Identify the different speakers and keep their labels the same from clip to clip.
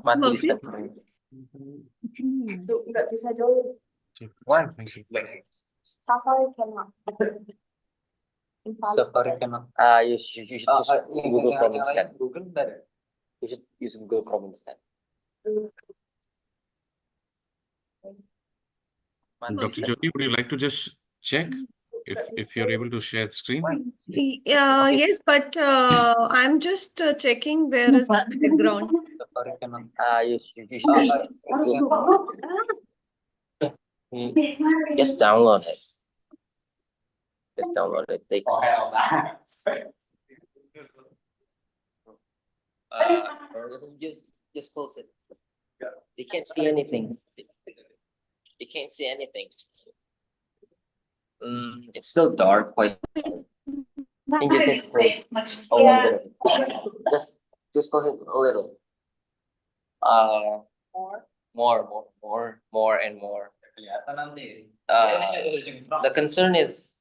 Speaker 1: Mati di step.
Speaker 2: Tuh, nggak bisa jauh.
Speaker 1: Why?
Speaker 2: Safari cannot. Invalid.
Speaker 1: Safari cannot. You should use Google Chrome instead. Google better. You should use Google Chrome instead.
Speaker 3: Dr. Jyoti, would you like to just check if you're able to share the screen?
Speaker 4: Yes, but I'm just checking where is the background.
Speaker 1: Safari cannot. You should use just download it. Just download it. Takes. Just close it. They can't see anything. They can't see anything. It's still dark. Quite. You just need to close a little bit. Just go ahead a little. More and more. The concern is,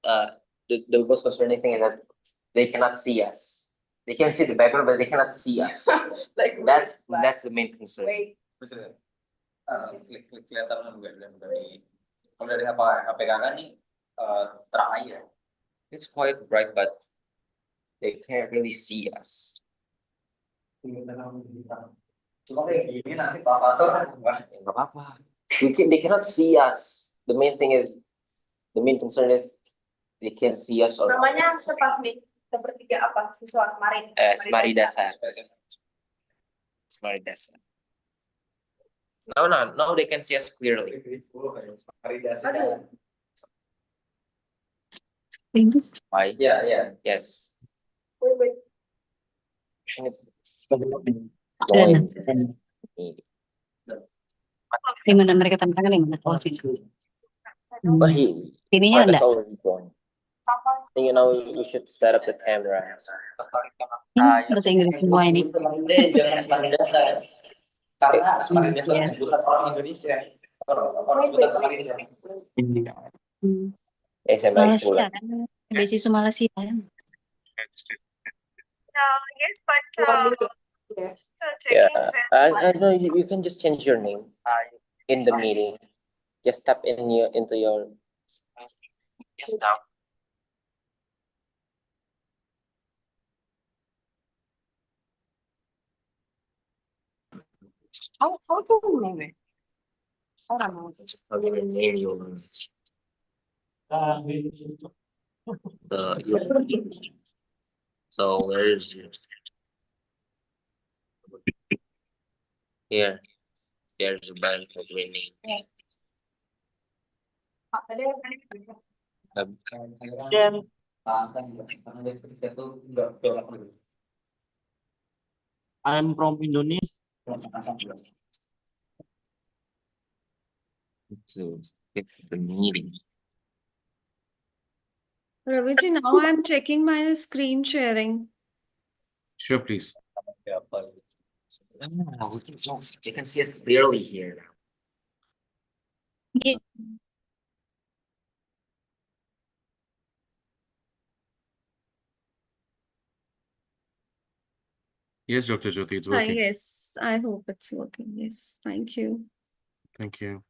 Speaker 1: the most concerning thing is that they cannot see us. They can see the background, but they cannot see us.
Speaker 2: Like
Speaker 1: That's the main concern.
Speaker 2: wait.
Speaker 5: Kelihatan dari kalau dari HP kakak nih terang aja.
Speaker 1: It's quite bright, but they can't really see us.
Speaker 5: Cuma kayak gini nanti Pak Fatur
Speaker 1: Nggak apa-apa. They cannot see us. The main concern is they can't see us. Or
Speaker 2: Namanya siapa nih? Kita bertiga apa? Siswa kemarin.
Speaker 1: Smaridasa. Smaridasa. No, they can see us clearly.
Speaker 2: Aduh.
Speaker 1: Why?
Speaker 5: Ya.
Speaker 1: Yes.
Speaker 2: Wait.
Speaker 6: Di mana mereka tampilkan di mana? Oh, sini. Ininya
Speaker 1: Mark
Speaker 6: ada.
Speaker 1: is already joined. I think you should set up the camera.
Speaker 6: Ini bahasa Inggris semua ini.
Speaker 5: Jangan Smaridasa. Karena Smaridasa sebutan orang Indonesia. Orang sebutan Smaridasa.
Speaker 1: SMA school.
Speaker 6: Malaysia kan? Beasiswa Malaysia kan?
Speaker 4: Yes, but
Speaker 2: Yes.
Speaker 1: Yeah. No, you can just change your name in the meeting. Just tap into your. Yes, now.
Speaker 2: How to name it? I don't know.
Speaker 1: Okay, name your. So where is yours? Here. There's a band for winning.
Speaker 7: I'm from Indonesia.
Speaker 1: To pick the meeting.
Speaker 4: Raviji, now I'm checking my screen sharing.
Speaker 3: Sure, please.
Speaker 1: You can see us clearly here now.
Speaker 6: Mungkin
Speaker 3: Yes, Dr. Jyoti, it's working.
Speaker 4: Yes, I hope it's working. Yes, thank you.
Speaker 3: Thank you.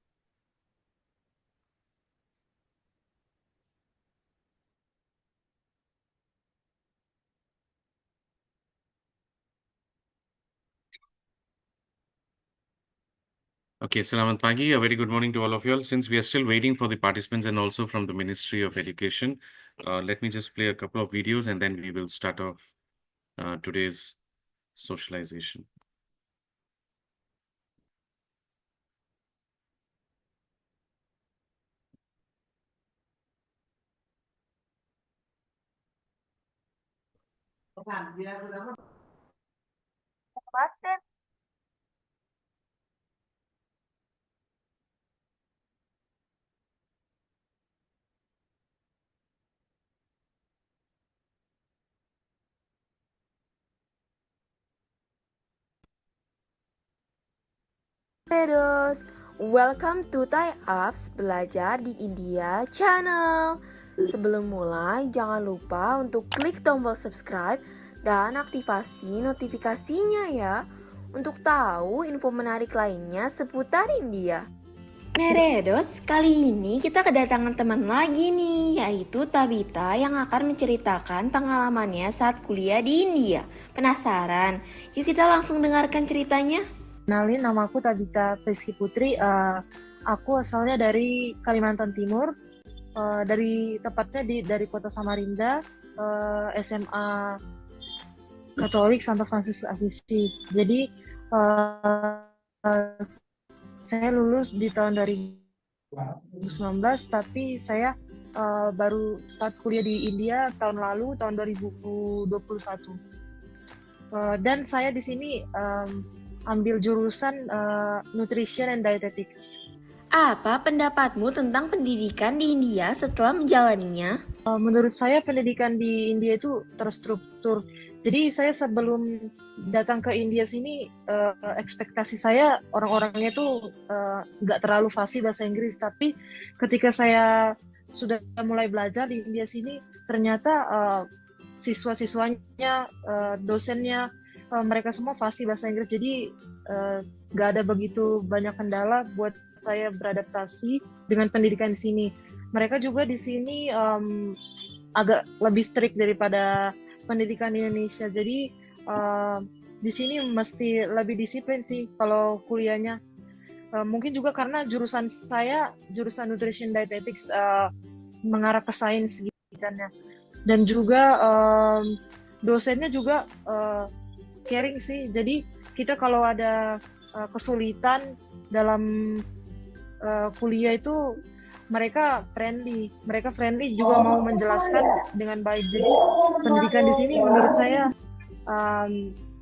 Speaker 3: Okay, selamat pagi. A very good morning to all of you all. Since we are still waiting for the participants and also from the Ministry of Education, let me just play a couple of videos and then we will start off today's socialization.
Speaker 8: Pedos, welcome to Thai Apps Belajar di India Channel. Sebelum mulai, jangan lupa untuk klik tombol subscribe dan aktivasi notifikasinya ya, untuk tahu info menarik lainnya seputar India. Neredos, kali ini kita kedatangan teman lagi nih, yaitu Tabita yang akan menceritakan pengalamannya saat kuliah di India. Penasaran? Yuk kita langsung dengarkan ceritanya.
Speaker 9: Kenalin, nama aku Tabita Rizky Putri. Aku asalnya dari Kalimantan Timur, tepatnya dari kota Samarinda, SMA Katolik Santo Fransiskus Assisi. Jadi saya lulus di tahun 2019, tapi saya baru start kuliah di India tahun lalu, tahun 2021. Dan saya di sini ambil jurusan Nutrition and Dietetics.
Speaker 8: Apa pendapatmu tentang pendidikan di India setelah menjalaninya?
Speaker 9: Menurut saya pendidikan di India itu terstruktur. Jadi saya sebelum datang ke India sini, ekspektasi saya orang-orangnya tuh nggak terlalu fasih bahasa Inggris. Tapi ketika saya sudah mulai belajar di India sini, ternyata siswa-siswanya, dosennya, mereka semua fasih bahasa Inggris. Jadi nggak ada begitu banyak kendala buat saya beradaptasi dengan pendidikan di sini. Mereka juga di sini agak lebih strict daripada pendidikan di Indonesia. Jadi di sini mesti lebih disiplin sih kalau kuliahnya. Mungkin juga karena jurusan saya, jurusan Nutrition Dietetics, mengarah ke sains gitu kan ya. Dan juga dosennya juga caring sih. Jadi kita kalau ada kesulitan dalam kuliah itu mereka friendly juga mau menjelaskan dengan baik. Jadi pendidikan di sini menurut saya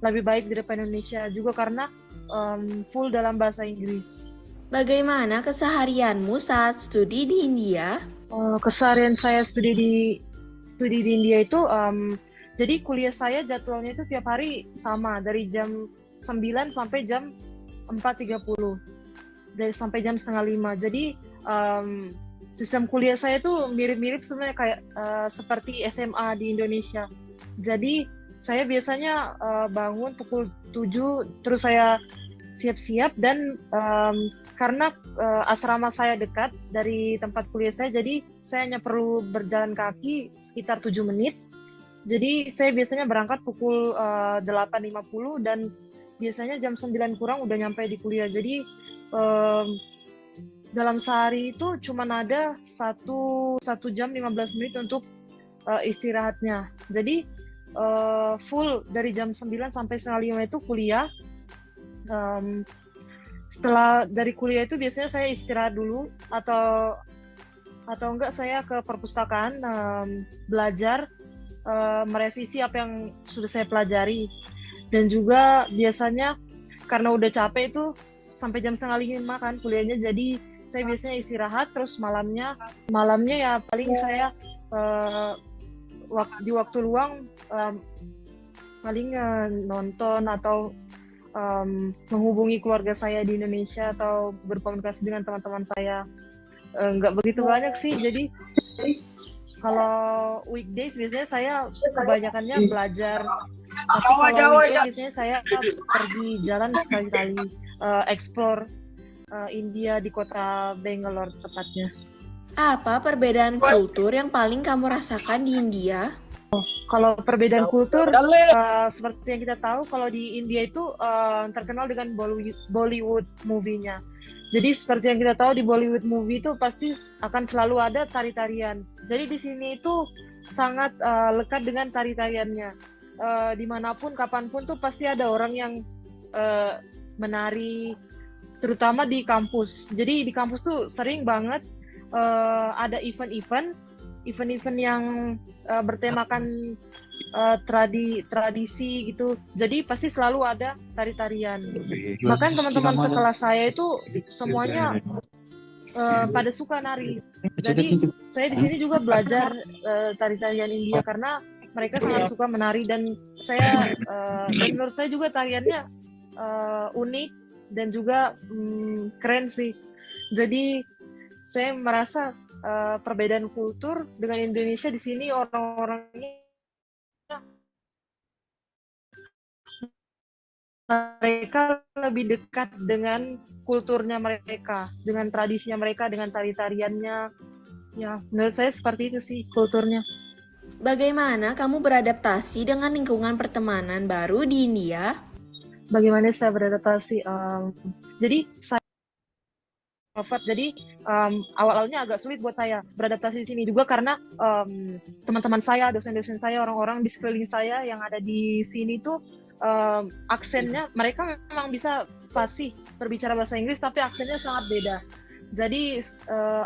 Speaker 9: lebih baik daripada Indonesia juga karena full dalam bahasa Inggris.
Speaker 8: Bagaimana keseharianmu saat studi di India?
Speaker 9: Keseharian saya studi di India itu jadi kuliah saya jadwalnya itu tiap hari sama dari jam 9 sampai jam 4.30 sampai jam 4:30. Jadi sistem kuliah saya tuh mirip-mirip sebenarnya kayak seperti SMA di Indonesia. Jadi saya biasanya bangun pukul 7, terus saya siap-siap dan karena asrama saya dekat dari tempat kuliah saya, jadi saya hanya perlu berjalan kaki sekitar 7 menit. Jadi saya biasanya berangkat pukul 8.50 dan biasanya jam 9 kurang udah nyampe di kuliah. Jadi dalam sehari itu cuma ada 1 jam 15 menit untuk istirahatnya. Jadi full dari jam 9 sampai 4:30 itu kuliah. Setelah dari kuliah itu biasanya saya istirahat dulu atau enggak saya ke perpustakaan belajar, merevisi apa yang sudah saya pelajari. Dan juga biasanya karena udah capek itu sampai jam 4:30 kan kuliahnya, jadi saya biasanya istirahat, terus malamnya ya paling saya di waktu luang paling nonton atau menghubungi keluarga saya di Indonesia atau berkomunikasi dengan teman-teman saya. Nggak begitu banyak sih, jadi kalau weekdays biasanya saya kebanyakannya belajar. Tapi kalau weekend biasanya saya pergi jalan sekali-kali, explore India di kota Bangalore tepatnya.
Speaker 8: Apa perbedaan kultur yang paling kamu rasakan di India?
Speaker 9: Kalau perbedaan kultur, seperti yang kita tahu, kalau di India itu terkenal dengan Bollywood movie-nya. Jadi seperti yang kita tahu di Bollywood movie itu pasti akan selalu ada tari-tarian. Jadi di sini itu sangat lekat dengan tari-tariannya. Dimanapun, kapanpun tuh pasti ada orang yang menari, terutama di kampus. Jadi di kampus tuh sering banget ada event-event yang bertemakan tradisi gitu. Jadi pasti selalu ada tari-tarian. Bahkan teman-teman sekelas saya itu semuanya pada suka nari. Jadi saya di sini juga belajar tari-tarian India karena mereka sangat suka menari, dan menurut saya juga tariannya unik dan juga keren sih. Jadi saya merasa perbedaan kultur dengan Indonesia di sini orang-orangnya mereka lebih dekat dengan kulturnya mereka, dengan tradisinya mereka, dengan tari-tariannya. Ya, menurut saya seperti itu sih kulturnya.
Speaker 8: Bagaimana kamu beradaptasi dengan lingkungan pertemanan baru di India?
Speaker 9: Bagaimana saya beradaptasi? Jadi saya awal-awalnya agak sulit buat saya beradaptasi di sini juga karena teman-teman saya, dosen-dosen saya, orang-orang di sekeliling saya yang ada di sini tuh aksennya mereka memang bisa fasih berbicara bahasa Inggris tapi aksennya sangat beda. Jadi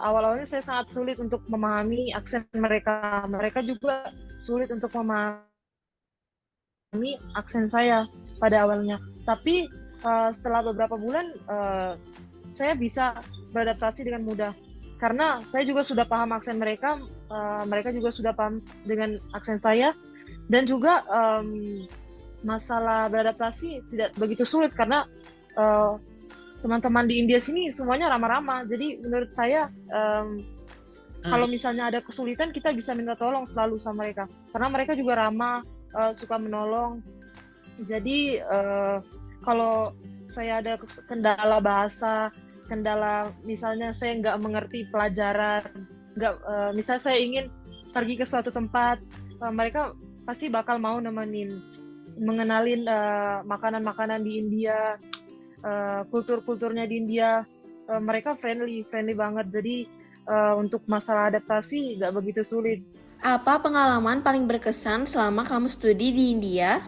Speaker 9: awal-awalnya saya sangat sulit untuk memahami aksen mereka. Mereka juga sulit untuk memahami aksen saya pada awalnya. Tapi setelah beberapa bulan saya bisa beradaptasi dengan mudah. Karena saya juga sudah paham aksen mereka, mereka juga sudah paham dengan aksen saya. Dan juga masalah beradaptasi tidak begitu sulit karena teman-teman di India sini semuanya ramah-ramah. Jadi menurut saya kalau misalnya ada kesulitan kita bisa minta tolong selalu sama mereka. Karena mereka juga ramah, suka menolong. Jadi kalau saya ada kendala bahasa, kendala misalnya saya nggak mengerti pelajaran, misalnya saya ingin pergi ke suatu tempat, mereka pasti bakal mau nemenin, mengenalin makanan-makanan di India, kultur-kulturnya di India. Mereka friendly banget. Jadi untuk masalah adaptasi nggak begitu sulit.
Speaker 8: Apa pengalaman paling berkesan selama kamu studi di India?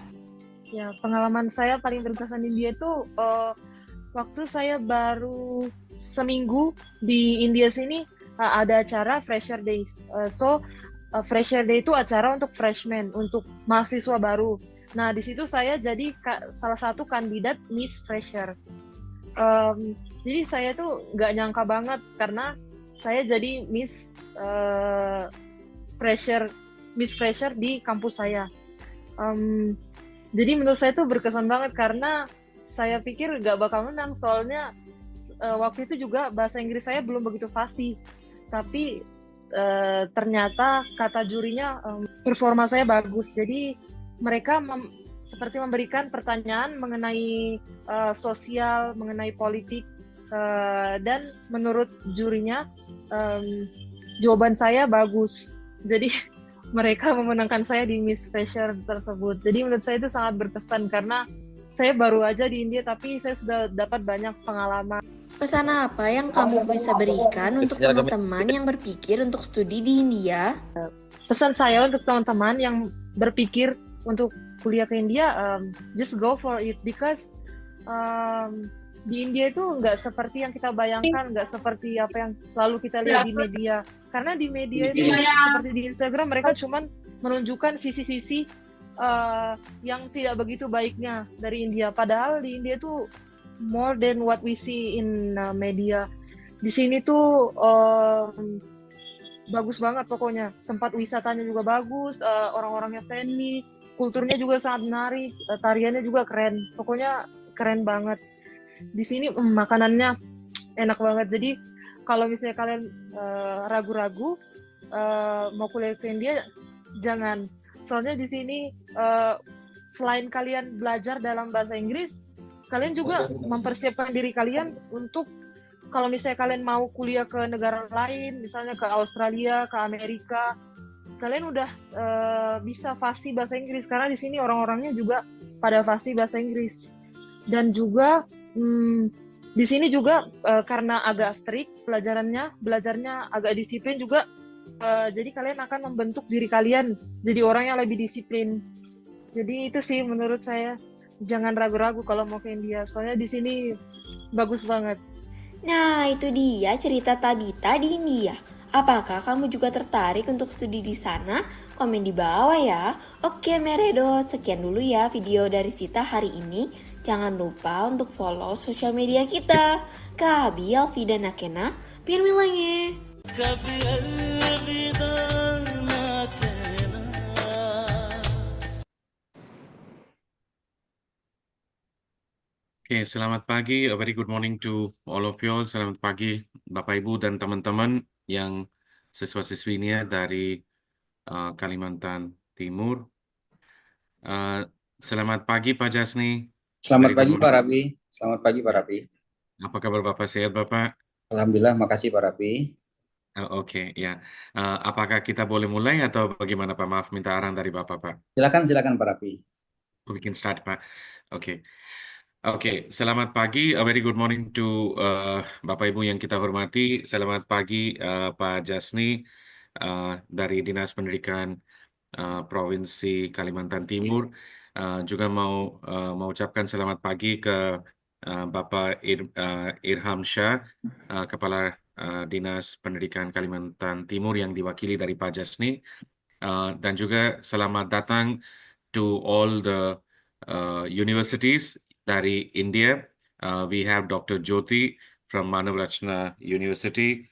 Speaker 9: Ya, pengalaman saya paling berkesan di India itu waktu saya baru seminggu di India sini ada acara Fresher Days. Fresher Day itu acara untuk freshmen, untuk mahasiswa baru. Nah, di situ saya jadi salah satu kandidat Miss Fresher. Jadi saya tuh nggak nyangka banget karena saya jadi Miss Fresher di kampus saya. Jadi menurut saya tuh berkesan banget karena saya pikir nggak bakal menang, soalnya waktu itu juga bahasa Inggris saya belum begitu fasih. Tapi ternyata kata jurinya performa saya bagus. Jadi mereka seperti memberikan pertanyaan mengenai sosial, mengenai politik, dan menurut jurinya jawaban saya bagus. Jadi mereka memenangkan saya di Miss Fresher tersebut. Jadi menurut saya itu sangat berkesan karena saya baru aja di India tapi saya sudah dapat banyak pengalaman.
Speaker 8: Pesan apa yang kamu bisa berikan untuk teman-teman yang berpikir untuk studi di India?
Speaker 9: Pesan saya untuk teman-teman yang berpikir untuk kuliah ke India, just go for it because di India itu nggak seperti yang kita bayangkan, nggak seperti apa yang selalu kita lihat di media. Karena di media itu seperti di Instagram mereka cuma menunjukkan sisi-sisi yang tidak begitu baiknya dari India. Padahal di India itu more than what we see in media. Di sini tuh bagus banget pokoknya. Tempat wisatanya juga bagus, orang-orangnya friendly, kulturnya juga sangat menarik, tariannya juga keren. Pokoknya keren banget. Di sini makanannya enak banget. Jadi kalau misalnya kalian ragu-ragu mau kuliah ke India, jangan. Soalnya di sini selain kalian belajar dalam bahasa Inggris, kalian juga mempersiapkan diri kalian untuk kalau misalnya kalian mau kuliah ke negara lain, misalnya ke Australia, ke Amerika, kalian udah bisa fasih bahasa Inggris karena di sini orang-orangnya juga pada fasih bahasa Inggris. Dan juga di sini juga karena agak strict belajarnya agak disiplin juga. Jadi kalian akan membentuk diri kalian jadi orang yang lebih disiplin. Jadi itu sih menurut saya, jangan ragu-ragu kalau mau ke India. Soalnya di sini bagus banget.
Speaker 8: Nah, itu dia cerita Tabita di India. Apakah kamu juga tertarik untuk studi di sana? Komen di bawah ya. Oke Meredo, sekian dulu ya video dari Sita hari ini. Jangan lupa untuk follow sosial media kita. Kabi Alfi dan Akena, Pirmilange.
Speaker 3: Oke, selamat pagi, a very good morning to all of you all. Selamat pagi Bapak Ibu dan teman-teman yang siswa-siswinya dari Kalimantan Timur. Selamat pagi Pak Jasni. Very
Speaker 10: Selamat
Speaker 3: good
Speaker 10: pagi Pak
Speaker 3: morning.
Speaker 10: Rapi. Selamat pagi Pak
Speaker 3: Ya.
Speaker 10: Rapi.
Speaker 3: Apa kabar Bapak? Sehat Bapak?
Speaker 10: Alhamdulillah, makasih Pak Rapi.
Speaker 3: Oke, ya. Apakah kita boleh mulai atau bagaimana Pak? Maaf, minta arahan dari Bapak, Pak.
Speaker 10: Silakan Pak Rapi.
Speaker 3: We can start, Pak. Oke. Oke, selamat pagi. A very good morning to Bapak Ibu yang kita hormati. Selamat pagi Pak Jasni dari Dinas Pendidikan Provinsi Kalimantan Timur. Juga mau mengucapkan selamat pagi ke Bapak Irham Shah, Kepala Dinas Pendidikan Kalimantan Timur yang diwakili dari Pak Jasni. Dan juga selamat datang to all the universities dari India. We have Dr. Jyoti from Manav Rachna University,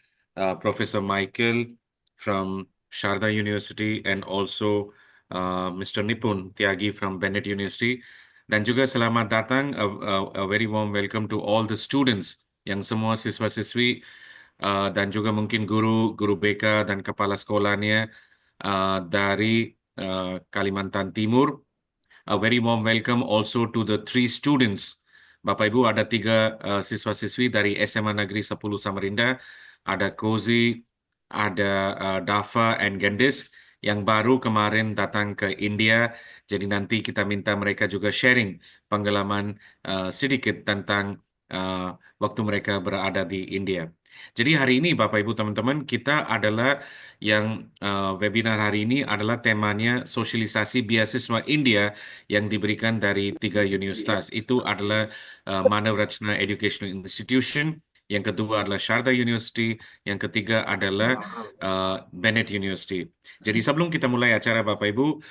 Speaker 3: Professor Michael from Sharda University, and also Mr. Nipun Tyagi from Bennett University. Dan juga selamat datang, a very warm welcome to all the students, yang semua siswa-siswi dan juga mungkin guru BK dan kepala sekolahnya dari Kalimantan Timur. A very warm welcome also to the 3 students. Bapak Ibu, ada 3 siswa-siswi dari SMA Negeri 10 Samarinda, ada Kozi, ada Dafa and Gendis yang baru kemarin datang ke India. Jadi nanti kita minta mereka juga sharing pengalaman sedikit tentang waktu mereka berada di India. Jadi hari ini Bapak Ibu teman-teman, kita adalah yang webinar hari ini adalah temanya sosialisasi beasiswa India yang diberikan dari 3 universitas. Itu adalah Manav Rachna Educational Institution, yang kedua adalah Sharda University, yang ketiga adalah Bennett University. Jadi sebelum kita mulai acara Bapak Ibu,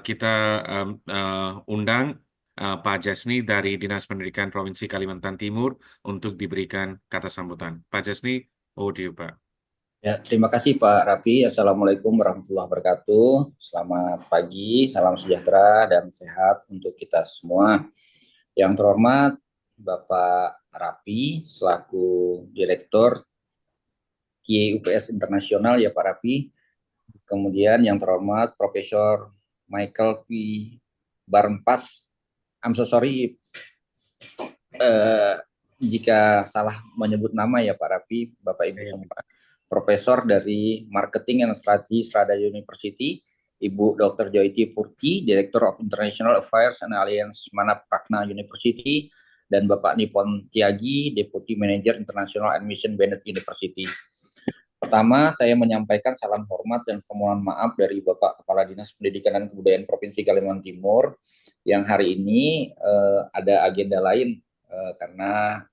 Speaker 3: kita undang Pak Jasni dari Dinas Pendidikan Provinsi Kalimantan Timur untuk diberikan kata sambutan. Pak Jasni, over to you, Pak.
Speaker 10: Ya, terima kasih Pak Rapi. Assalamualaikum warahmatullahi wabarakatuh. Selamat pagi, salam sejahtera dan sehat untuk kita semua. Yang terhormat Bapak Rapi selaku Direktur KIUPS Internasional ya Pak Rapi. Kemudian yang terhormat Profesor Michael P. Barnpas. I'm so sorry jika salah menyebut nama ya Pak Rapi, Bapak Ibu semua. Profesor dari Marketing and Strategy Srada University, Ibu Dr. Joyti Purki, Director of International Affairs and Alliance Manav Rachna University, dan Bapak Nipun Tyagi, Deputy Manager International Admission Bennett University. Pertama, saya menyampaikan salam hormat dan permohonan maaf dari Bapak Kepala Dinas Pendidikan dan Kebudayaan Provinsi Kalimantan Timur yang hari ini ada agenda lain karena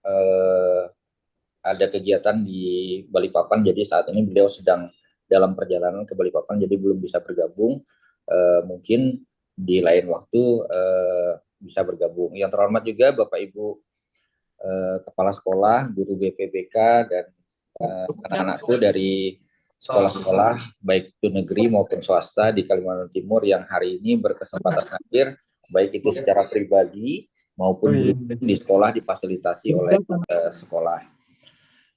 Speaker 10: ada kegiatan di Balikpapan, jadi saat ini beliau sedang dalam perjalanan ke Balikpapan, jadi belum bisa bergabung. Mungkin di lain waktu bisa bergabung. Yang terhormat juga Bapak Ibu Kepala Sekolah, Guru BPBK, dan anak-anakku dari sekolah-sekolah baik itu negeri maupun swasta di Kalimantan Timur yang hari ini berkesempatan hadir, baik itu secara pribadi maupun di sekolah difasilitasi oleh sekolah.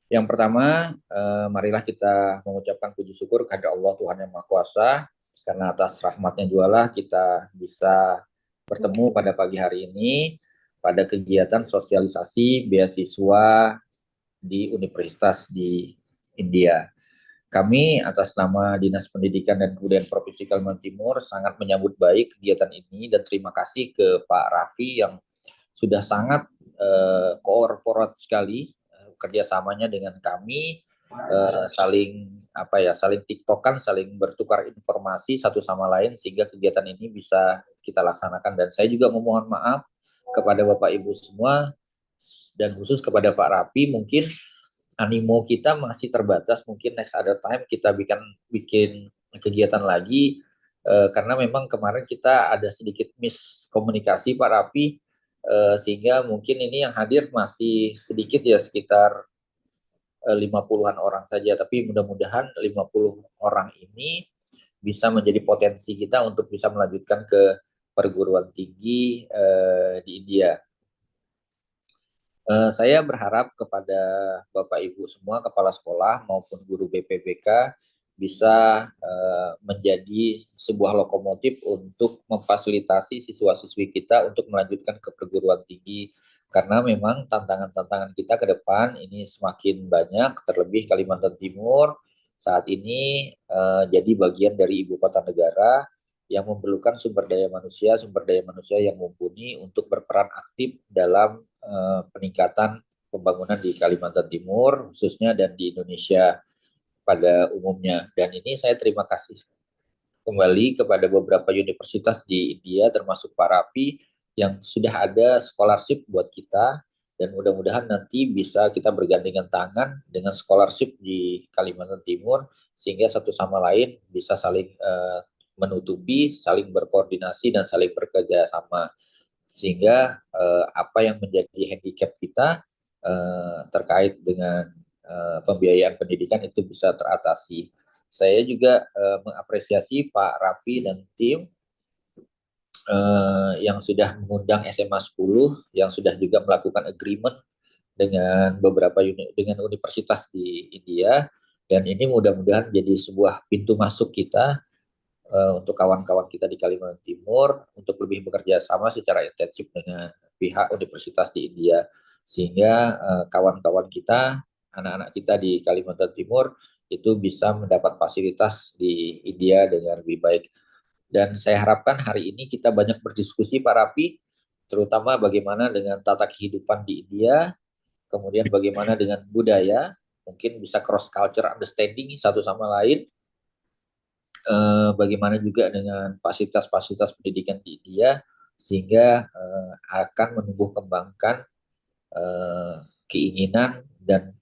Speaker 10: Yang pertama, marilah kita mengucapkan puji syukur kepada Allah Tuhan Yang Maha Kuasa, karena atas rahmatnya jualah kita bisa bertemu pada pagi hari ini pada kegiatan sosialisasi beasiswa di universitas di India. Kami atas nama Dinas Pendidikan dan Kebudayaan Provinsi Kalimantan Timur sangat menyambut baik kegiatan ini dan terima kasih ke Pak Raffi yang sudah sangat korporat sekali kerjasamanya dengan kami, saling tiktokan, saling bertukar informasi satu sama lain sehingga kegiatan ini bisa kita laksanakan. Dan saya juga memohon maaf kepada Bapak Ibu semua dan khusus kepada Pak Rapi, mungkin animo kita masih terbatas, mungkin next other time kita bikin kegiatan lagi karena memang kemarin kita ada sedikit miskomunikasi Pak Rapi, sehingga mungkin ini yang hadir masih sedikit ya, sekitar 50-an orang saja, tapi mudah-mudahan 50 orang ini bisa menjadi potensi kita untuk bisa melanjutkan ke perguruan tinggi di India. Saya berharap kepada Bapak Ibu semua, kepala sekolah maupun guru BPBK, bisa menjadi sebuah lokomotif untuk memfasilitasi siswa-siswi kita untuk melanjutkan ke perguruan tinggi. Karena memang tantangan-tantangan kita ke depan ini semakin banyak, terlebih Kalimantan Timur saat ini jadi bagian dari ibu kota negara yang memerlukan sumber daya manusia yang mumpuni untuk berperan aktif dalam peningkatan pembangunan di Kalimantan Timur khususnya dan di Indonesia pada umumnya. Dan ini saya terima kasih kembali kepada beberapa universitas di India termasuk Pak Rapi yang sudah ada scholarship buat kita, dan mudah-mudahan nanti bisa kita bergandengan tangan dengan scholarship di Kalimantan Timur sehingga satu sama lain bisa saling menutupi, saling berkoordinasi dan saling bekerja sama, sehingga apa yang menjadi handicap kita terkait dengan pembiayaan pendidikan itu bisa teratasi. Saya juga mengapresiasi Pak Rapi dan tim yang sudah mengundang SMA 10, yang sudah juga melakukan agreement dengan beberapa dengan universitas di India, dan ini mudah-mudahan jadi sebuah pintu masuk kita untuk kawan-kawan kita di Kalimantan Timur untuk lebih bekerja sama secara intensif dengan pihak universitas di India, sehingga kawan-kawan kita, anak-anak kita di Kalimantan Timur itu bisa mendapat fasilitas di India dengan lebih baik. Dan saya harapkan hari ini kita banyak berdiskusi Pak Rapi, terutama bagaimana dengan tata kehidupan di India, kemudian bagaimana dengan budaya, mungkin bisa cross culture understanding satu sama lain, bagaimana juga dengan fasilitas-fasilitas pendidikan di India, sehingga akan menumbuh kembangkan keinginan dan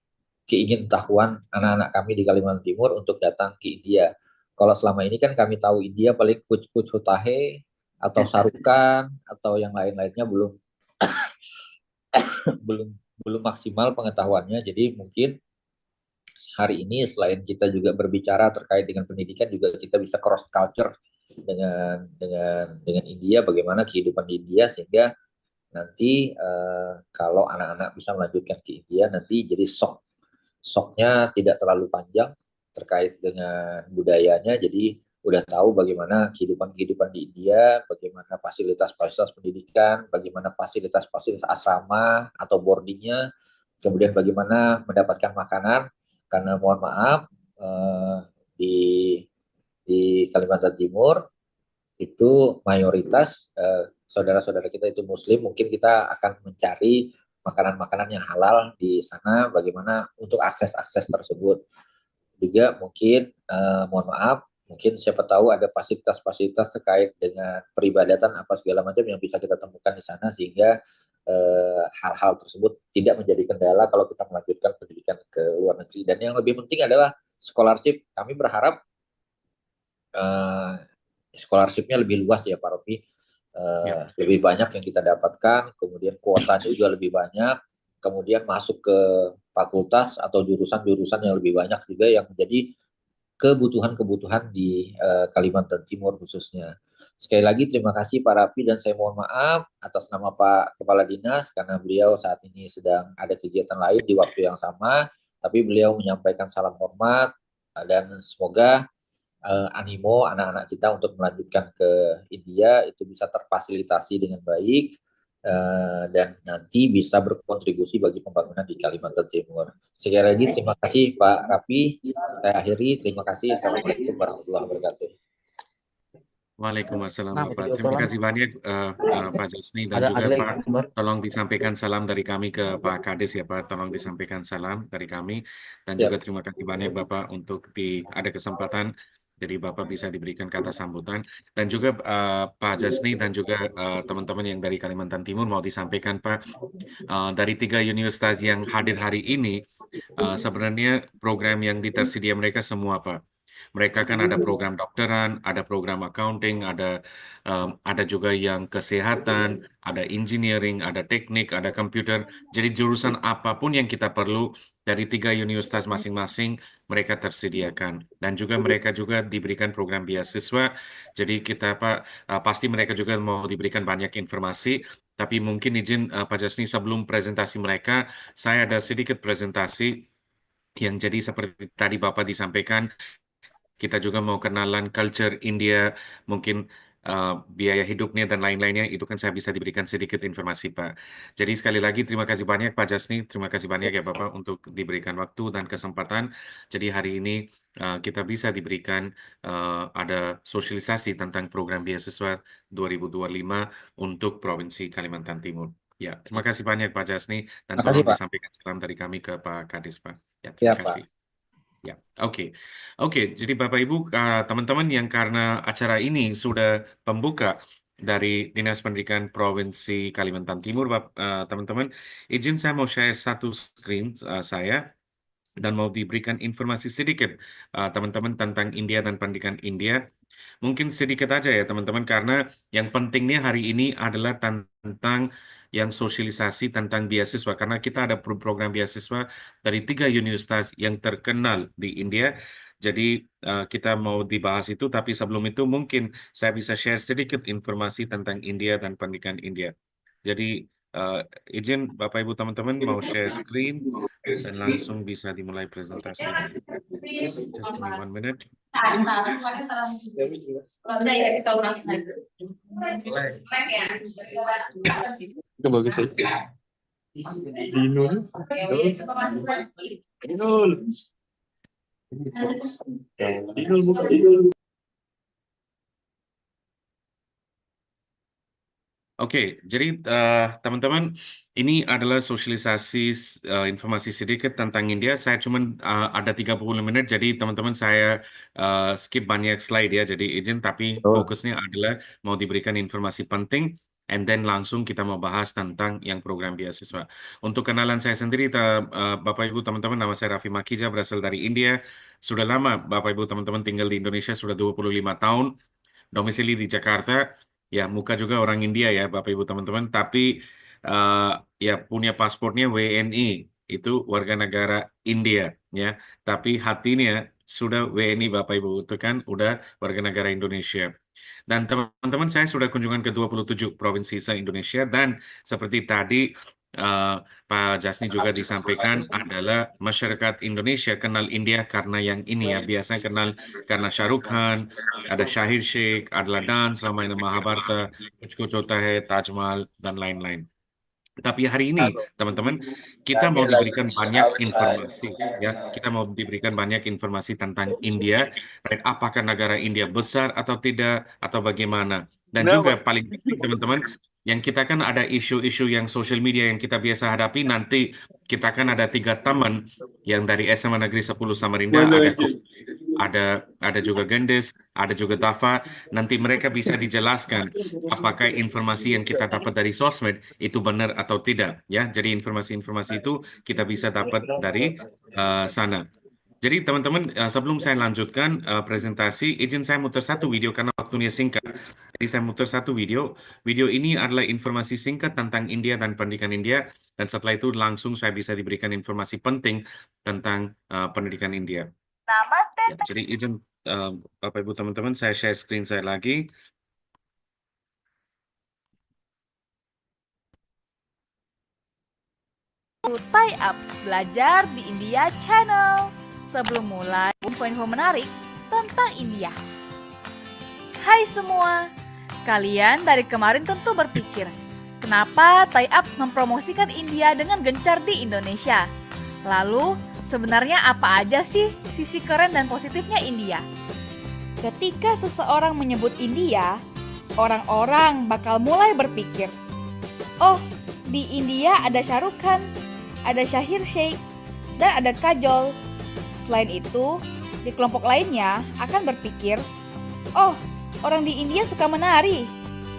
Speaker 10: keingintahuan anak-anak kami di Kalimantan Timur untuk datang ke India. Kalau selama ini kan kami tahu India paling kuch hutahe atau sarukan atau yang lain-lainnya belum belum maksimal pengetahuannya. Jadi mungkin hari ini selain kita juga berbicara terkait dengan pendidikan, juga kita bisa cross culture dengan India, bagaimana kehidupan di India, sehingga nanti kalau anak-anak bisa melanjutkan ke India nanti jadi shocknya tidak terlalu panjang terkait dengan budayanya, jadi udah tahu bagaimana kehidupan di India, bagaimana fasilitas-fasilitas pendidikan, bagaimana fasilitas-fasilitas asrama atau boardingnya, kemudian bagaimana mendapatkan makanan, karena mohon maaf di Kalimantan Timur itu mayoritas saudara-saudara kita itu Muslim, mungkin kita akan mencari makanan-makanan yang halal di sana, bagaimana untuk akses tersebut. Juga mungkin mohon maaf, mungkin siapa tahu ada fasilitas-fasilitas terkait dengan peribadatan apa segala macam yang bisa kita temukan di sana, sehingga hal-hal tersebut tidak menjadi kendala kalau kita melanjutkan pendidikan ke luar negeri. Dan yang lebih penting adalah scholarship. Kami berharap scholarshipnya lebih luas ya Pak Rofi, lebih banyak yang kita dapatkan, kemudian kuotanya juga lebih banyak, kemudian masuk ke fakultas atau jurusan-jurusan yang lebih banyak juga yang menjadi kebutuhan-kebutuhan di Kalimantan Timur khususnya. Sekali lagi terima kasih Pak Rapi, dan saya mohon maaf atas nama Pak Kepala Dinas karena beliau saat ini sedang ada kegiatan lain di waktu yang sama, tapi beliau menyampaikan salam hormat dan semoga animo anak-anak kita untuk melanjutkan ke India itu bisa terfasilitasi dengan baik dan nanti bisa berkontribusi bagi pembangunan di Kalimantan Timur. Sekali lagi terima kasih Pak Rapi. Saya akhiri, terima kasih. Assalamualaikum warahmatullahi wabarakatuh.
Speaker 3: Waalaikumsalam
Speaker 7: Nah,
Speaker 3: Bapak. Terima kasih banyak Pak Jasni, dan juga
Speaker 7: lagi
Speaker 3: Pak,
Speaker 7: gambar.
Speaker 3: tolong disampaikan salam dari kami ke Pak Kades ya Pak. Tolong disampaikan salam dari kami, dan
Speaker 10: Ya.
Speaker 3: juga terima kasih banyak Bapak untuk ada kesempatan jadi Bapak bisa diberikan kata sambutan, dan juga Pak Jasni dan juga teman-teman yang dari Kalimantan Timur mau disampaikan Pak, dari 3 universitas yang hadir hari ini sebenarnya program yang tersedia mereka semua Pak. Mereka kan ada program dokteran, ada program accounting, ada juga yang kesehatan, ada engineering, ada teknik, ada komputer. Jadi jurusan apapun yang kita perlu dari 3 universitas masing-masing mereka tersediakan. Dan juga mereka juga diberikan program beasiswa. Jadi kita pasti mereka juga mau diberikan banyak informasi. Tapi mungkin izin Pak Jasni, sebelum presentasi mereka, saya ada sedikit presentasi yang jadi seperti tadi Bapak disampaikan. kita juga mau kenalan culture India, mungkin biaya hidupnya dan lain-lainnya, itu kan saya bisa diberikan sedikit informasi, Pak. Jadi sekali lagi terima kasih banyak Pak Jasni, terima kasih banyak ya Bapak untuk diberikan waktu dan kesempatan. Jadi hari ini kita bisa diberikan ada sosialisasi tentang program beasiswa 2025 untuk Provinsi Kalimantan Timur. Ya, terima kasih banyak Pak Jasni dan
Speaker 10: Terima kasih,
Speaker 3: tolong
Speaker 10: Pak.
Speaker 3: disampaikan salam dari kami ke Pak Kadis, Pak. Ya,
Speaker 10: Ya,
Speaker 3: terima
Speaker 10: Pak.
Speaker 3: kasih. Ya, oke. Jadi Bapak Ibu, teman-teman yang karena acara ini sudah pembuka dari Dinas Pendidikan Provinsi Kalimantan Timur, teman-teman, izin saya mau share satu screen saya dan mau diberikan informasi sedikit teman-teman tentang India dan pendidikan India. Mungkin sedikit aja ya teman-teman, karena yang pentingnya hari ini adalah tentang yang sosialisasi tentang beasiswa, karena kita ada program beasiswa dari 3 universitas yang terkenal di India. Jadi kita mau dibahas itu, tapi sebelum itu mungkin saya bisa share sedikit informasi tentang India dan pendidikan India. Jadi izin Bapak Ibu teman-teman mau share screen dan langsung bisa dimulai presentasinya. Just give me 1 minute.
Speaker 7: Bagus ya.
Speaker 3: Oke, jadi teman-teman, ini adalah sosialisasi informasi sedikit tentang India. Saya cuma ada 30 menit, jadi teman-teman saya skip banyak slide ya. Jadi izin, tapi fokusnya adalah mau diberikan informasi penting, and then langsung kita mau bahas tentang yang program beasiswa. Untuk kenalan saya sendiri, Bapak Ibu teman-teman, nama saya Raffi Makija, berasal dari India. Sudah lama Bapak Ibu teman-teman tinggal di Indonesia, sudah 25 tahun. Domisili di Jakarta, ya muka juga orang India ya Bapak Ibu teman-teman, tapi ya punya paspornya WNI, itu warga negara India ya, tapi hatinya sudah WNI Bapak Ibu, itu kan udah warga negara Indonesia. Dan teman-teman, saya sudah kunjungan ke 27 provinsi se-Indonesia, dan seperti tadi Pak Jasni juga disampaikan adalah masyarakat Indonesia kenal India karena yang ini ya, biasanya kenal karena Shah Rukh Khan, ada Shahir Sheikh, adalah dance, Ramayana Mahabharata, Kuch Kuch Hota Hai, Taj Mahal, dan lain-lain. Tapi hari ini, teman-teman, kita mau diberikan banyak informasi, ya. Kita mau diberikan banyak informasi tentang India, right? Apakah negara India besar atau tidak, atau bagaimana. Dan juga paling penting, teman-teman, yang kita kan ada isu-isu yang sosial media yang kita biasa hadapi. Nanti kita kan ada 3 teman yang dari SMA Negeri 10 Samarinda, ada juga Gendes, ada juga Tafa. Nanti mereka bisa dijelaskan apakah informasi yang kita dapat dari sosmed itu benar atau tidak ya. Jadi informasi-informasi itu kita bisa dapat dari sana. Jadi teman-teman, sebelum saya lanjutkan presentasi, izin saya muter satu video karena waktunya singkat. Jadi saya muter satu video. Video ini adalah informasi singkat tentang India dan pendidikan India, dan setelah itu langsung saya bisa diberikan informasi penting tentang pendidikan India. Ya, jadi izin Bapak Ibu teman-teman, saya share screen saya lagi.
Speaker 11: Tie Ups Belajar di India Channel. Sebelum mulai, info-info menarik tentang India. Hai semua, kalian dari kemarin tentu berpikir, kenapa Tie Ups mempromosikan India dengan gencar di Indonesia? Lalu, sebenarnya apa aja sih sisi keren dan positifnya India? Ketika seseorang menyebut India, orang-orang bakal mulai berpikir, oh, di India ada Shah Rukh Khan, ada Shahir Sheikh, dan ada Kajol. Selain itu, di kelompok lainnya akan berpikir, oh, orang di India suka menari.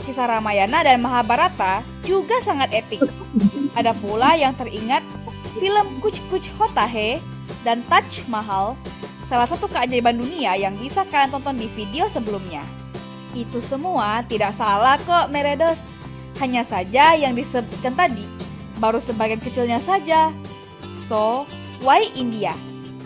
Speaker 11: Kisah Ramayana dan Mahabharata juga sangat epik. Ada pula yang teringat film Kuch Kuch Hota Hai dan Taj Mahal, salah satu keajaiban dunia yang bisa kalian tonton di video sebelumnya. Itu semua tidak salah kok, Meredos. Hanya saja yang disebutkan tadi baru sebagian kecilnya saja. So, why India?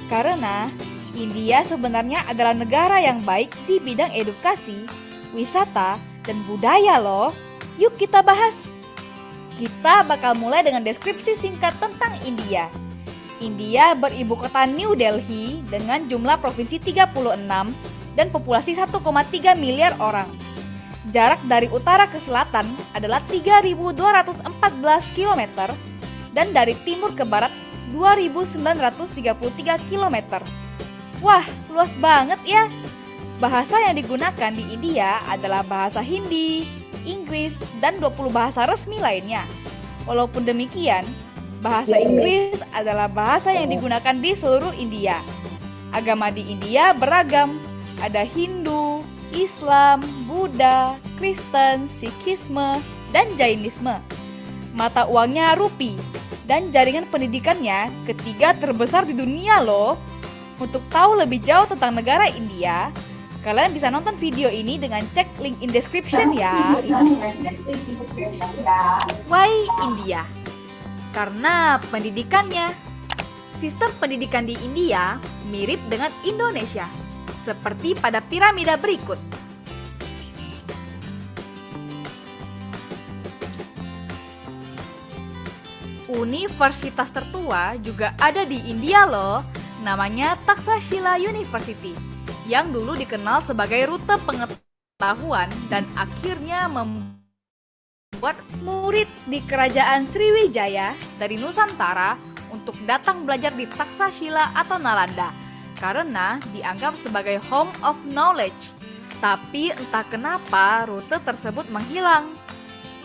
Speaker 11: Karena India sebenarnya adalah negara yang baik di bidang edukasi, wisata, dan budaya loh. Yuk kita bahas. Kita bakal mulai dengan deskripsi singkat tentang India. India beribu kota New Delhi dengan jumlah provinsi 36 dan populasi 1,3 miliar orang. Jarak dari utara ke selatan adalah 3.214 km dan dari timur ke barat 2.933 km. Wah, luas banget ya. Bahasa yang digunakan di India adalah bahasa Hindi, Inggris, dan 20 bahasa resmi lainnya. Walaupun demikian, bahasa Inggris adalah bahasa yang digunakan di seluruh India. Agama di India beragam, ada Hindu, Islam, Buddha, Kristen, Sikhisme, dan Jainisme. Mata uangnya rupiah, dan jaringan pendidikannya ketiga terbesar di dunia loh. Untuk tahu lebih jauh tentang negara India, kalian bisa nonton video ini dengan cek link in description ya. Why India? Karena pendidikannya. Sistem pendidikan di India mirip dengan Indonesia, seperti pada piramida berikut. Universitas tertua juga ada di India loh, namanya Takshashila University, yang dulu dikenal sebagai rute pengetahuan dan akhirnya membuat murid di Kerajaan Sriwijaya dari Nusantara untuk datang belajar di Takshashila atau Nalanda, karena dianggap sebagai home of knowledge. Tapi entah kenapa rute tersebut menghilang.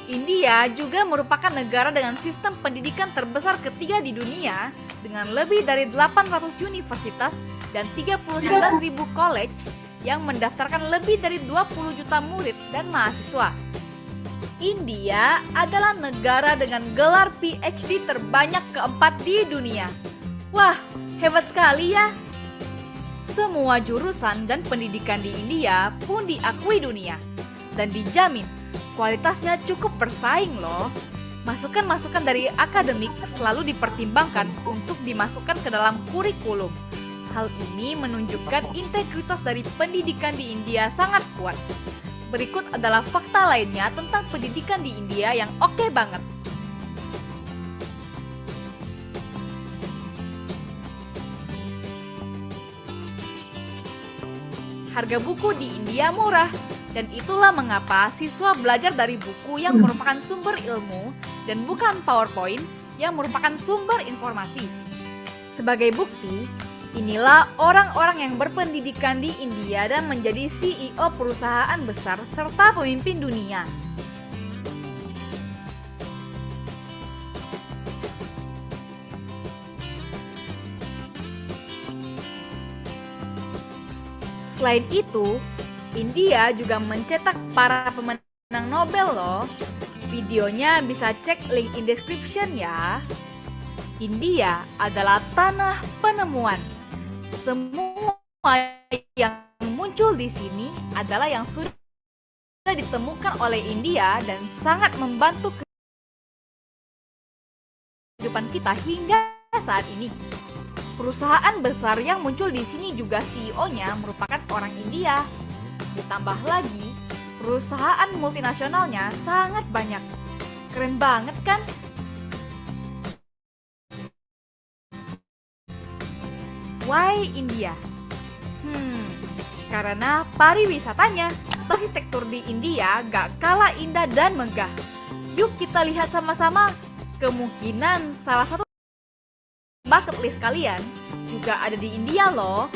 Speaker 11: India juga merupakan negara dengan sistem pendidikan terbesar ketiga di dunia, dengan lebih dari 800 universitas dan 39.000 college yang mendaftarkan lebih dari 20 juta murid dan mahasiswa. India adalah negara dengan gelar PhD terbanyak keempat di dunia. Wah, hebat sekali ya! Semua jurusan dan pendidikan di India pun diakui dunia, dan dijamin kualitasnya cukup bersaing loh. Masukan-masukan dari akademik selalu dipertimbangkan untuk dimasukkan ke dalam kurikulum. Hal ini menunjukkan integritas dari pendidikan di India sangat kuat. Berikut adalah fakta lainnya tentang pendidikan di India yang oke banget. Harga buku di India murah, dan itulah mengapa siswa belajar dari buku yang merupakan sumber ilmu dan bukan PowerPoint yang merupakan sumber informasi. Sebagai bukti, inilah orang-orang yang berpendidikan di India dan menjadi CEO perusahaan besar serta pemimpin dunia. Selain itu, India juga mencetak para pemenang Nobel loh. Videonya bisa cek link in description ya. India adalah tanah penemuan. Semua yang muncul di sini adalah yang sudah ditemukan oleh India dan sangat membantu kehidupan kita hingga saat ini. Perusahaan besar yang muncul di sini juga CEO-nya merupakan orang India. Ditambah lagi, perusahaan multinasionalnya sangat banyak. Keren banget kan? Why India? Karena pariwisatanya. Arsitektur di India gak kalah indah dan megah. Yuk kita lihat sama-sama. Kemungkinan salah satu bucket list kalian juga ada di India loh.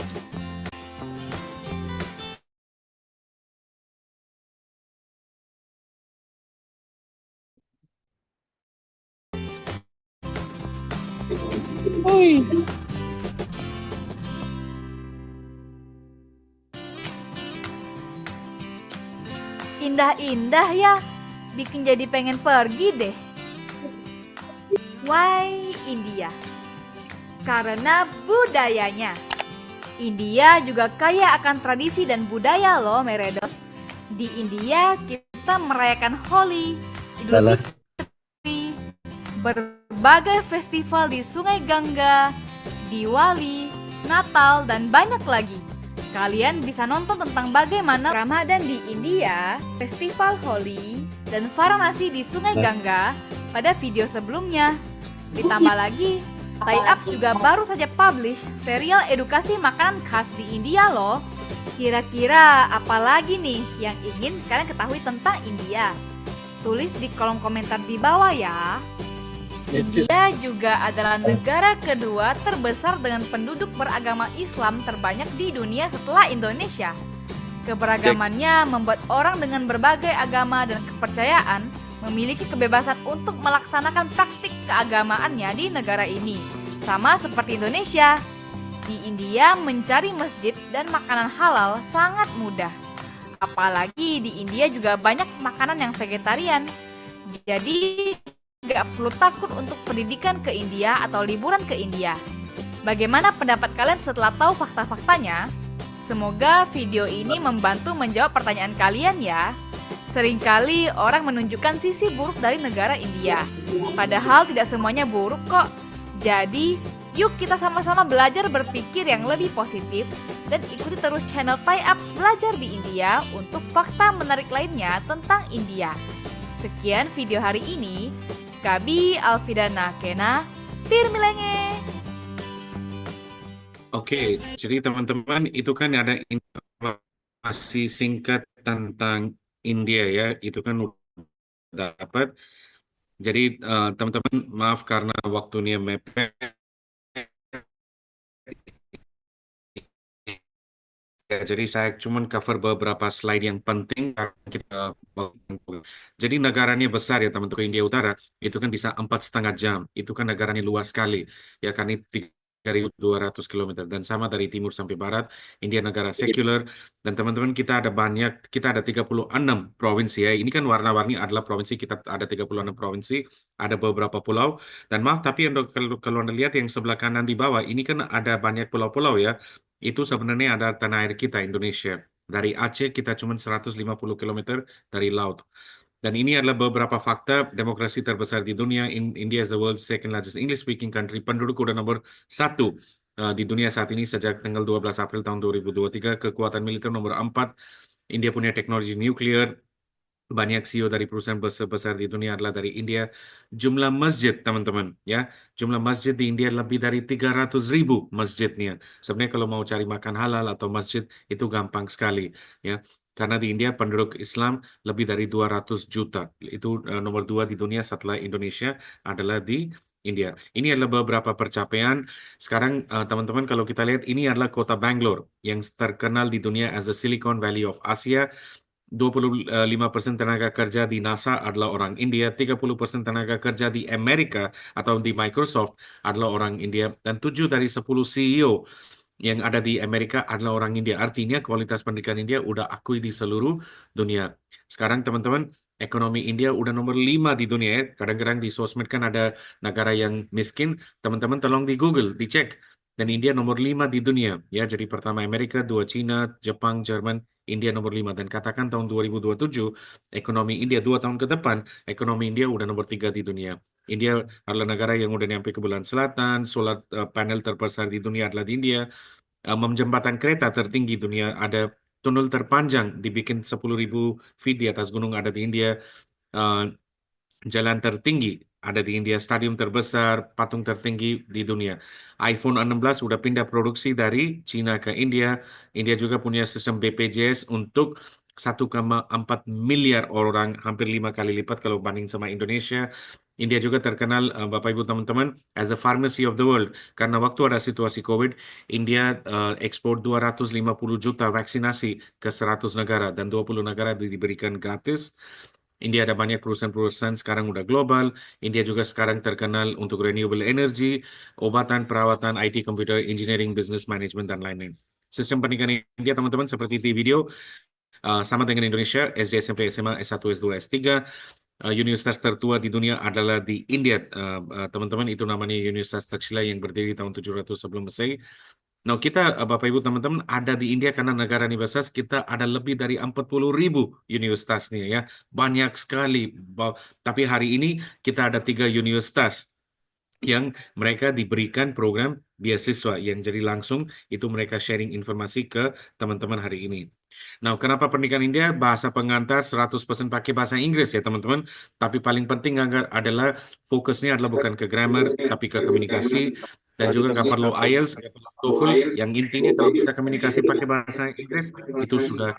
Speaker 11: Indah-indah ya, bikin jadi pengen pergi deh. Why India? Karena budayanya. India juga kaya akan tradisi dan budaya loh, Meredos. Di India kita merayakan Holi, Idul Fitri, berbagai festival di Sungai Gangga, Diwali, Natal, dan banyak lagi. Kalian bisa nonton tentang bagaimana Ramadan di India, Festival Holi, dan Varanasi di Sungai Gangga pada video sebelumnya. Ditambah lagi, Tie-Ups juga baru saja publish serial edukasi makanan khas di India loh. Kira-kira apa lagi nih yang ingin kalian ketahui tentang India? Tulis di kolom komentar di bawah ya. India juga adalah negara kedua terbesar dengan penduduk beragama Islam terbanyak di dunia setelah Indonesia. Keberagamannya membuat orang dengan berbagai agama dan kepercayaan memiliki kebebasan untuk melaksanakan praktik keagamaannya di negara ini. Sama seperti Indonesia, di India mencari masjid dan makanan halal sangat mudah. Apalagi di India juga banyak makanan yang vegetarian. Jadi gak perlu takut untuk pendidikan ke India atau liburan ke India. Bagaimana pendapat kalian setelah tahu fakta-faktanya? Semoga video ini membantu menjawab pertanyaan kalian ya. Seringkali orang menunjukkan sisi buruk dari negara India. Padahal tidak semuanya buruk kok. Jadi, yuk kita sama-sama belajar berpikir yang lebih positif dan ikuti terus channel Tie-Ups Belajar di India untuk fakta menarik lainnya tentang India. Sekian video hari ini. Kabi Alfidana Kena, Tirmilenge.
Speaker 3: Oke, jadi teman-teman itu kan ada informasi singkat tentang India ya, itu kan udah dapat. Jadi teman-teman maaf karena waktunya mepet. Ya, jadi saya cuman cover beberapa slide yang penting karena kita jadi negaranya besar ya teman-teman. Ke India Utara itu kan bisa 4,5 jam. Itu kan negaranya luas sekali ya kan, ini 3.200 km dan sama dari timur sampai barat. India negara sekuler dan teman-teman kita ada 36 provinsi ya. Ini kan warna-warni adalah provinsi, kita ada 36 provinsi, ada beberapa pulau dan maaf tapi kalau Anda lihat yang sebelah kanan di bawah ini kan ada banyak pulau-pulau ya. Itu sebenarnya ada tanah air kita Indonesia. Dari Aceh kita cuma 150 km dari laut. Dan ini adalah beberapa fakta demokrasi terbesar di dunia. India is the world's second largest English speaking country. Penduduk udah nomor 1 di dunia saat ini sejak tanggal 12 April tahun 2023. Kekuatan militer nomor 4. India punya teknologi nuklir. Banyak CEO dari perusahaan besar di dunia adalah dari India. Jumlah masjid, teman-teman, ya. Jumlah masjid di India lebih dari 300.000 masjidnya. Sebenarnya kalau mau cari makan halal atau masjid, itu gampang sekali, ya. Karena di India penduduk Islam lebih dari 200 juta. Itu nomor 2 di dunia setelah Indonesia adalah di India. Ini adalah beberapa pencapaian. Sekarang, teman-teman, kalau kita lihat, ini adalah kota Bangalore yang terkenal di dunia as the Silicon Valley of Asia. 25% tenaga kerja di NASA adalah orang India, 30% tenaga kerja di Amerika atau di Microsoft adalah orang India, dan 7 dari 10 CEO yang ada di Amerika adalah orang India. Artinya kualitas pendidikan India udah akui di seluruh dunia. Sekarang teman-teman, ekonomi India udah nomor 5 di dunia ya. Kadang-kadang di sosmed kan ada negara yang miskin, teman-teman tolong di Google, dicek. Dan India nomor 5 di dunia ya. Jadi pertama Amerika, 2 Cina, Jepang, Jerman, India nomor 5. Dan katakan tahun 2027 ekonomi India 2 tahun ke depan, ekonomi India udah nomor 3 di dunia. India adalah negara yang udah nyampe ke bulan selatan, solar panel terbesar di dunia adalah di India, jembatan kereta tertinggi dunia, ada tunnel terpanjang dibikin 10.000 feet di atas gunung ada di India, jalan tertinggi ada di India, stadium terbesar, patung tertinggi di dunia. iPhone 16 sudah pindah produksi dari Cina ke India. India juga punya sistem BPJS untuk 1,4 miliar orang, hampir 5 kali lipat kalau banding sama Indonesia. India juga terkenal, Bapak Ibu teman-teman, as a pharmacy of the world. Karena waktu ada situasi COVID, India ekspor 250 juta vaksinasi ke 100 negara dan 20 negara diberikan gratis. India ada banyak perusahaan-perusahaan sekarang udah global. India juga sekarang terkenal untuk renewable energy, obatan, perawatan, IT, computer, engineering, business management, dan lain-lain. Sistem pendidikan India, teman-teman, seperti di video, sama dengan Indonesia, SD, SMP, SMA, S1, S2, S3. Universitas tertua di dunia adalah di India, teman-teman. Itu namanya Universitas Takshila yang berdiri tahun 700 sebelum Masehi. Nah, kita, Bapak Ibu teman-teman, ada di India karena negara ini besar, kita ada lebih dari 40.000 universitasnya ya. Banyak sekali. Tapi hari ini kita ada 3 universitas yang mereka diberikan program beasiswa yang jadi langsung itu mereka sharing informasi ke teman-teman hari ini. Nah, kenapa pernikahan India bahasa pengantar 100% pakai bahasa Inggris ya teman-teman, tapi paling penting adalah fokusnya adalah bukan ke grammar tapi ke komunikasi, dan juga nggak perlu IELTS, nggak perlu TOEFL, yang intinya kalau bisa komunikasi pakai bahasa Inggris itu sudah.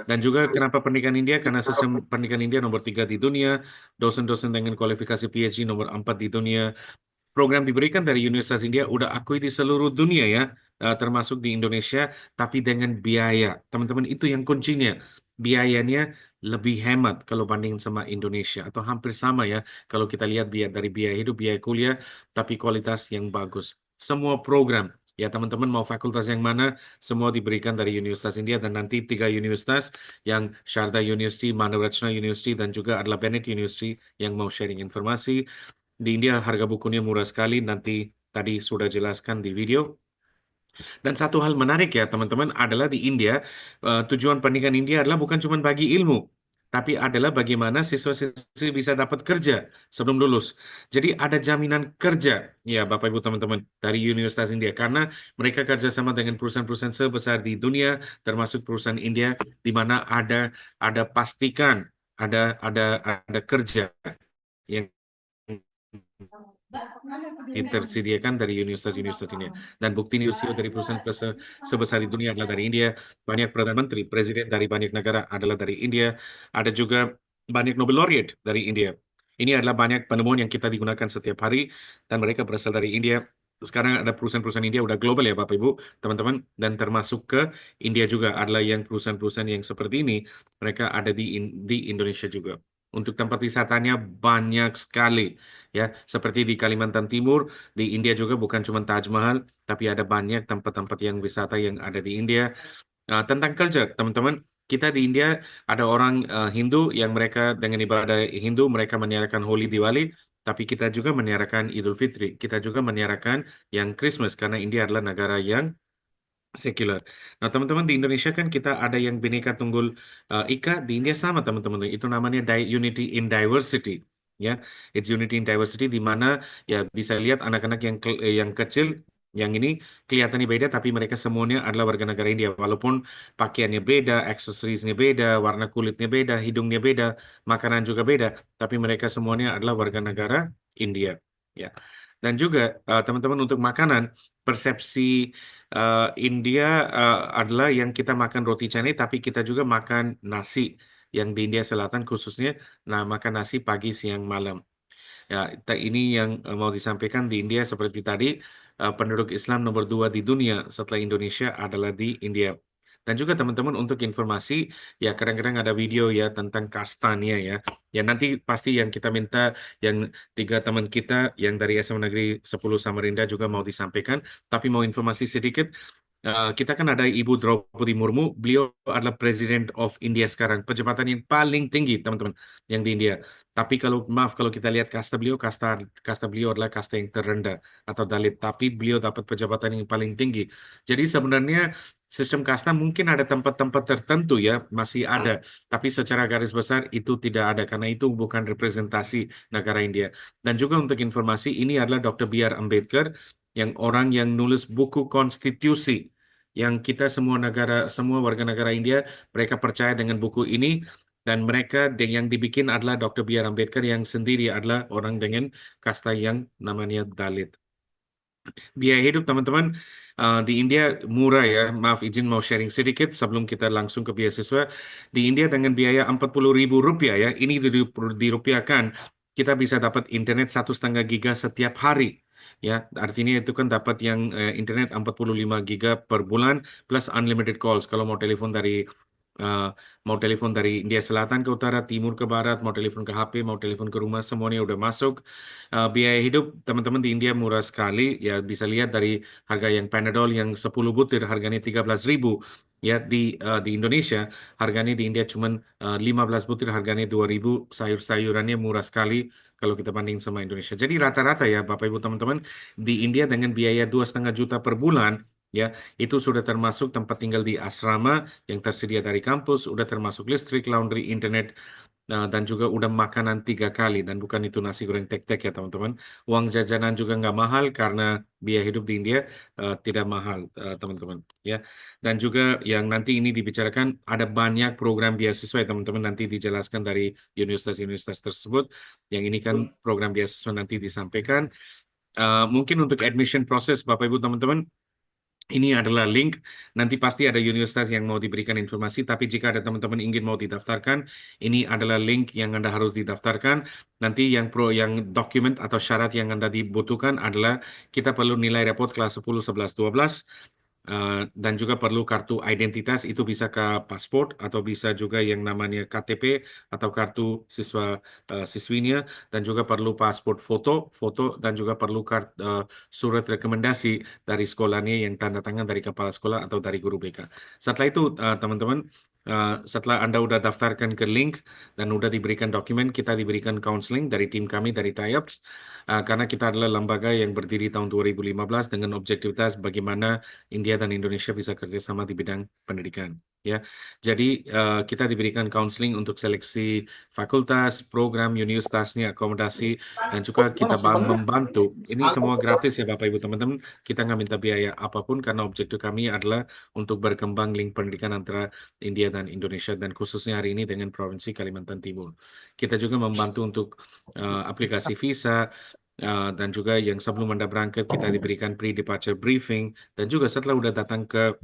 Speaker 3: Dan juga kenapa pernikahan India? Karena sistem pernikahan India nomor 3 di dunia, dosen-dosen dengan kualifikasi PhD nomor 4 di dunia. Program diberikan dari Universitas India udah akui di seluruh dunia ya, termasuk di Indonesia, tapi dengan biaya. Teman-teman, itu yang kuncinya. Biayanya lebih hemat kalau banding sama Indonesia, atau hampir sama ya kalau kita lihat dari biaya hidup, biaya kuliah, tapi kualitas yang bagus. Semua program, ya teman-teman mau fakultas yang mana, semua diberikan dari Universitas India, dan nanti 3 universitas yang Sharda University, Manarachna University, dan juga adalah Bennett University yang mau sharing informasi. Di India harga bukunya murah sekali, nanti tadi sudah jelaskan di video. Dan satu hal menarik ya teman-teman adalah di India, tujuan pernikahan India adalah bukan cuma bagi ilmu, tapi adalah bagaimana siswa-siswi bisa dapat kerja sebelum lulus. Jadi ada jaminan kerja ya Bapak Ibu teman-teman dari Universitas India, karena mereka kerjasama dengan perusahaan-perusahaan sebesar di dunia, termasuk perusahaan India, di mana ada pastikan ada kerja yang ditersediakan dari universitas-universitas ini. Dan bukti CEO dari perusahaan sebesar di dunia adalah dari India. Banyak Perdana Menteri, Presiden dari banyak negara adalah dari India. Ada juga banyak Nobel Laureate dari India. Ini adalah banyak penemuan yang kita digunakan setiap hari, dan mereka berasal dari India. Sekarang ada perusahaan-perusahaan India udah global ya Bapak Ibu, teman-teman. Dan termasuk ke India juga adalah yang perusahaan-perusahaan yang seperti ini, mereka ada di Indonesia juga. Untuk tempat wisatanya banyak sekali ya, seperti di Kalimantan Timur, di India juga bukan cuma Taj Mahal, tapi ada banyak tempat-tempat yang wisata yang ada di India. Tentang culture, teman-teman, kita di India ada orang Hindu yang mereka dengan ibadah Hindu mereka meniarakan Holi Diwali, tapi kita juga meniarakan Idul Fitri, kita juga meniarakan yang Christmas karena India adalah negara yang sekuler. Nah, teman-teman di Indonesia kan kita ada yang Bhinneka Tunggal Ika, di India sama teman-teman. Itu namanya Unity in Diversity. Ya, it's Unity in Diversity, di mana ya bisa lihat anak-anak yang kecil yang ini kelihatannya beda, tapi mereka semuanya adalah warga negara India. Walaupun pakaiannya beda, aksesoriesnya beda, warna kulitnya beda, hidungnya beda, makanan juga beda, tapi mereka semuanya adalah warga negara India. Ya. Dan juga teman-teman untuk makanan, persepsi India adalah yang kita makan roti canai, tapi kita juga makan nasi. Yang di India Selatan khususnya, nah makan nasi pagi, siang, malam. Ya, ini yang mau disampaikan di India seperti tadi, penduduk Islam nomor 2 di dunia setelah Indonesia adalah di India. Dan juga teman-teman untuk informasi, ya kadang-kadang ada video ya tentang kastanya ya. Ya nanti pasti yang kita minta, yang 3 teman kita yang dari SMA Negeri 10 Samarinda juga mau disampaikan. Tapi mau informasi sedikit, kita kan ada Ibu Draupadi Murmu, beliau adalah President of India sekarang, pejabatan yang paling tinggi teman-teman yang di India. Tapi kalau kita lihat kasta beliau adalah kasta yang terendah atau Dalit, tapi beliau dapat pejabatan yang paling tinggi. Jadi sebenarnya sistem kasta mungkin ada tempat-tempat tertentu ya masih ada, tapi secara garis besar itu tidak ada karena itu bukan representasi negara India. Dan juga untuk informasi, ini adalah Dr. B.R. Ambedkar, yang orang yang nulis buku konstitusi, yang kita semua warga negara India mereka percaya dengan buku ini, dan mereka yang dibikin adalah Dr. B.R. Ambedkar yang sendiri adalah orang dengan kasta yang namanya Dalit. Biaya hidup teman-teman di India murah ya. Maaf izin mau sharing sedikit sebelum kita langsung ke beasiswa. Di India dengan biaya 40.000 rupiah ya, ini dirupiahkan, kita bisa dapat internet 1,5 giga setiap hari. Ya, artinya itu kan dapat yang internet 45 giga per bulan plus unlimited calls. Kalau mau telepon dari India Selatan ke utara, timur ke barat, mau telepon ke HP, mau telepon ke rumah, semuanya udah masuk. Biaya hidup teman-teman di India murah sekali. Ya bisa lihat dari harga yang Panadol yang 10 butir harganya 13.000. Ya di Indonesia harganya di India cuma 15 butir harganya 2.000. Sayur-sayurannya murah sekali kalau kita banding sama Indonesia. Jadi rata-rata ya Bapak Ibu teman-teman di India dengan biaya 2,5 juta per bulan, ya itu sudah termasuk tempat tinggal di asrama yang tersedia dari kampus, sudah termasuk listrik, laundry, internet, dan juga udah makanan 3 kali, dan bukan itu nasi goreng tek-tek ya teman-teman. Uang jajanan juga nggak mahal karena biaya hidup di India tidak mahal teman-teman ya. Dan juga yang nanti ini dibicarakan ada banyak program beasiswa ya teman-teman, nanti dijelaskan dari universitas-universitas tersebut. Yang ini kan program beasiswa nanti disampaikan. Mungkin untuk admission proses Bapak Ibu teman-teman, ini adalah link, nanti pasti ada universitas yang mau diberikan informasi, tapi jika ada teman-teman ingin mau didaftarkan, ini adalah link yang Anda harus didaftarkan. Nanti yang dokumen atau syarat yang Anda dibutuhkan adalah kita perlu nilai rapot kelas 10, 11, 12, dan juga perlu kartu identitas, itu bisa ke paspor atau bisa juga yang namanya KTP atau kartu siswa siswinya, dan juga perlu paspor foto dan juga perlu surat rekomendasi dari sekolahnya yang tanda tangan dari kepala sekolah atau dari guru BK. Setelah itu teman-teman, setelah Anda udah daftarkan ke link dan udah diberikan dokumen, kita diberikan counseling dari tim kami dari TIAPS, karena kita adalah lembaga yang berdiri tahun 2015 dengan objektivitas bagaimana India dan Indonesia bisa kerjasama di bidang pendidikan. Ya, jadi kita diberikan counseling untuk seleksi fakultas, program, universitasnya, akomodasi, dan juga kita membantu. Ini semua gratis ya Bapak Ibu teman-teman. Kita nggak minta biaya apapun karena objektif kami adalah untuk berkembang link pendidikan antara India dan Indonesia, dan khususnya hari ini dengan Provinsi Kalimantan Timur. Kita juga membantu untuk aplikasi visa, dan juga yang sebelum Anda berangkat kita diberikan pre-departure briefing, dan juga setelah udah datang ke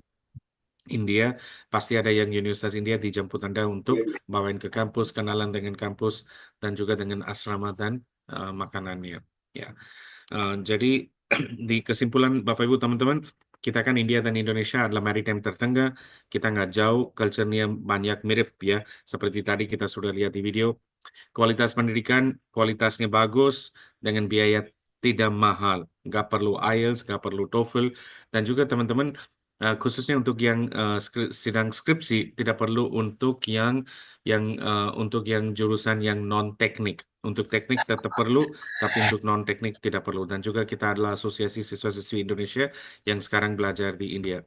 Speaker 3: India, pasti ada yang Universitas India dijemput Anda untuk bawain ke kampus, kenalan dengan kampus, dan juga dengan asrama dan makanannya. Ya, jadi di kesimpulan Bapak Ibu teman-teman, kita kan India dan Indonesia adalah maritime tertengah, kita nggak jauh, culture-nya banyak mirip ya, seperti tadi kita sudah lihat di video. Kualitas pendidikan, kualitasnya bagus, dengan biaya tidak mahal. Nggak perlu IELTS, nggak perlu TOEFL. Dan juga teman-teman, khususnya untuk yang sidang skripsi, tidak perlu untuk yang jurusan yang non-teknik. Untuk teknik tetap perlu, tapi untuk non-teknik tidak perlu. Dan juga kita adalah Asosiasi Siswa-Siswi Indonesia yang sekarang belajar di India.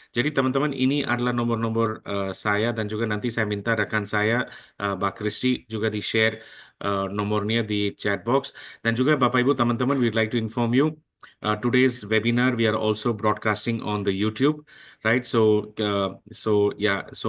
Speaker 3: Jadi teman-teman, ini adalah nomor-nomor saya, dan juga nanti saya minta rekan saya, Mbak Kristi, juga di-share nomornya di chat box. Dan juga Bapak Ibu teman-teman, we'd like to inform you, today's webinar we are also broadcasting on the YouTube, right? So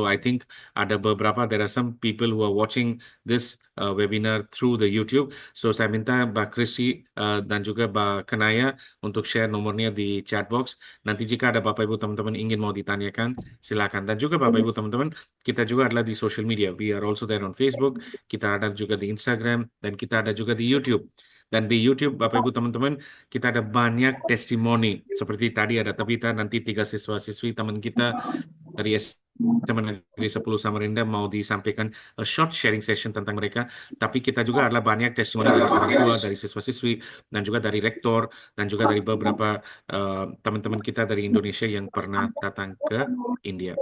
Speaker 3: I think ada beberapa, there are some people who are watching this webinar through the YouTube. So saya minta Mbak Kristi dan juga Mbak Kenaya untuk share nomornya di chat box. Nanti jika ada Bapak Ibu teman-teman ingin mau ditanyakan, silakan. Dan juga Bapak Ibu teman-teman, kita juga adalah di social media. We are also there on Facebook, kita ada juga di Instagram, dan kita ada juga di YouTube. Dan di YouTube, Bapak Ibu teman-teman, kita ada banyak testimoni. Seperti tadi ada Tabita, nanti 3 siswa-siswi teman kita dari SMA Negeri 10 Samarinda mau disampaikan a short sharing session tentang mereka. Tapi kita juga adalah banyak testimoni dari orang tua, dari siswa-siswi, dan juga dari rektor, dan juga dari beberapa teman-teman kita dari Indonesia yang pernah datang ke India.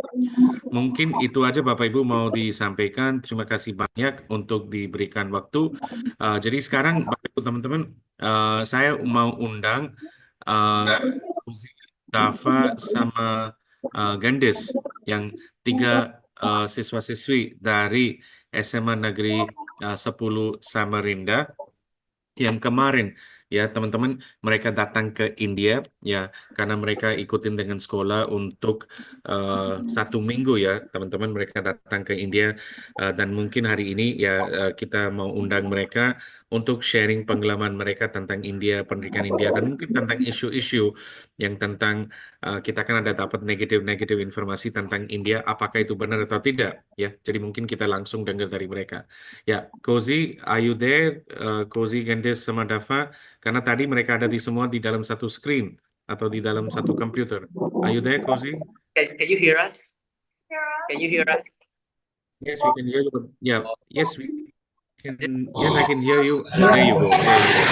Speaker 3: Mungkin itu aja Bapak Ibu mau disampaikan. Terima kasih banyak untuk diberikan waktu. Jadi sekarang Bapak Ibu teman-teman, saya mau undang Dava sama Gandes, yang 3 siswa-siswi dari SMA Negeri 10 Samarinda yang kemarin ya teman-teman, mereka datang ke India ya karena mereka ikutin dengan sekolah untuk 1 minggu ya teman-teman, mereka datang ke India, dan mungkin hari ini ya kita mau undang mereka untuk sharing pengalaman mereka tentang India, pendidikan India, dan mungkin tentang isu-isu yang tentang kita kan ada dapat negatif informasi tentang India, apakah itu benar atau tidak ya. Jadi mungkin kita langsung dengar dari mereka. Ya, Cozy, are you there? Cozy, Gandes, sama Dava? Karena tadi mereka ada semua di dalam satu screen atau di dalam satu komputer. Are you there, Cozy?
Speaker 1: Can you hear us? Can you hear us?
Speaker 3: Yes, we can hear you. Yeah, yes, we can. Yes, I can hear you. There you go. There you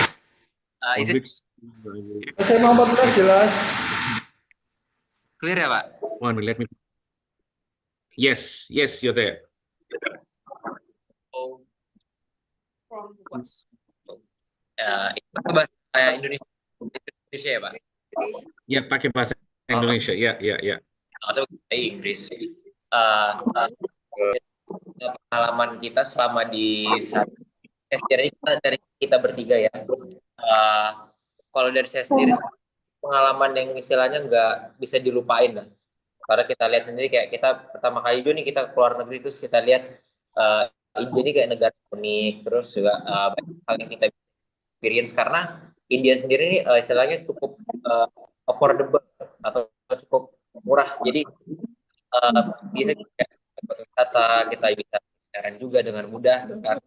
Speaker 3: go.
Speaker 1: Is it
Speaker 7: SMA 14 jelas.
Speaker 1: clear ya, Pak?
Speaker 3: one minute? Let me. Yes, you're there.
Speaker 1: Oh. Itu pakai bahasa Indonesia ya, Pak?
Speaker 3: Ya, pakai bahasa Indonesia. Ya.
Speaker 1: Atau bahasa Inggris. pengalaman kita selama di dari kita bertiga ya. Kalau dari saya sendiri pengalaman yang istilahnya nggak bisa dilupain lah. Karena kita lihat sendiri kayak kita pertama kali juga nih kita keluar negeri terus kita lihat India ini kayak negara unik, terus juga banyak hal yang kita experience karena India sendiri ini istilahnya cukup affordable atau cukup murah. Jadi bisa kita wisata, kita bisa jalan juga dengan mudah karena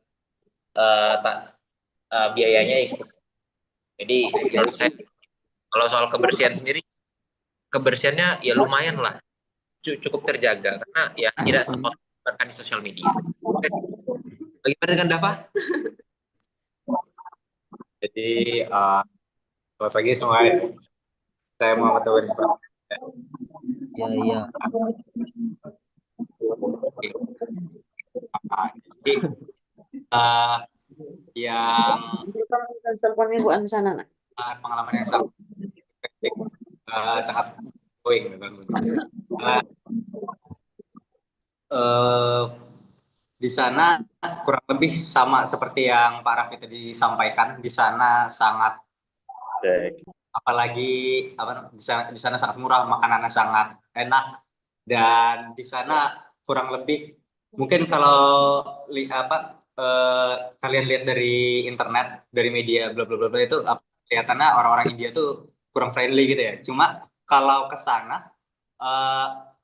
Speaker 1: biayanya cukup. Jadi menurut saya kalau soal kebersihan sendiri, kebersihannya ya lumayan lah, cukup terjaga karena ya tidak seperti di sosial media. Bagaimana dengan Dava?
Speaker 5: Jadi selamat pagi semua. Saya Muhammad Tawari.
Speaker 1: Ya.
Speaker 5: Jadi yang
Speaker 2: Teleponnya Bu Anu sana, nak.
Speaker 5: pengalaman yang sangat poin. Di sana kurang lebih sama seperti yang Pak Raffi tadi sampaikan. Di sana sangat, apalagi di sana sangat murah, makanannya sangat enak, dan di sana kurang lebih mungkin kalau kalian lihat dari internet, dari media, bla bla bla bla, itu kelihatannya orang-orang India tuh kurang friendly gitu ya. Cuma kalau ke sana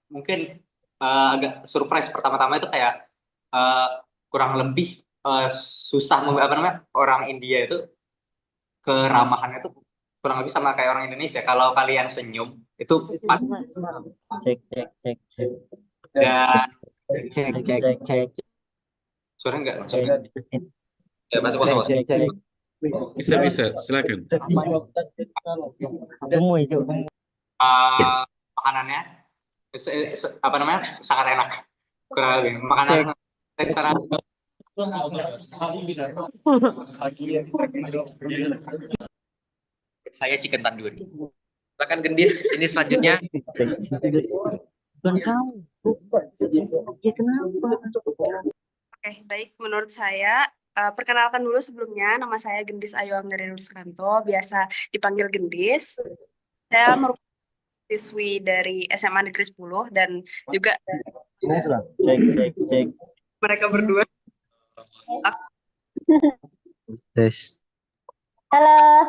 Speaker 5: mungkin agak surprise pertama-tama itu kayak kurang lebih susah orang India itu keramahannya tuh kurang lebih sama kayak orang Indonesia. Kalau kalian senyum itu pas
Speaker 1: Cek.
Speaker 5: dan
Speaker 1: Cek.
Speaker 5: suara enggak maksudnya ya masuk
Speaker 3: Bisa, silakan.
Speaker 5: makanannya sangat enak, kurang lebih makanan dari sana.
Speaker 1: Saya chicken tandoori. Silakan Gendis, ini selanjutnya.
Speaker 2: Oke, baik. Menurut saya, perkenalkan dulu sebelumnya, nama saya Gendis Ayu Anggreni Ruskanto, biasa dipanggil Gendis. Saya merupakan siswi dari SMA Negeri 10 dan juga
Speaker 1: Cek.
Speaker 2: mereka berdua.
Speaker 1: Tes.
Speaker 2: Halo.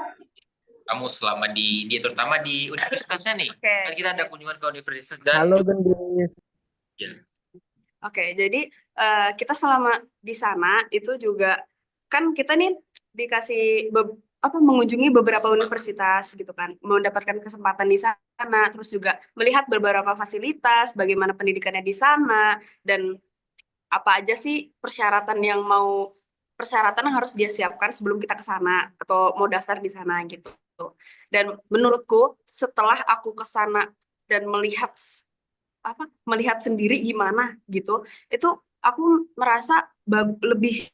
Speaker 1: Kamu selama di terutama di universitasnya nih.
Speaker 2: Oke.
Speaker 1: Kan kita ada kunjungan ke universitas dan
Speaker 7: Halo Gendis.
Speaker 1: ya.
Speaker 2: Oke, jadi kita selama di sana itu juga kan kita nih dikasih mengunjungi beberapa universitas gitu kan, mendapatkan kesempatan di sana, terus juga melihat beberapa fasilitas, bagaimana pendidikannya di sana, dan apa aja sih persyaratan yang harus dia siapkan sebelum kita ke sana atau mau daftar di sana gitu. Dan menurutku setelah aku ke sana dan melihat sendiri gimana gitu, itu aku merasa lebih,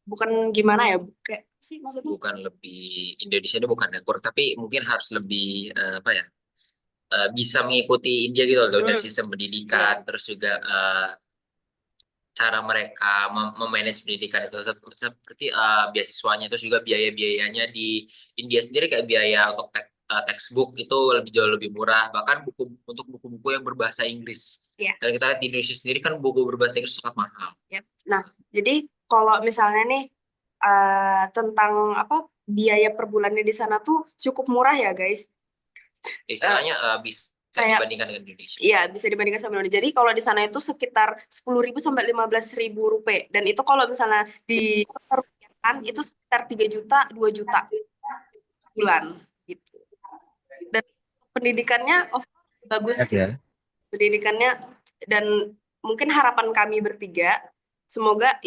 Speaker 2: bukan gimana ya, kayak sih maksudnya
Speaker 1: Bukan lebih Indonesia ini bukan kurang, tapi mungkin harus lebih bisa mengikuti India gitu loh dari sistem pendidikan, terus juga cara mereka memanage pendidikan itu seperti beasiswanya, terus juga biaya-biayanya di India sendiri kayak biaya untuk textbook itu jauh lebih murah, bahkan untuk buku-buku yang berbahasa Inggris.
Speaker 2: Iya.
Speaker 1: Dan kita lihat di Indonesia sendiri kan buku berbahasa Inggris sangat mahal.
Speaker 2: Yap. Nah, jadi kalau misalnya nih tentang biaya per bulannya di sana tuh cukup murah ya guys.
Speaker 1: Istilahnya bisa dibandingkan dengan Indonesia.
Speaker 2: Iya, bisa dibandingkan sama Indonesia. Jadi kalau di sana itu sekitar 10.000 sampai 15.000 rupiah. Dan itu kalau misalnya di rupiahkan itu sekitar 3 juta, 2 juta bulan gitu. Dan pendidikannya bagus sih. Pendidikannya, dan mungkin harapan kami bertiga, semoga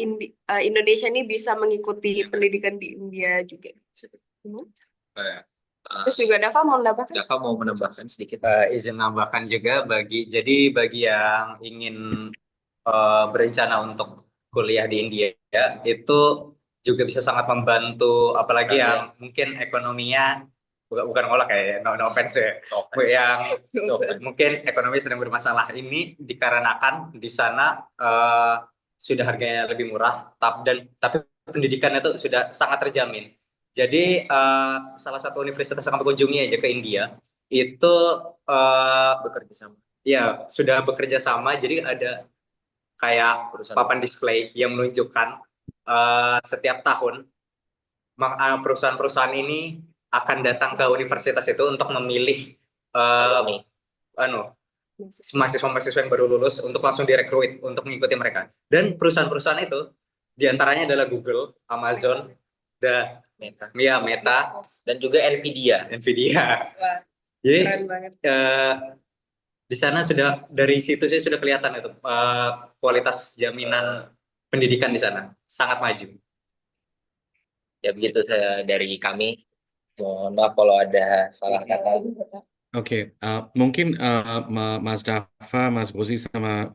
Speaker 2: Indonesia ini bisa mengikuti pendidikan di India juga. Terus juga Dava mau menambahkan
Speaker 1: sedikit.
Speaker 5: Izin nambahkan juga bagi yang ingin berencana untuk kuliah di India itu juga bisa sangat membantu, apalagi yang mungkin ekonominya bukan ngolah kayak no offense ya, yang mungkin ekonomi sedang bermasalah. Ini dikarenakan di sana sudah harganya lebih murah, tapi pendidikannya itu sudah sangat terjamin. Jadi salah satu universitas yang kami kunjungi aja ke India itu
Speaker 1: Bekerja sama.
Speaker 5: ya sudah bekerja sama. Jadi ada kayak papan display yang menunjukkan setiap tahun perusahaan-perusahaan ini akan datang ke universitas itu untuk memilih mahasiswa-mahasiswa yang baru lulus untuk langsung direkrut untuk mengikuti mereka. Dan perusahaan-perusahaan itu diantaranya adalah Google, Amazon, Meta,
Speaker 1: dan juga Nvidia.
Speaker 5: Wah, jadi
Speaker 2: Keren banget.
Speaker 5: di sana sudah dari situ saya sudah kelihatan itu kualitas jaminan pendidikan di sana sangat maju.
Speaker 1: Ya begitu dari kami. Mohon maaf kalau ada salah kata.
Speaker 3: Oke, mungkin Mas Dafa, Mas Gozi sama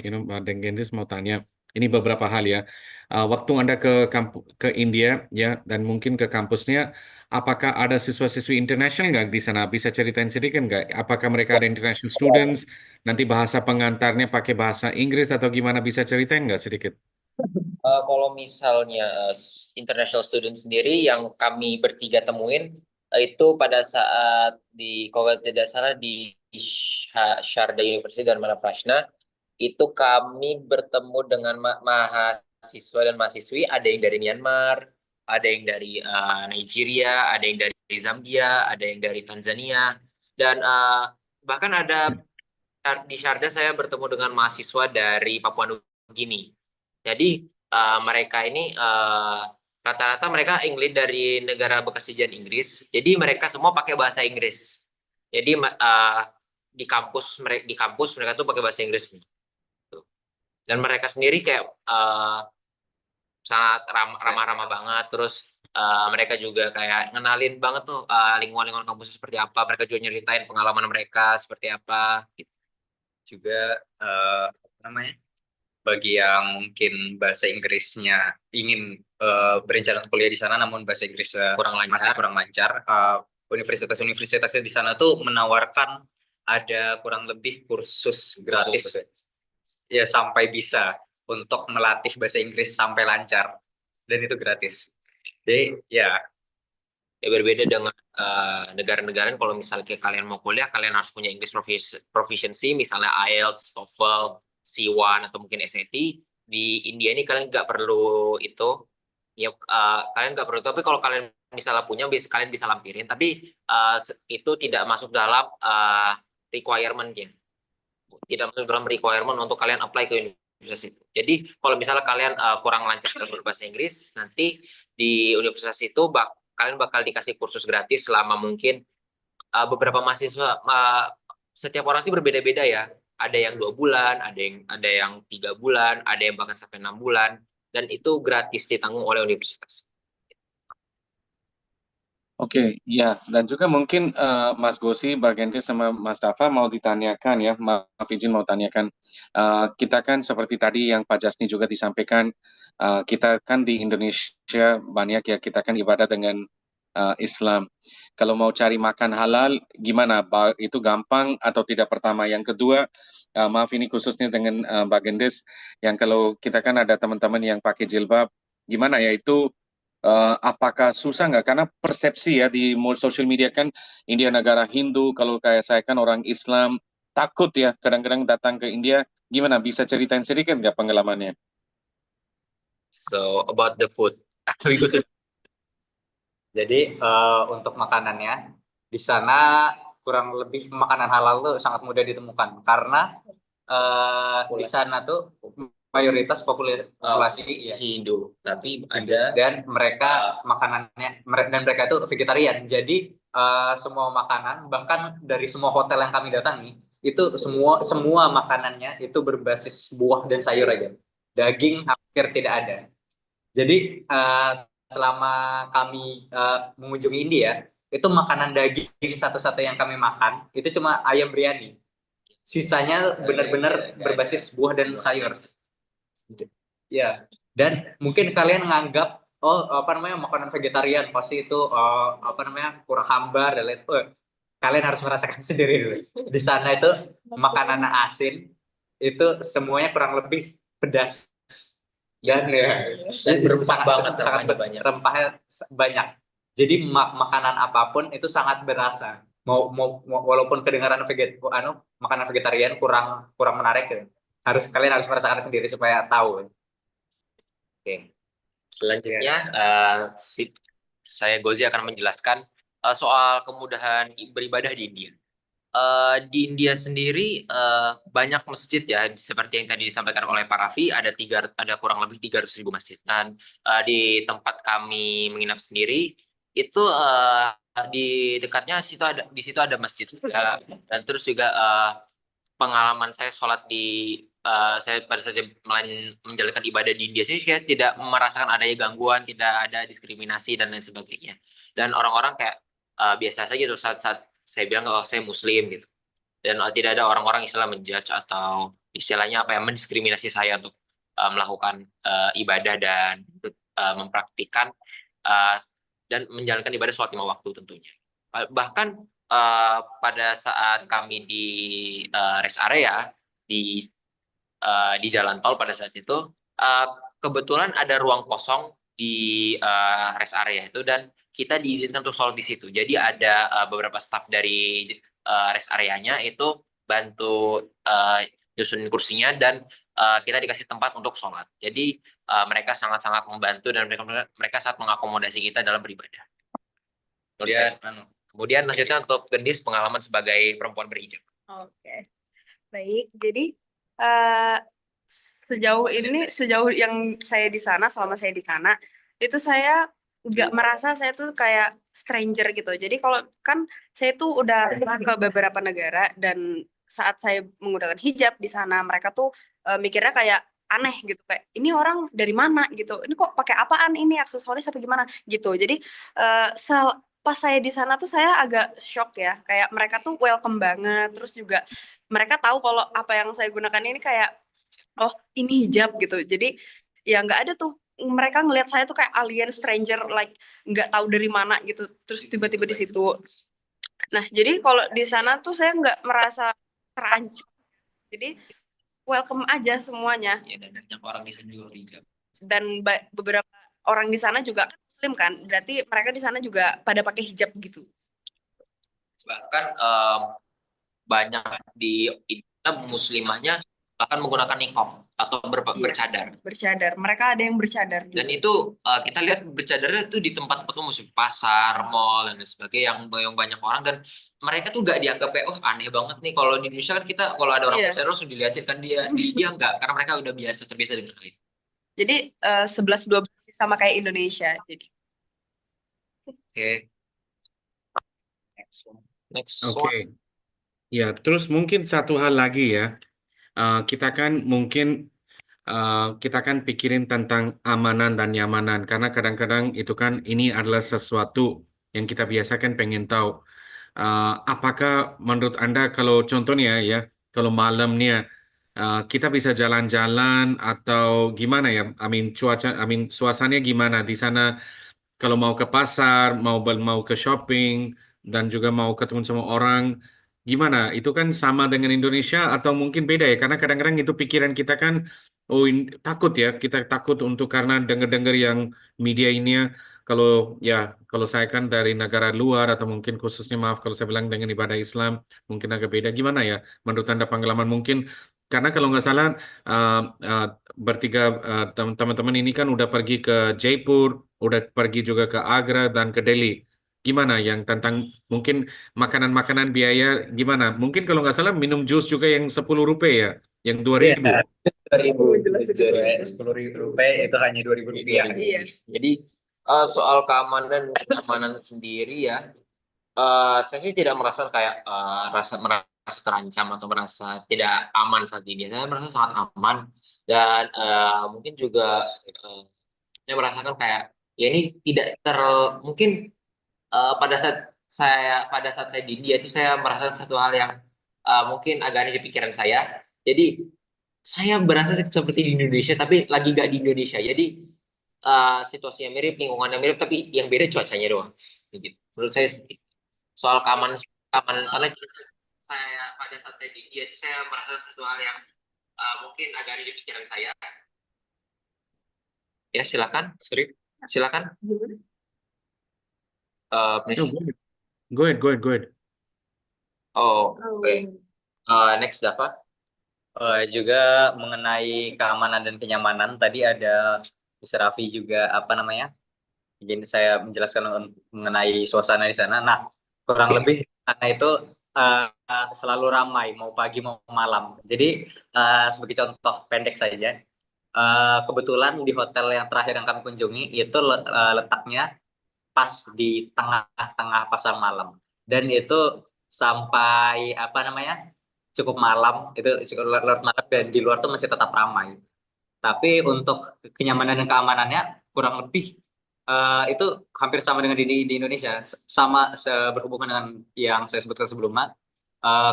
Speaker 3: Mbak Denggendis mau tanya. Ini beberapa hal ya. Waktu Anda ke India ya dan mungkin ke kampusnya, apakah ada siswa-siswi internasional nggak di sana? Bisa ceritain sedikit nggak? Apakah mereka ada international students? Nanti bahasa pengantarnya pakai bahasa Inggris atau gimana? Bisa ceritain nggak sedikit?
Speaker 1: Kalau misalnya international student sendiri yang kami bertiga temuin itu pada saat kalau tidak salah di Sharda University dan Prashna itu kami bertemu dengan mahasiswa dan mahasiswi, ada yang dari Myanmar, ada yang dari Nigeria, ada yang dari Zambia, ada yang dari Tanzania, dan bahkan ada di Sharda saya bertemu dengan mahasiswa dari Papua Nugini. Jadi mereka ini rata-rata mereka English dari negara bekas jajahan Inggris. Jadi mereka semua pakai bahasa Inggris. Jadi di kampus mereka tuh pakai bahasa Inggris. Dan mereka sendiri kayak sangat ramah-ramah banget. Terus mereka juga kayak ngenalin banget tuh lingkungan-lingkungan kampus seperti apa. Mereka juga nyeritain pengalaman mereka seperti apa. Gitu.
Speaker 5: Juga bagi yang mungkin bahasa Inggrisnya ingin berencana untuk kuliah di sana namun bahasa Inggris masih kurang lancar, universitas-universitas di sana tuh menawarkan ada kurang lebih kursus gratis ya sampai bisa untuk melatih bahasa Inggris sampai lancar, dan itu gratis. Jadi ya
Speaker 1: berbeda dengan negara-negara kalau misalnya kalian mau kuliah kalian harus punya English proficiency, misalnya IELTS, TOEFL, C1 atau mungkin SAT. Di India ini kalian nggak perlu itu ya, kalian nggak perlu, tapi kalau kalian misalnya punya kalian bisa lampirin, tapi itu tidak masuk dalam requirement-nya, tidak masuk dalam requirement untuk kalian apply ke universitas itu. Jadi kalau misalnya kalian kurang lancar dalam berbahasa Inggris, nanti di universitas itu kalian bakal dikasih kursus gratis selama mungkin beberapa mahasiswa, setiap orang sih berbeda-beda ya. Ada yang 2 bulan, ada yang 3 bulan, ada yang bahkan sampai 6 bulan, dan itu gratis ditanggung oleh universitas.
Speaker 3: Oke, ya, dan juga mungkin Mas Gosi, Bagendis sama Mas Dafa mau ditanyakan ya, maaf izin mau tanyakan. Kita kan seperti tadi yang Pak Jasni juga disampaikan, kita kan di Indonesia banyak ya, kita kan ibadah dengan Islam. Kalau mau cari makan halal, gimana? Itu gampang atau tidak? Pertama, yang kedua, maaf ini khususnya dengan Bagendis, yang kalau kita kan ada teman-teman yang pakai jilbab, gimana ya itu? Apakah susah nggak? Karena persepsi ya di sosial media kan India negara Hindu, kalau kayak saya kan orang Islam, takut ya kadang-kadang datang ke India. Gimana? Bisa ceritain sedikit nggak pengalamannya?
Speaker 1: So about the food,
Speaker 5: jadi untuk makanannya di sana kurang lebih makanan halal tuh sangat mudah ditemukan karena di sana tuh mayoritas populasi
Speaker 1: Hindu, tapi ada
Speaker 5: dan mereka makanannya dan mereka itu vegetarian. Jadi semua makanan bahkan dari semua hotel yang kami datangi itu semua makanannya itu berbasis buah dan sayur aja. Daging hampir tidak ada. Jadi selama kami mengunjungi India itu makanan daging satu-satu yang kami makan itu cuma ayam biryani. Sisanya benar-benar berbasis buah dan sayur. Ya, dan mungkin kalian nganggap makanan vegetarian pasti itu kurang hambar dan lain. Kalian harus merasakan sendiri dulu. Di sana itu makanan asin itu semuanya kurang lebih pedas dan
Speaker 1: Dan berempah banget,
Speaker 5: sangat
Speaker 1: rempahnya banyak.
Speaker 5: rempahnya banyak. Jadi makanan apapun itu sangat berasa. Walaupun kedengaran makanan vegetarian kurang menarik gitu. Kalian harus merasakan sendiri supaya tahu.
Speaker 1: Oke. Selanjutnya saya Gozi akan menjelaskan soal kemudahan beribadah di India. Di India sendiri banyak masjid ya, seperti yang tadi disampaikan oleh Pak Raffi, ada kurang lebih 300.000 masjid. Dan di tempat kami menginap sendiri itu di dekatnya di situ ada masjid juga. Dan terus juga pengalaman saya sholat saya pada saat menjalankan ibadah di India sini, saya tidak merasakan adanya gangguan, tidak ada diskriminasi dan lain sebagainya. Dan orang-orang kayak biasa saja tuh saat saya bilang saya Muslim gitu. Dan tidak ada orang-orang Islam menjudge atau istilahnya mendiskriminasi saya untuk melakukan ibadah dan mempraktikkan dan menjalankan ibadah sholat 5 waktu tentunya. Bahkan pada saat kami di rest area di jalan tol pada saat itu kebetulan ada ruang kosong di rest area itu dan kita diizinkan untuk sholat di situ. Jadi ada beberapa staff dari rest areanya itu bantu nyusun kursinya dan kita dikasih tempat untuk sholat. Jadi mereka sangat-sangat membantu dan mereka sangat mengakomodasi kita dalam beribadah. Kemudian lanjutnya untuk Gendis, pengalaman sebagai perempuan berhijab.
Speaker 2: Oke, baik. Jadi sejauh yang saya di sana, selama saya di sana, itu saya nggak merasa saya tuh kayak stranger gitu. Jadi kalau kan saya tuh udah pernah ke beberapa negara dan saat saya menggunakan hijab di sana, mereka tuh mikirnya kayak aneh gitu, kayak ini orang dari mana gitu, ini kok pakai apaan, ini aksesoris apa gimana gitu. Jadi pas saya di sana tuh saya agak shock ya, kayak mereka tuh welcome banget, terus juga mereka tahu kalau apa yang saya gunakan ini kayak oh ini hijab gitu. Jadi ya nggak ada tuh mereka ngelihat saya tuh kayak alien stranger, like nggak tahu dari mana gitu, terus tiba-tiba di situ. Nah jadi kalau di sana tuh saya nggak merasa terancam, jadi welcome aja semuanya.
Speaker 1: Ya, dan banyak orang di sana juga berhijab.
Speaker 2: Dan beberapa orang di sana juga Muslim kan, berarti mereka di sana juga pada pakai hijab gitu.
Speaker 1: Bahkan banyak di India muslimahnya bahkan menggunakan niqab atau bercadar.
Speaker 2: Bercadar, mereka ada yang bercadar juga.
Speaker 1: Dan itu kita lihat bercadarnya itu di tempat-tempat umum, pasar, mall dan sebagainya yang banyak orang, dan mereka tuh nggak dianggap kayak aneh banget nih. Kalau di Indonesia kan kita kalau ada orang bercadar langsung dilihatin kan, dia nggak, karena mereka udah terbiasa dengan hal itu.
Speaker 2: Jadi 11-12 sama kayak Indonesia. Jadi.
Speaker 1: Oke. Next one.
Speaker 3: Oke. Ya, terus mungkin satu hal lagi ya. Kita kan pikirin tentang amanan dan nyamanan, karena kadang-kadang itu kan ini adalah sesuatu yang kita biasakan pengen tahu. Apakah menurut Anda kalau contohnya ya, kalau malamnya kita bisa jalan-jalan atau gimana ya? Suasananya gimana di sana? Kalau mau ke pasar, mau ke shopping, dan juga mau ketemu sama orang, gimana? Itu kan sama dengan Indonesia atau mungkin beda ya? Karena kadang-kadang itu pikiran kita kan, takut ya, kita takut karena dengar-dengar yang media ini ya. Kalau saya kan dari negara luar atau mungkin khususnya kalau saya bilang dengan ibadah Islam mungkin agak beda. Gimana ya? Menurut Anda pengalaman mungkin? Karena kalau nggak salah bertiga teman-teman ini kan udah pergi ke Jaipur, udah pergi juga ke Agra dan ke Delhi. Gimana yang tentang mungkin makanan-makanan biaya gimana? Mungkin kalau nggak salah minum jus juga yang 10 rupiah ya, yang 2.000.
Speaker 5: 10.000 rupiah itu hanya 2.000 rupiah.
Speaker 2: Iya.
Speaker 1: Jadi soal keamanan dan keamanan sendiri ya, saya sih tidak merasa kayak merasa terancam atau merasa tidak aman saat ini. Saya merasa sangat aman dan mungkin juga saya merasakan kayak ya ini tidak mungkin pada saat saya di India itu saya merasakan satu hal yang mungkin agak aneh di pikiran saya. Jadi saya berasa seperti di Indonesia tapi lagi gak di Indonesia. Jadi situasinya mirip, lingkungannya mirip, tapi yang beda cuacanya doang. Gitu. Menurut saya soal keamanan sana, saya pada saat saya di India itu saya merasa satu hal yang mungkin agak ada di pikiran saya. Ya, silakan, Sri. Silakan.
Speaker 3: No,
Speaker 1: Miss.
Speaker 3: go ahead, go ahead, go ahead.
Speaker 1: Oh, oke. Next, Dava.
Speaker 5: Juga mengenai keamanan dan kenyamanan, tadi ada Mas Raffi juga ingin saya menjelaskan mengenai suasana di sana. Nah, kurang lebih sana itu selalu ramai, mau pagi mau malam. Jadi sebagai contoh pendek saja, kebetulan di hotel yang terakhir yang kami kunjungi itu letaknya pas di tengah-tengah pasar malam, dan itu sampai cukup malam, itu cukup larut malam, dan di luar tuh masih tetap ramai. Tapi untuk kenyamanan dan keamanannya kurang lebih itu hampir sama dengan di Indonesia, berhubungan dengan yang saya sebutkan sebelumnya.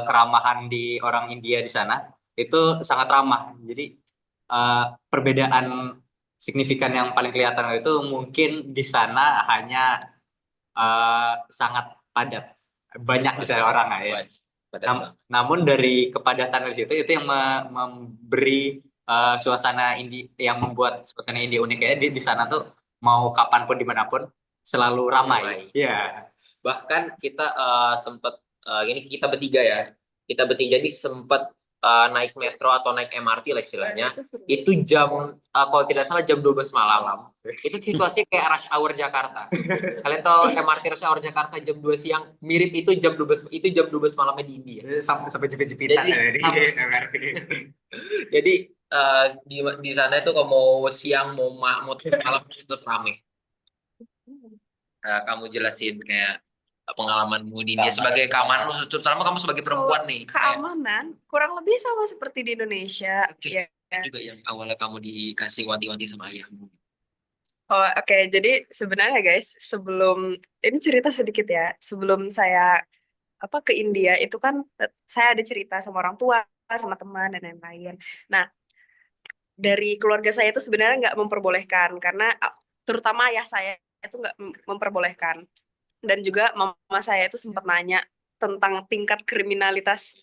Speaker 5: Keramahan di orang India di sana itu sangat ramah. Jadi perbedaan signifikan yang paling kelihatan itu mungkin di sana hanya sangat padat, banyak di sana orang ya. Namun dari kepadatan di situ itu yang memberi suasana India, yang membuat suasana India unik ya. Di sana tuh mau kapanpun dimanapun selalu ramai. Ya.
Speaker 1: Bahkan kita sempat ini kita bertiga ya. Kita bertiga ini sempat naik metro atau naik MRT lah istilahnya. Itu jam kalau tidak salah jam 12 malam. Itu situasi kayak rush hour Jakarta. Kalian tahu MRT rush hour Jakarta jam 2 siang, mirip itu jam 12 malamnya di India.
Speaker 5: Sampai jepit-jepitan
Speaker 1: Jadi,
Speaker 5: di MRT.
Speaker 1: Jadi di sana itu kalau mau siang mau malam itu ramai. Kamu jelasin kayak pengalamanmu di India sebagai keamanan, terutama kamu sebagai perempuan nih.
Speaker 2: Keamanan kurang lebih sama seperti di Indonesia. Ya.
Speaker 1: Juga yang awalnya kamu dikasih wanti-wanti sama ayahmu.
Speaker 2: Oh, oke. Jadi sebenarnya guys, sebelum ini cerita sedikit ya. Sebelum saya ke India itu kan saya ada cerita sama orang tua, sama teman dan lain-lain. Nah, dari keluarga saya itu sebenarnya nggak memperbolehkan karena terutama ayah saya itu nggak memperbolehkan. Dan juga mama saya itu sempat nanya tentang tingkat kriminalitas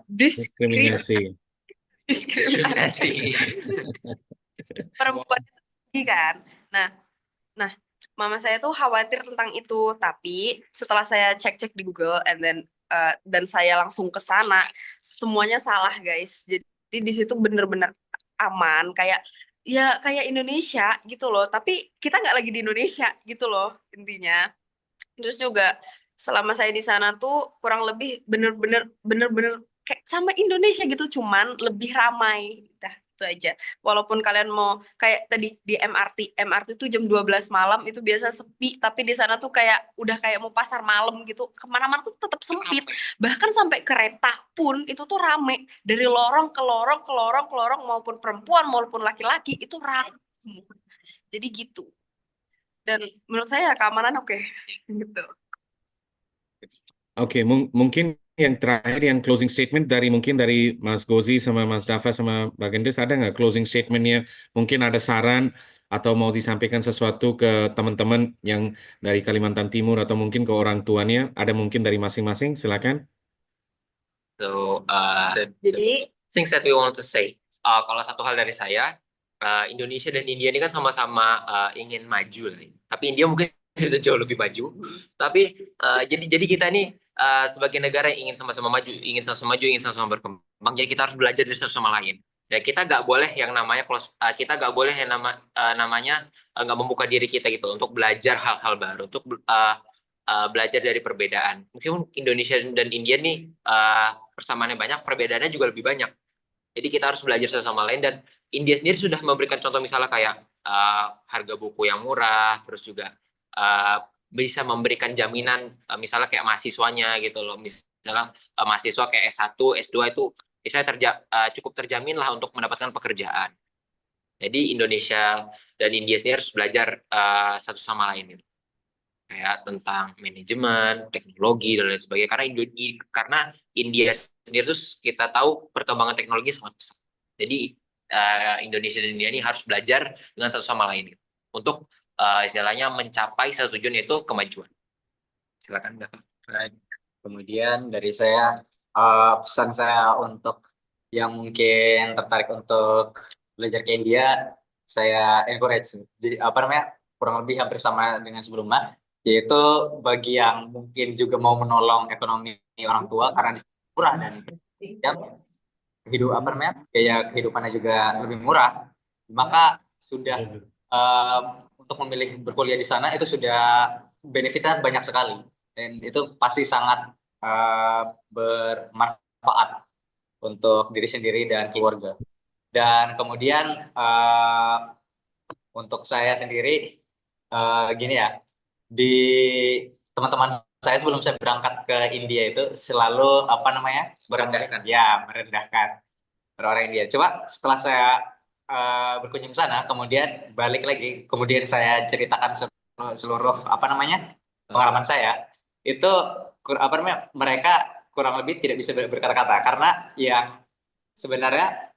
Speaker 3: Diskriminasi.
Speaker 2: perempuan itu tinggi kan. Nah, mama saya tuh khawatir tentang itu, tapi setelah saya cek-cek di Google dan saya langsung ke sana, semuanya salah guys. Jadi di situ bener-bener aman, kayak Indonesia gitu loh. Tapi kita nggak lagi di Indonesia gitu loh intinya. Terus juga selama saya di sana tuh kurang lebih bener-bener kayak sama Indonesia gitu, cuman lebih ramai. Dah, itu aja. Walaupun kalian mau kayak tadi di MRT tuh jam 12 malam itu biasa sepi, tapi di sana tuh kayak udah kayak mau pasar malam gitu. Kemana-mana tuh tetap sempit. Bahkan sampai kereta pun itu tuh rame. Dari lorong ke lorong, ke lorong, ke lorong, maupun perempuan maupun laki-laki itu rame semua. Jadi gitu. Dan menurut saya keamanan oke. Gitu.
Speaker 3: Oke, mungkin yang terakhir, yang closing statement mungkin dari Mas Gozi sama Mas Dava sama Mbak Gendes, ada nggak closing statementnya? Mungkin ada saran atau mau disampaikan sesuatu ke teman-teman yang dari Kalimantan Timur atau mungkin ke orang tuanya, ada mungkin dari masing-masing, silakan.
Speaker 1: So, jadi things that we want to say. Kalau satu hal dari saya, Indonesia dan India ini kan sama-sama ingin maju lah. Tapi India mungkin sudah jauh lebih maju. Tapi jadi kita ini sebagai negara yang ingin sama-sama maju, ingin sama-sama berkembang. Jadi kita harus belajar dari satu sama lain. Ya, kita nggak boleh yang namanya namanya nggak membuka diri kita gitu untuk belajar hal-hal baru, untuk belajar dari perbedaan. Mungkin Indonesia dan India nih persamaannya banyak, perbedaannya juga lebih banyak. Jadi kita harus belajar satu sama lain, dan India sendiri sudah memberikan contoh misalnya kayak harga buku yang murah, terus juga bisa memberikan jaminan misalnya kayak mahasiswanya gitu loh. Misalnya mahasiswa kayak S1, S2 itu misalnya cukup terjamin lah untuk mendapatkan pekerjaan. Jadi Indonesia dan India sendiri harus belajar satu sama lain gitu. Kayak tentang manajemen, teknologi dan lain sebagainya. Karena India sendiri tuh kita tahu perkembangan teknologi sangat pesat. Jadi Indonesia dan India ini harus belajar dengan satu sama lain gitu, untuk istilahnya mencapai satu tujuan, yaitu kemajuan. Silakan, Dafa.
Speaker 5: Kemudian dari saya, pesan saya untuk yang mungkin tertarik untuk belajar ke India, saya encourage. Jadi apa namanya, kurang lebih hampir sama dengan sebelumnya, yaitu bagi yang mungkin juga mau menolong ekonomi orang tua karena di sini murah dan ya, apa namanya, gaya kehidupannya juga lebih murah, maka sudah untuk memilih berkuliah di sana itu sudah benefitnya banyak sekali dan itu pasti sangat bermanfaat untuk diri sendiri dan keluarga. Dan kemudian untuk saya sendiri gini ya, di teman-teman saya sebelum saya berangkat ke India itu selalu apa namanya,
Speaker 1: Merendahkan.
Speaker 5: merendahkan orang India. Coba setelah saya berkunjung ke sana, kemudian balik lagi, kemudian saya ceritakan seluruh apa namanya pengalaman saya, itu apa namanya, mereka kurang lebih tidak bisa berkata-kata karena yang sebenarnya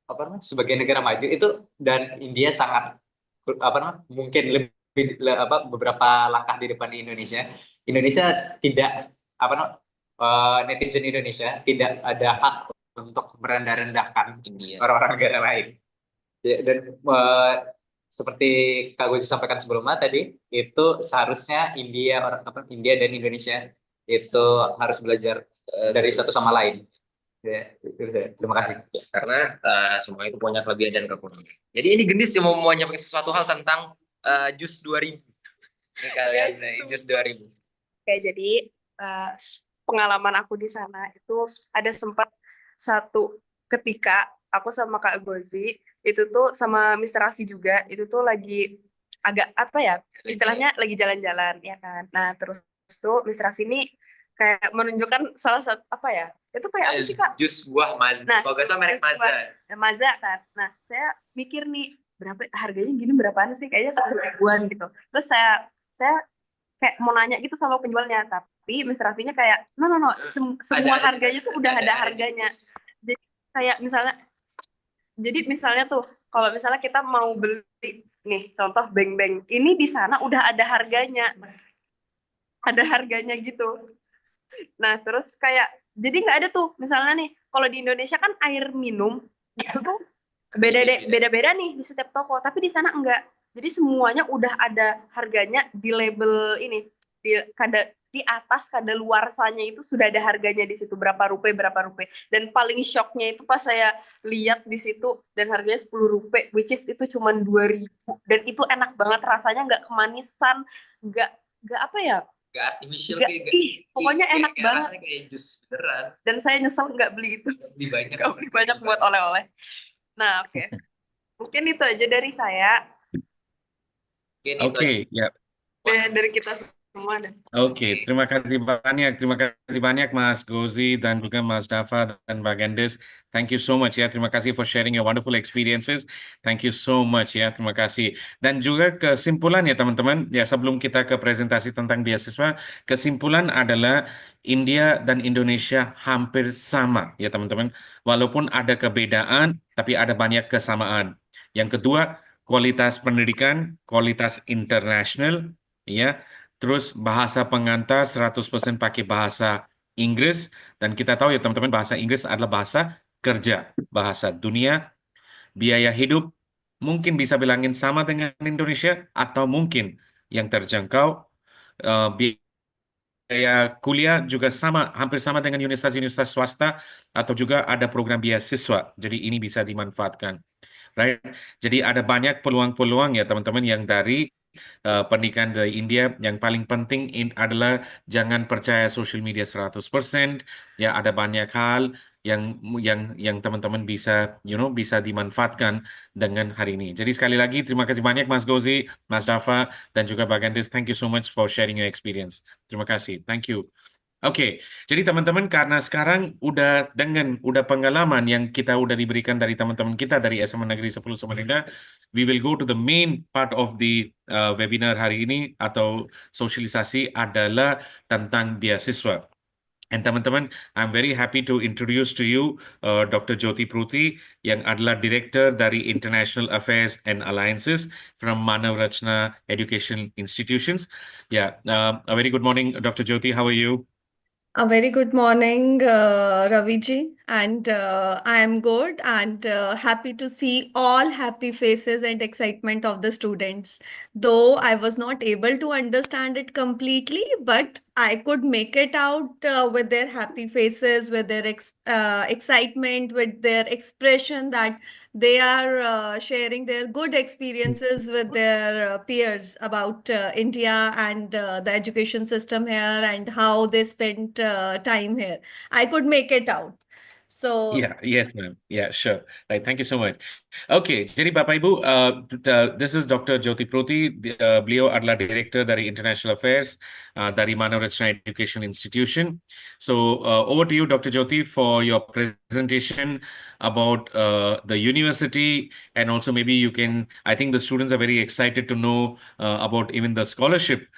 Speaker 5: apa namanya, sebagai negara maju itu dan India sangat apa namanya, mungkin lebih beberapa langkah di depan Indonesia. Indonesia tidak apa namanya, netizen Indonesia tidak ada hak untuk merendah-rendahkan orang-orang negara lain. Ya, dan seperti Kak Gozi sampaikan sebelumnya tadi, itu seharusnya India dan Indonesia itu harus belajar dari satu sama lain. Ya, terima kasih.
Speaker 1: Ya, karena semua itu punya kelebihan dan kekurangan. Jadi ini Gendis cuma mau menyampaikan sesuatu hal tentang JUS 2000. Ini kalian JUS 2000.
Speaker 2: Oke, jadi pengalaman aku di sana itu ada sempat satu ketika aku sama Kak Gozi itu tuh sama Mr. Raffi juga itu tuh lagi agak apa ya istilahnya lagi jalan-jalan ya kan. Nah terus tuh Mr. Raffi ini kayak menunjukkan salah satu apa ya itu kayak apa sih Kak?
Speaker 1: Jus buah Mazda.
Speaker 2: Nah,
Speaker 1: kalau nggak salah merek Mazda.
Speaker 2: Mazda kan. Nah saya mikir nih berapa harganya gini berapaan sih kayaknya 10 ribuan gitu. Terus saya kayak mau nanya gitu sama penjualnya tapi Mr. Raffi-nya kayak no semua harganya tuh udah ada harganya. Jadi kayak misalnya tuh kalau misalnya kita mau beli nih contoh beng-beng ini di sana udah ada harganya gitu. Nah terus kayak jadi nggak ada tuh misalnya nih kalau di Indonesia kan air minum itu tuh beda-beda nih di setiap toko tapi di sana enggak. Jadi semuanya udah ada harganya di label ini di atas kadaluarsanya itu sudah ada harganya di situ berapa rupiah dan paling shocknya itu pas saya lihat di situ dan harganya 10 rupiah which is itu cuma 2.000 dan itu enak banget rasanya nggak kemanisan nggak apa ya
Speaker 1: Nggak artificial
Speaker 2: pokoknya enak banget
Speaker 1: rasanya kayak jus beneran
Speaker 2: dan saya nyesel nggak beli itu
Speaker 1: lebih
Speaker 2: banyak buat oleh-oleh. Nah oke. Mungkin itu aja dari saya.
Speaker 3: Oke, ya.
Speaker 2: Dari kita semua deh.
Speaker 3: Oke, terima kasih banyak Mas Gozi dan juga Mas Dafa dan Mbak Gendes. Thank you so much ya, terima kasih for sharing your wonderful experiences. Thank you so much ya, terima kasih. Dan juga kesimpulan ya teman-teman, ya sebelum kita ke presentasi tentang beasiswa, kesimpulan adalah India dan Indonesia hampir sama ya teman-teman. Walaupun ada perbedaan, tapi ada banyak kesamaan. Yang kedua, kualitas pendidikan, kualitas internasional, ya. Terus bahasa pengantar 100% pakai bahasa Inggris. Dan kita tahu ya teman-teman bahasa Inggris adalah bahasa kerja, bahasa dunia. Biaya hidup mungkin bisa bilangin sama dengan Indonesia atau mungkin yang terjangkau. Biaya kuliah juga sama, hampir sama dengan universitas-universitas swasta atau juga ada program beasiswa. Jadi ini bisa dimanfaatkan. Right? Jadi ada banyak peluang-peluang ya teman-teman yang dari pendidikan dari India. Yang paling penting adalah jangan percaya social media 100%. Ya ada banyak hal yang teman-teman bisa bisa dimanfaatkan dengan hari ini. Jadi sekali lagi terima kasih banyak Mas Gozi, Mas Dafa dan juga Bagandis. Thank you so much for sharing your experience. Terima kasih. Thank you. Oke, jadi teman-teman karena sekarang udah pengalaman yang kita udah diberikan dari teman-teman kita dari SMA Negeri 10 Samarinda, we will go to the main part of the webinar hari ini atau sosialisasi adalah tentang beasiswa. And teman-teman, I'm very happy to introduce to you Dr. Jyoti Pruthi yang adalah Director dari International Affairs and Alliances from Manav Rachna Education Institutions. Yeah, a very good morning, Dr. Jyoti. How are you?
Speaker 4: A very good morning, Raviji, and I am good and happy to see all happy faces and excitement of the students. Though I was not able to understand it completely, but I could make it out with their happy faces, with their excitement, with their expression that they are sharing their good experiences with their peers about India and the education system here and how they spent time here. I could make it out. So,
Speaker 3: Yeah, yes, ma'am. Yeah, sure. Right. Thank you so much. Okay, jadi Bapak Ibu, this is Dr. Jyoti Pruthi. Beliau adalah Director dari International Affairs dari Manav Rachna Education Institution. So, over to you, Dr. Jyoti, for your presentation about the university, and also maybe you can, I think the students are very excited to know about even the scholarship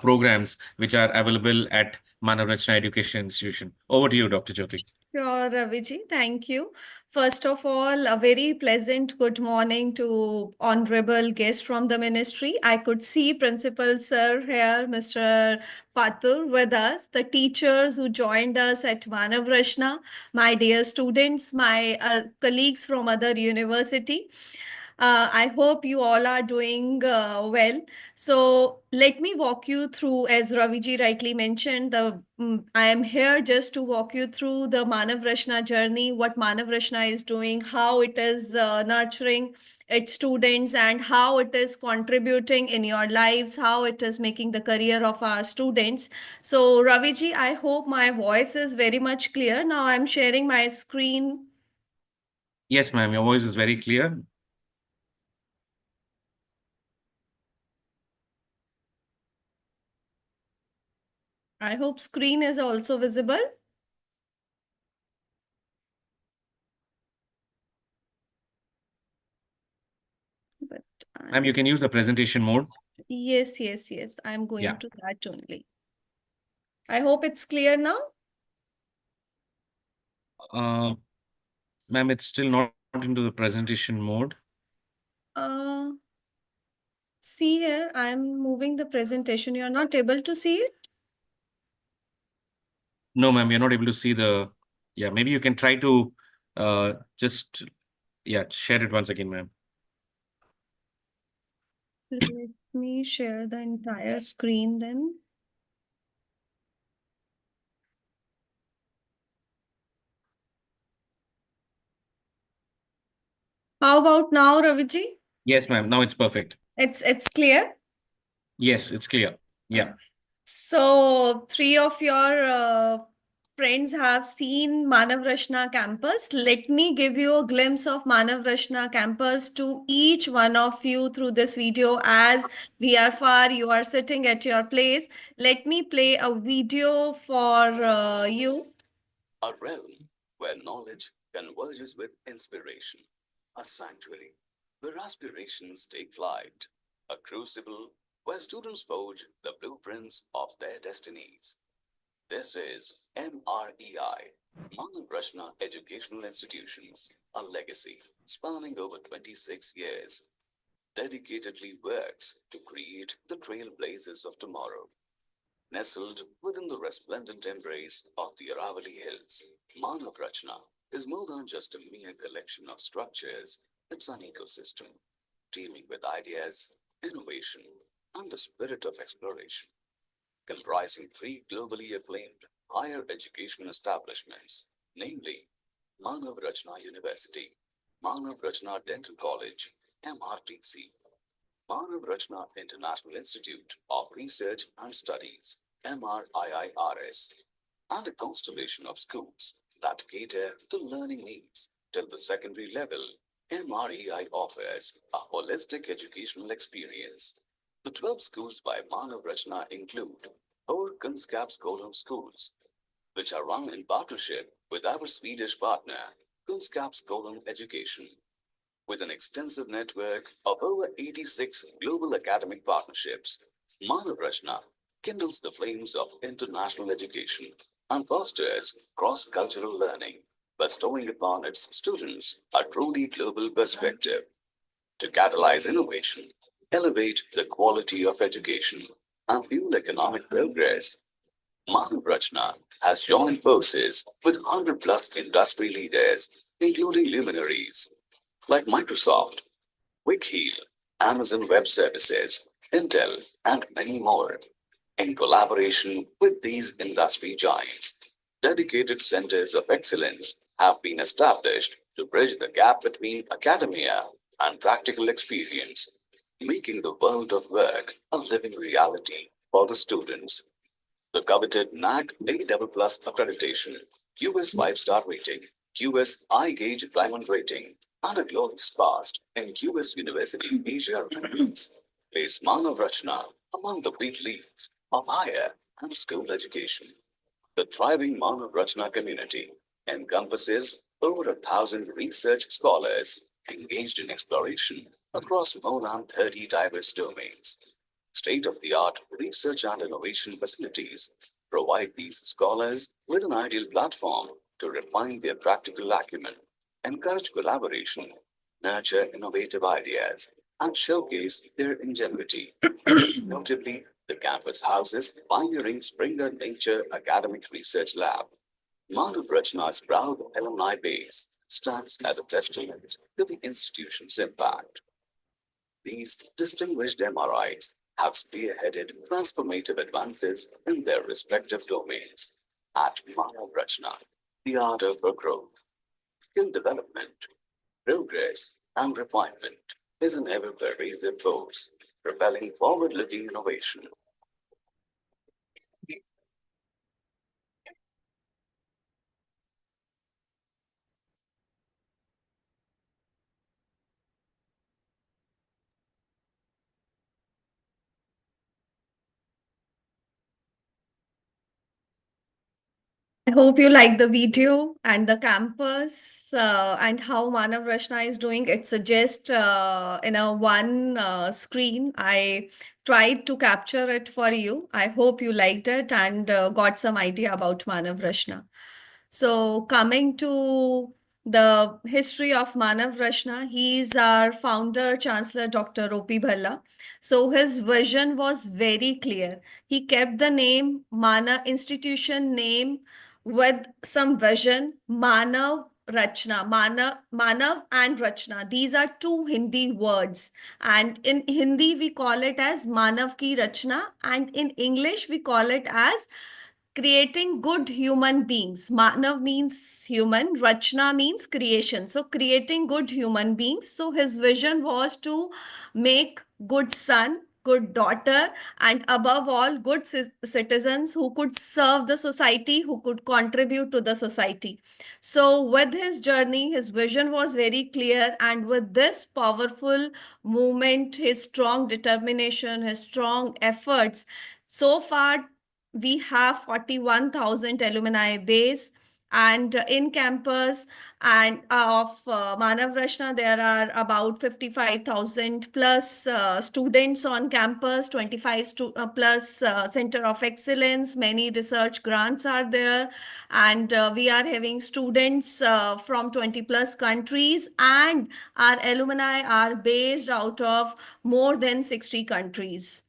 Speaker 3: programs which are available at Manav Rachna Education Institution. Over to you, Dr. Jyoti.
Speaker 4: sure, Raviji, thank you. First of all, a very pleasant good morning to honorable guest from the ministry. I could see Principal Sir here, Mr. Fatur, with us, the teachers who joined us at Manav Rachna, my dear students, my colleagues from other university. I hope you all are doing well. So let me walk you through, as Raviji rightly mentioned, I am here just to walk you through the Manav Rachna journey, what Manav Rachna is doing, how it is nurturing its students, and how it is contributing in your lives, how it is making the career of our students. So Raviji, I hope my voice is very much clear. Now I'm sharing my screen.
Speaker 3: Yes, ma'am. Your voice is very clear.
Speaker 4: I hope screen is also visible. But
Speaker 3: Ma'am, you can use the presentation mode.
Speaker 4: yes, I'm going
Speaker 3: Yeah.
Speaker 4: to that only. I hope it's clear now.
Speaker 3: Ma'am, it's still not into the presentation mode.
Speaker 4: See here, I'm moving the presentation. You're not able to see it?
Speaker 3: No, ma'am, you're not able to see the, yeah, maybe you can try to just, yeah, share it once again, ma'am.
Speaker 4: Let me share the entire screen then. How about now, Raviji?
Speaker 3: Yes, ma'am, now it's perfect.
Speaker 4: It's clear?
Speaker 3: Yes, it's clear. Yeah.
Speaker 4: So, three of your friends have seen Manav Rachna campus. Let me give you a glimpse of Manav Rachna campus to each one of you through this video. As we are far, you are sitting at your place. Let me play a video for you.
Speaker 12: A realm where knowledge converges with inspiration, a sanctuary where aspirations take flight, a crucible where students forge the blueprints of their destinies. This is MREI, Manav Rachna Educational Institutions, a legacy spanning over 26 years, dedicatedly works to create the trailblazers of tomorrow. Nestled within the resplendent embrace of the Aravali Hills, Manav Rachna is more than just a mere collection of structures. It's an ecosystem, teeming with ideas, innovation, and the spirit of exploration. Comprising three globally acclaimed higher education establishments, namely Manav Rachna University, Manav Rachna Dental College, MRTC, Manav Rachna International Institute of Research and Studies, MRIIRS, and a constellation of schools that cater to learning needs till the secondary level. MREI offers a holistic educational experience. The 12 schools by Manav Rachna include 4 Kunskapsskolan schools, which are run in partnership with our Swedish partner, Kunskapsskolan Education. With an extensive network of over 86 global academic partnerships, Manav Rachna kindles the flames of international education and fosters cross-cultural learning, bestowing upon its students a truly global perspective. To catalyze innovation, elevate the quality of education, and fuel economic progress, Manav Rachna has joined forces with 100 plus industry leaders, including luminaries like Microsoft, Wikiheel, Amazon Web Services, Intel, and many more. In collaboration with these industry giants, dedicated centers of excellence have been established to bridge the gap between academia and practical experience, making the world of work a living reality for the students. The coveted NAC A++ accreditation, US 5-star rating, US iGauge Diamond rating, and a glorious past in US University Asia rankings place Manav Rachna among the big leagues of higher and school education. The thriving Manav Rachna community encompasses over 1,000 research scholars engaged in exploration across more than 30 diverse domains. State-of-the-art research and innovation facilities provide these scholars with an ideal platform to refine their practical acumen, encourage collaboration, nurture innovative ideas, and showcase their ingenuity. Notably, the campus houses pioneering Springer Nature Academic Research Lab. Manav Rachna's proud alumni base stands as a testament to the institution's impact. These distinguished MRIs have spearheaded transformative advances in their respective domains. At Manav Rachna, the ardor for growth, skill development, progress, and refinement is an ever-pervasive force, propelling forward-looking innovation.
Speaker 4: I hope you like the video and the campus and how Manav Rachna is doing. It's just in a one screen. I tried to capture it for you. I hope you liked it and got some idea about Manav Rachna. So coming to the history of Manav Rachna, he is our founder, Chancellor Dr. O.P. Bhalla. So his vision was very clear. He kept the name institution name with some vision, Manav Rachna, Manav and Rachna. These are two Hindi words. And in Hindi, we call it as Manav ki Rachna. And in English, we call it as creating good human beings. Manav means human, Rachna means creation. So creating good human beings. So his vision was to make good son, good daughter, and above all, good citizens who could serve the society, who could contribute to the society. So with his journey, his vision was very clear. And with this powerful movement, his strong determination, his strong efforts, so far we have 41,000 alumni base and in campus and of Manav Rachna, there are about 55,000 plus students on campus, 25 plus Center of Excellence, many research grants are there, and we are having students from 20 plus countries, and our alumni are based out of more than 60 countries.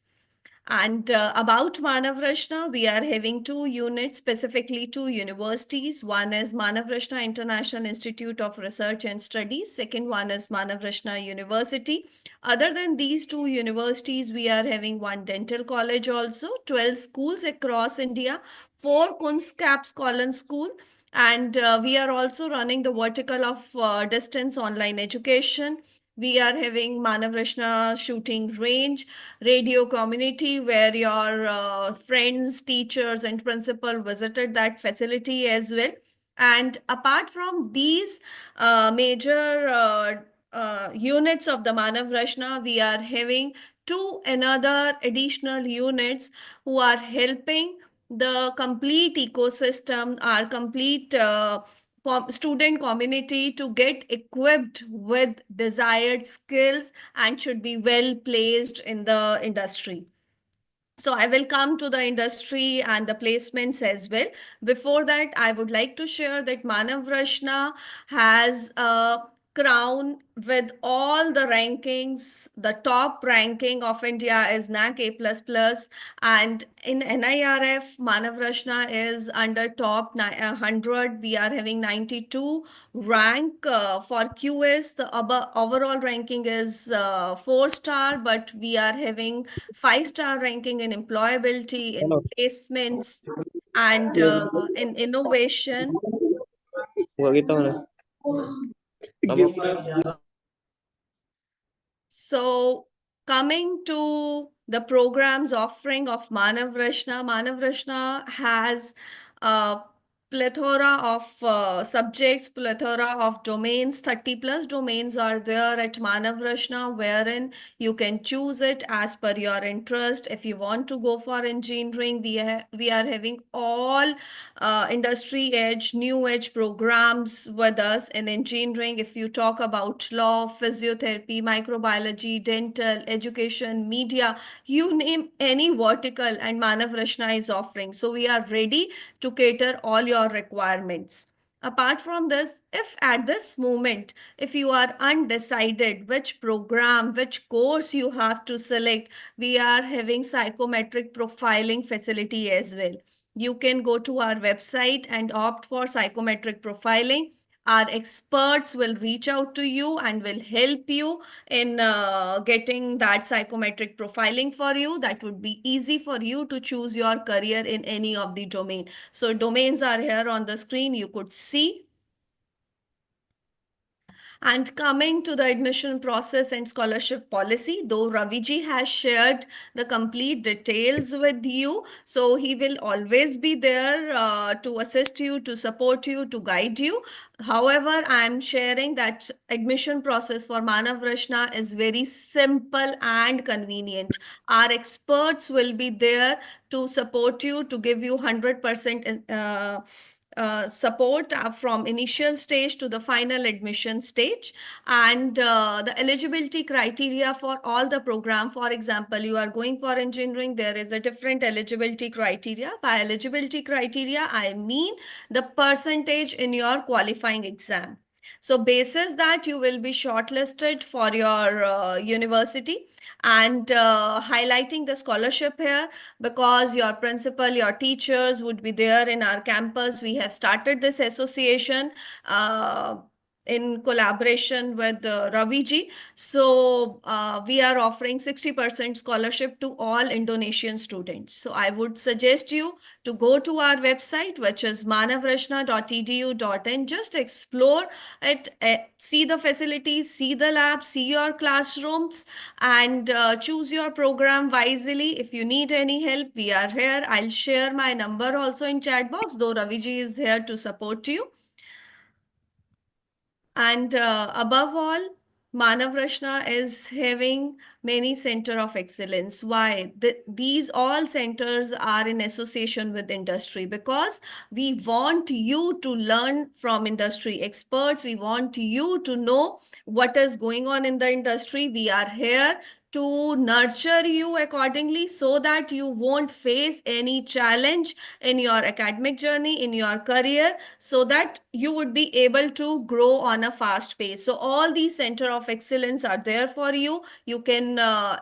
Speaker 4: And about Manav Rachna, we are having two units, specifically two universities. One is Manav Rachna International Institute of Research and Studies. Second one is Manav Rachna University. Other than these two universities, we are having one dental college also, 12 schools across India, 4 Kunstkaps College School, and we are also running the vertical of distance online education. We are having Manav Rachna shooting range, radio community, where your friends, teachers, and principal visited that facility as well. And apart from these major units of the Manav Rachna, we are having two another additional units who are helping the complete ecosystem, our complete student community to get equipped with desired skills and should be well placed in the industry. So I will come to the industry and the placements as well. Before that, I would like to share that Manav Rashna has a crown with all the rankings. The top ranking of India is NAC A++, and in NIRF, Manav Rashna is under top 100. We are having 92 rank for QS. The overall ranking is 4-star, but we are having 5-star ranking in employability, in placements, and in innovation. So coming to the programs offering of Manav Rashna has a plethora of subjects, plethora of domains. 30 plus domains are there at Manav Rashna, wherein you can choose it as per your interest. If you want to go for engineering, we are having all industry edge, new age programs with us in engineering. If you talk about law, physiotherapy, microbiology, dental, education, media, you name any vertical, and Manav Rashna is offering. So we are ready to cater all your requirements. Apart from this, if at this moment, if you are undecided which program, which course you have to select, we are having psychometric profiling facility as well. You can go to our website and opt for psychometric profiling. Our experts will reach out to you and will help you in getting that psychometric profiling for you. That would be easy for you to choose your career in any of the domain. So domains are here on the screen. You could see. And coming to the admission process and scholarship policy, though Raviji has shared the complete details with you, so he will always be there to assist you, to support you, to guide you. However, I am sharing that admission process for Manav Rashna is very simple and convenient. Our experts will be there to support you, to give you 100% support from initial stage to the final admission stage, and the eligibility criteria for all the program. For example, you are going for engineering, there is a different eligibility criteria. By eligibility criteria, I mean the percentage in your qualifying exam. So basis that, you will be shortlisted for your university, and highlighting the scholarship here, because your principal, your teachers would be there in our campus. We have started this association in collaboration with Raviji. So we are offering 60% scholarship to all Indonesian students. So I would suggest you to go to our website, which is manavrashna.edu.in. Just explore it, see the facilities, see the lab, see your classrooms, and choose your program wisely. If you need any help, we are here. I'll share my number also in chat box, though Raviji is here to support you. And above all, Manav Rashna is having many center of excellence. Why? These all centers are in association with industry, because we want you to learn from industry experts. We want you to know what is going on in the industry. We are here to nurture you accordingly, so that you won't face any challenge in your academic journey, in your career, so that you would be able to grow on a fast pace. So all these center of excellence are there for you. You can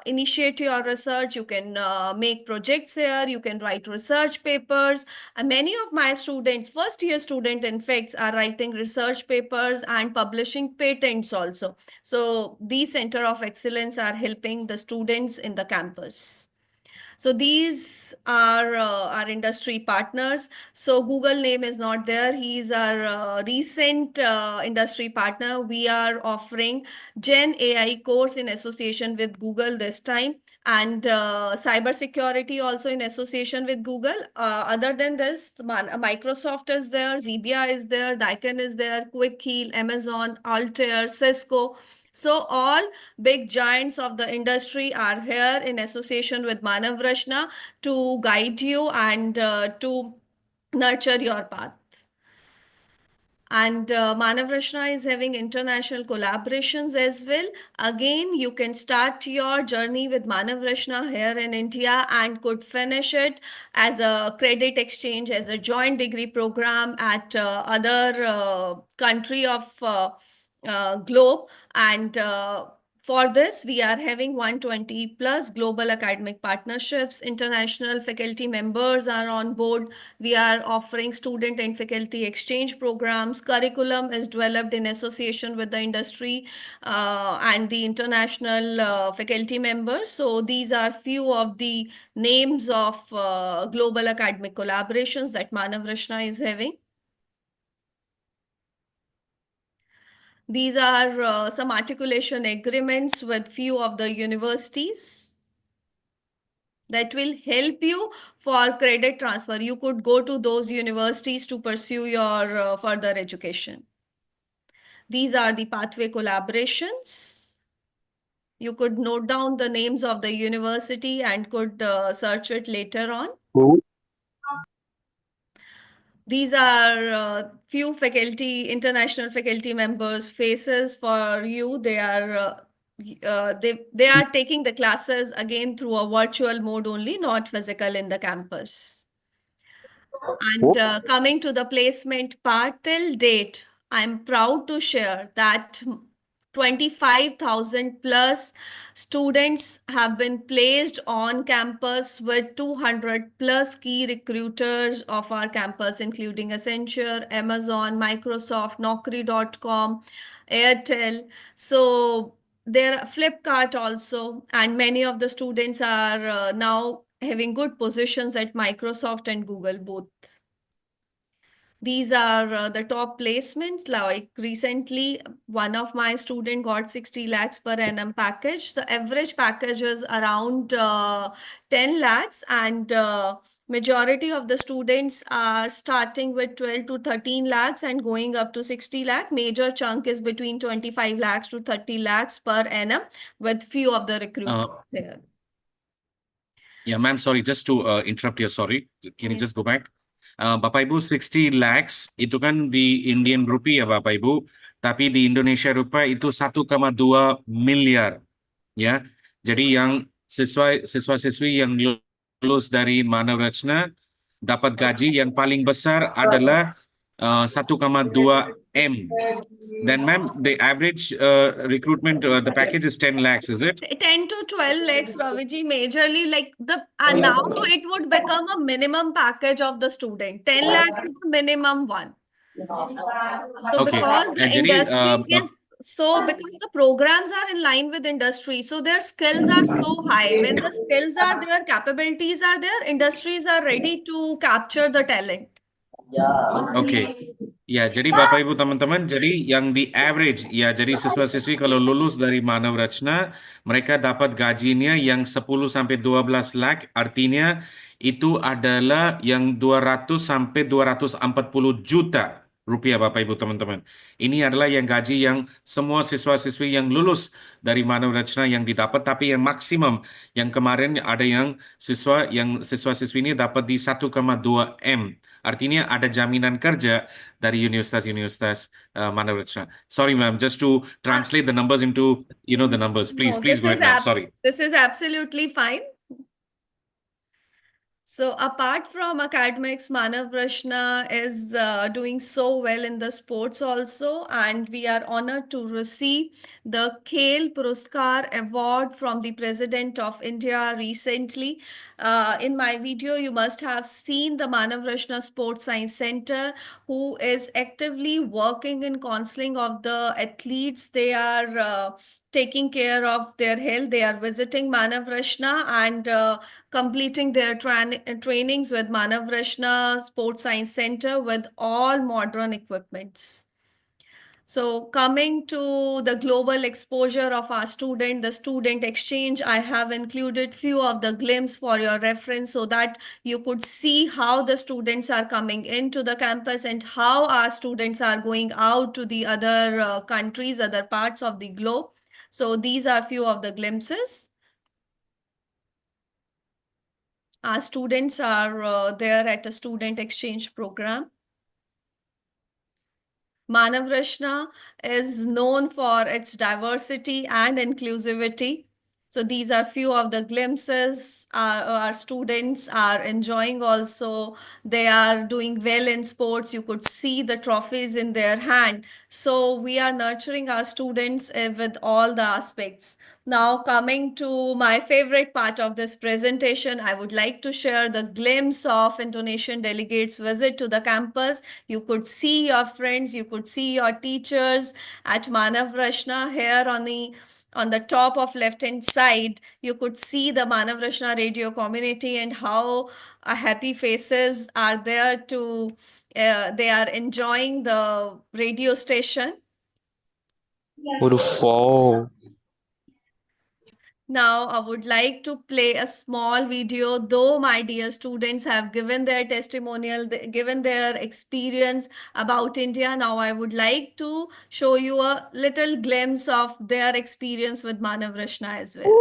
Speaker 4: initiate your research, you can make projects here, you can write research papers. And many of my students, first year student in fact, are writing research papers and publishing patents also. So these center of excellence are helping the students in the campus. So these are our industry partners. So Google name is not there. He is our recent industry partner. We are offering Gen AI course in association with Google this time, and cyber security also in association with Google. Other than this, Microsoft is there, Zebia is there, Daikin is there, Quick Heal, Amazon, Altair, Cisco. So all big giants of the industry are here in association with Manav Rashna to guide you and to nurture your path. And Manav Rachna is having international collaborations as well. Again, you can start your journey with Manav Rachna here in India and could finish it as a credit exchange, as a joint degree program at other country of globe. And for this, we are having 120 plus global academic partnerships. International faculty members are on board. We are offering student and faculty exchange programs. Curriculum is developed in association with the industry and the international faculty members. So these are few of the names of global academic collaborations that Manav Rachna is having. These are some articulation agreements with few of the universities that will help you for credit transfer. You could go to those universities to pursue your further education. These are the pathway collaborations. You could note down the names of the university and could search it later on. These are few faculty, international faculty members' faces for you. They are they are taking the classes again through a virtual mode only, not physical in the campus. And coming to the placement part till date, I'm proud to share that 25,000 plus students have been placed on campus with 200 plus key recruiters of our campus, including Accenture, Amazon, Microsoft, Naukri.com, Airtel. So there Flipkart also, and many of the students are now having good positions at Microsoft and Google both. These are the top placements. Like recently, one of my student got 60 lakhs per annum package. The average package is around 10 lakhs, and majority of the students are starting with 12 to 13 lakhs and going up to 60 lakh. Major chunk is between 25 lakhs to 30 lakhs per annum with few of the recruiters there.
Speaker 3: Yeah, ma'am, sorry, just to interrupt here, sorry. Can you just go back? Bapak Ibu, 60 lakhs itu kan di Indian rupee ya Bapak Ibu, tapi di Indonesia rupiah itu 1,2 miliar. Ya, jadi yang siswa-siswi yang lulus dari Manav Rachna dapat gaji yang paling besar adalah 1,2 M. Then, ma'am, the average recruitment, the package is 10 lakhs, is it?
Speaker 4: 10 to 12 lakhs, Raviji, majorly like the now it would become a minimum package of the student. 10 lakhs is the minimum one. So
Speaker 3: Okay.
Speaker 4: because the
Speaker 3: And jadi,
Speaker 4: industry is because the programs are in line with industry, so their skills are so high. When the skills are there, capabilities are there, industries are ready to capture the talent.
Speaker 3: Oke. Ya, jadi Bapak Ibu teman-teman, jadi yang di average, ya jadi siswa-siswi kalau lulus dari Manav Rachna, mereka dapat gajinya yang 10 sampai 12 lakh, artinya itu adalah yang 200 sampai 240 juta rupiah Bapak Ibu teman-teman. Ini adalah yang gaji yang semua siswa-siswi yang lulus dari Manav Rachna yang didapat, tapi yang maksimum yang kemarin ada yang siswa-siswi ini dapat di 1,2 M. Artinya ada jaminan kerja dari universitas-universitas Manav Rachna. Sorry, ma'am, just to translate the numbers into, the numbers. Please go ahead, ma'am. Sorry.
Speaker 4: This is absolutely fine. So apart from academics, Manav Rachna is doing so well in the sports also, and we are honored to receive the Khel Puruskar Award from the President of India recently. In my video, you must have seen the Manav Rachna Sports Science Center, who is actively working in counseling of the athletes. They are taking care of their health. They are visiting Manav Rachna and completing their trainings with Manav Rachna Sports Science Center with all modern equipments. So coming to the global exposure of our student, the student exchange, I have included few of the glimpses for your reference so that you could see how the students are coming into the campus and how our students are going out to the other countries, other parts of the globe. So these are few of the glimpses. Our students are there at a student exchange program. Manav Rashna is known for its diversity and inclusivity. So these are few of the glimpses our students are enjoying also. They are doing well in sports. You could see the trophies in their hand. So we are nurturing our students with all the aspects. Now coming to my favorite part of this presentation, I would like to share the glimpse of Indonesian delegates' visit to the campus. You could see your friends, you could see your teachers at Manav Rashna here on the top of left hand side. You could see the Manav Rashna radio community and how happy faces are there to they are enjoying the radio station.
Speaker 7: Wow.
Speaker 4: Now, I would like to play a small video, though my dear students have given their testimonial, given their experience about India. Now, I would like to show you a little glimpse of their experience with Manav Rashna as well.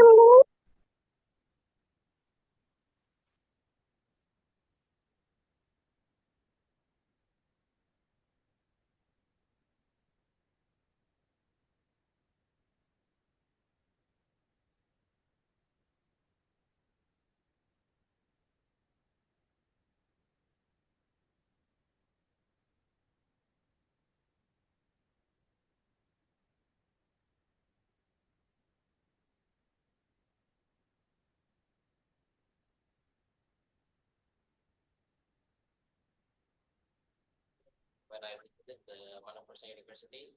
Speaker 1: When I visited the Manav Rashna University,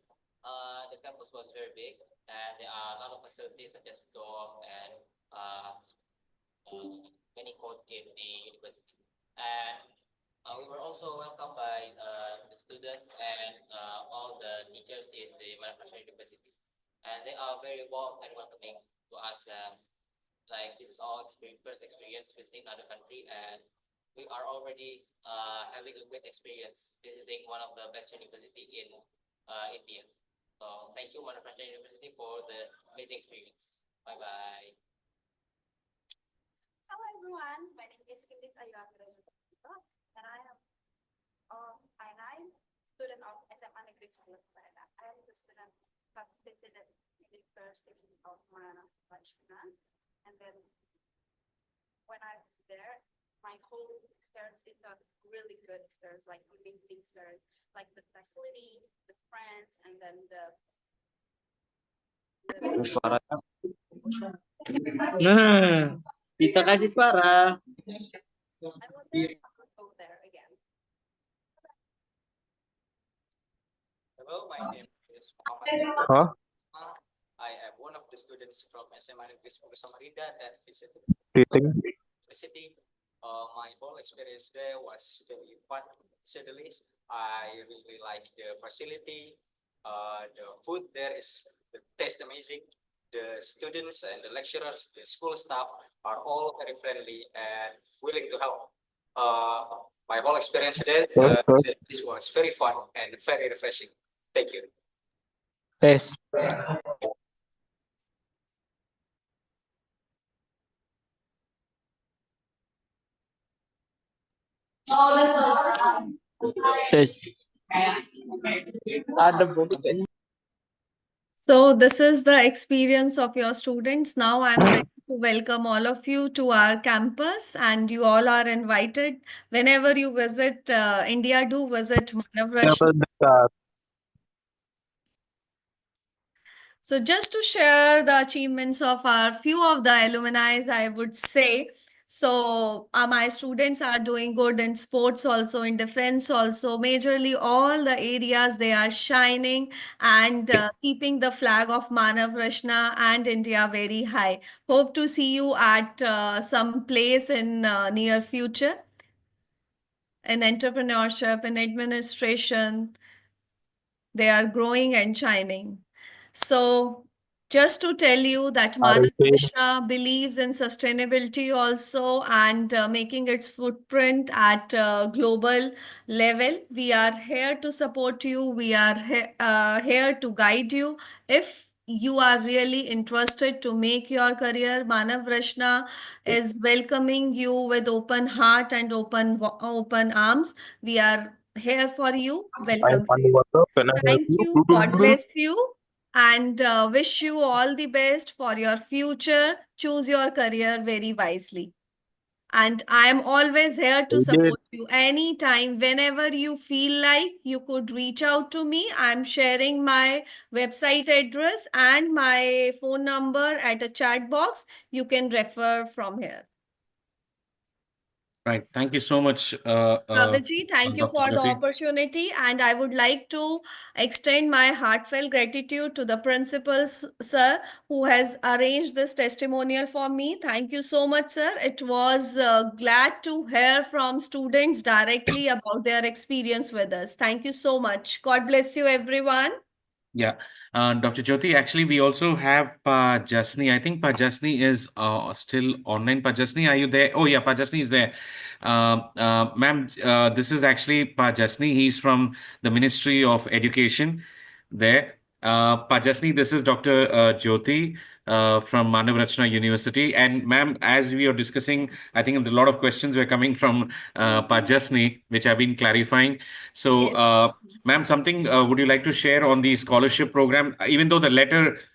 Speaker 1: the campus was very big, and there are a lot of facilities such as dorm and many codes in the university. And we were also welcomed by the students and all the teachers in the Manav Rashna University, and they are very warm and welcoming to us. Like this is our first experience visiting another country, and we are already having a great experience visiting one of the best university in India. So thank you, Manav Rashna University, for the amazing experience. Bye bye.
Speaker 2: Hello everyone, my name is Kindis Ayu and I'm student of SMA Negeri 11 Semarang. I am the student who has visited the University of Manav Rashna, and then when I was there, my whole experience is a really good experience, like amazing experience, like the facility, the friends, and then
Speaker 7: Suara. Nah, kita kasih suara.
Speaker 2: I wonder if I would go there again.
Speaker 5: Hello, my name is Muhammad.
Speaker 7: Hah?
Speaker 5: I am one of the students from SMA Negeri 10 Samarinda that visited
Speaker 7: Titing.
Speaker 5: university. My whole experience there was very fun, to say the least. I really like the facility. The food there is the taste amazing. The students and the lecturers, the school staff are all very friendly and willing to help. My whole experience there, this was very fun and very refreshing. Thank you.
Speaker 7: Tes. Tes. Ada boneka.
Speaker 4: So this is the experience of your students. Now I'm ready to welcome all of you to our campus, and you all are invited. Whenever you visit India, do visit Manav Rashna. So just to share the achievements of our few of the alumni, I would say, so my students are doing good in sports also, in defense also, majorly all the areas they are shining and keeping the flag of Manav Rashna and India very high. Hope to see you at some place in near future in entrepreneurship, in administration. They are growing and shining. So just to tell you that Manav Rashna believes in sustainability also and making its footprint at global level. We are here to support you. We are here to guide you. If you are really interested to make your career, Manav Rashna is welcoming you with open heart and open arms. We are here for you.
Speaker 13: I'm
Speaker 4: Welcome.
Speaker 13: Panduwato. Can I help
Speaker 4: Thank
Speaker 13: you?
Speaker 4: you. God bless you. And wish you all the best for your future. Choose your career very wisely. And I am always here to
Speaker 13: I did.
Speaker 4: support you anytime, whenever you feel like you could reach out to me. I'm sharing my website address and my phone number at a chat box. You can refer from here.
Speaker 3: Right. Thank you so much,
Speaker 4: Raviji, thank you
Speaker 3: Dr.
Speaker 4: for the
Speaker 3: Jyoti.
Speaker 4: opportunity, and I would like to extend my heartfelt gratitude to the principal, sir, who has arranged this testimonial for me. Thank you so much, sir. It was glad to hear from students directly about their experience with us. Thank you so much. God bless you, everyone.
Speaker 3: Yeah. Dr. Jyoti, actually, we also have Jasni. I think Jasni is still online. Jasni, are you there? Oh, yeah, Jasni is there. Ma'am, this is actually Jasni. He's from the Ministry of Education there. Jasni, this is Dr. Jyoti from Manav Rachna University. And ma'am, as we are discussing, I think a lot of questions were coming from Jasni, which I've been clarifying. So,
Speaker 4: Yes.
Speaker 3: ma'am, something would you like to share on the scholarship program? Even though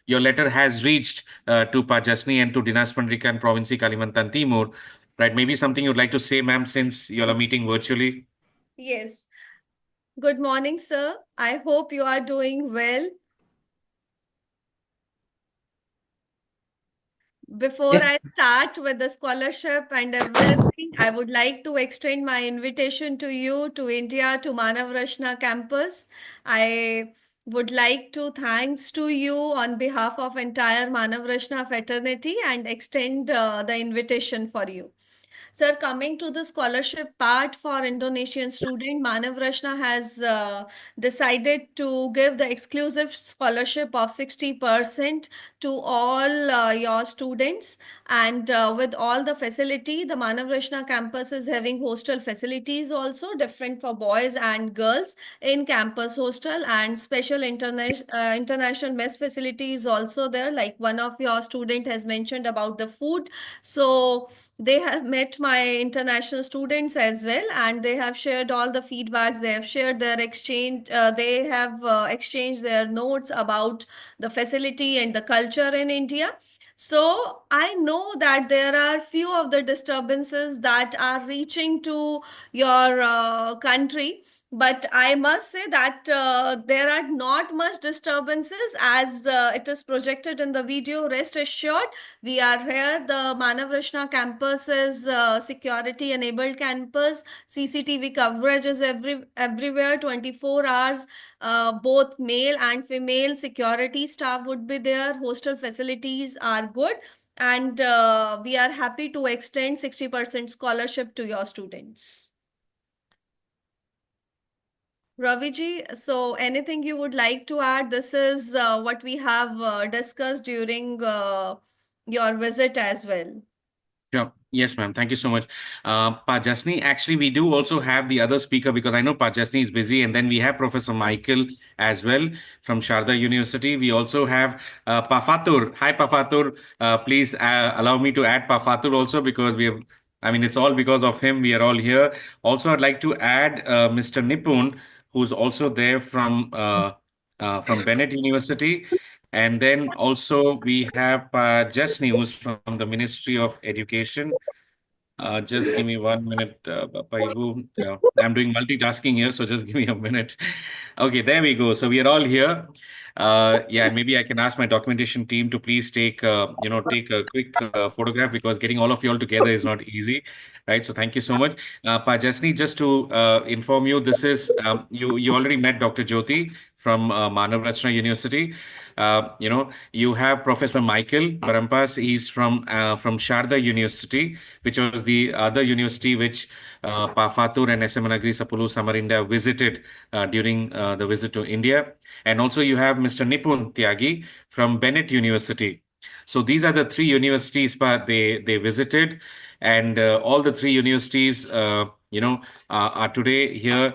Speaker 3: your letter has reached to Pajasni and to Dinas Pendidikan Provinsi Kalimantan Timur, right? Maybe something you'd like to say, ma'am, since you are meeting virtually.
Speaker 4: Yes. Good morning, sir. I hope you are doing well. Before I start with the scholarship and everything, I would like to extend my invitation to you, to India, to Manav Rachna campus. I would like to thanks to you on behalf of entire Manav Rachna fraternity and extend the invitation for you. Sir, coming to the scholarship part for Indonesian student, Manav Rachna has decided to give the exclusive scholarship of 60% to all your students. And with all the facility, the Manav Rachna campus is having hostel facilities also, different for boys and girls in campus hostel, and special international mess facility is also there. Like one of your student has mentioned about the food. So they have met my international students as well, and they have shared all the feedbacks. They have shared their exchange. They have exchanged their notes about the facility and the culture in India. So I know that there are few of the disturbances that are reaching to your country, but I must say that there are not much disturbances as it is projected in the video. Rest assured, we are here. The Manav Rachna campus is security enabled campus. CCTV coverage is everywhere, 24 hours. Both male and female security staff would be there. Hostel facilities are good. And we are happy to extend 60% scholarship to your students. Raviji, so anything you would like to add? This is what we have discussed during your visit as well.
Speaker 3: Sure. Yes, ma'am. Thank you so much. Pajasni, actually, we do also have the other speaker because I know Pajasni is busy. And then we have Professor Michael as well from Sharda University. We also have Pafatur. Hi, Pafatur. Please allow me to add Pafatur also because it's all because of him. We are all here. Also, I'd like to add Mr. Nipun, who's also there from Bennett University. And then also we have Jasni, who's from the Ministry of Education. Just give me 1 minute, Papa Ibu. I'm doing multitasking here, so just give me a minute. Okay, there we go. So we are all here. Yeah, and maybe I can ask my documentation team to please take a quick photograph because getting all of you all together is not easy, right? So thank you so much. Pajasni, just to inform you, this is, you already met Dr. Jyoti from Manav Rachna University. You have Professor Michael Barampas. He's from Sharda University, which was the other university which Fatur and SM Nagri Sapulu Samarinda visited during the visit to India. And also you have Mr. Nipun Tyagi from Bennett University. So these are the three universities they visited, and all the three universities are today here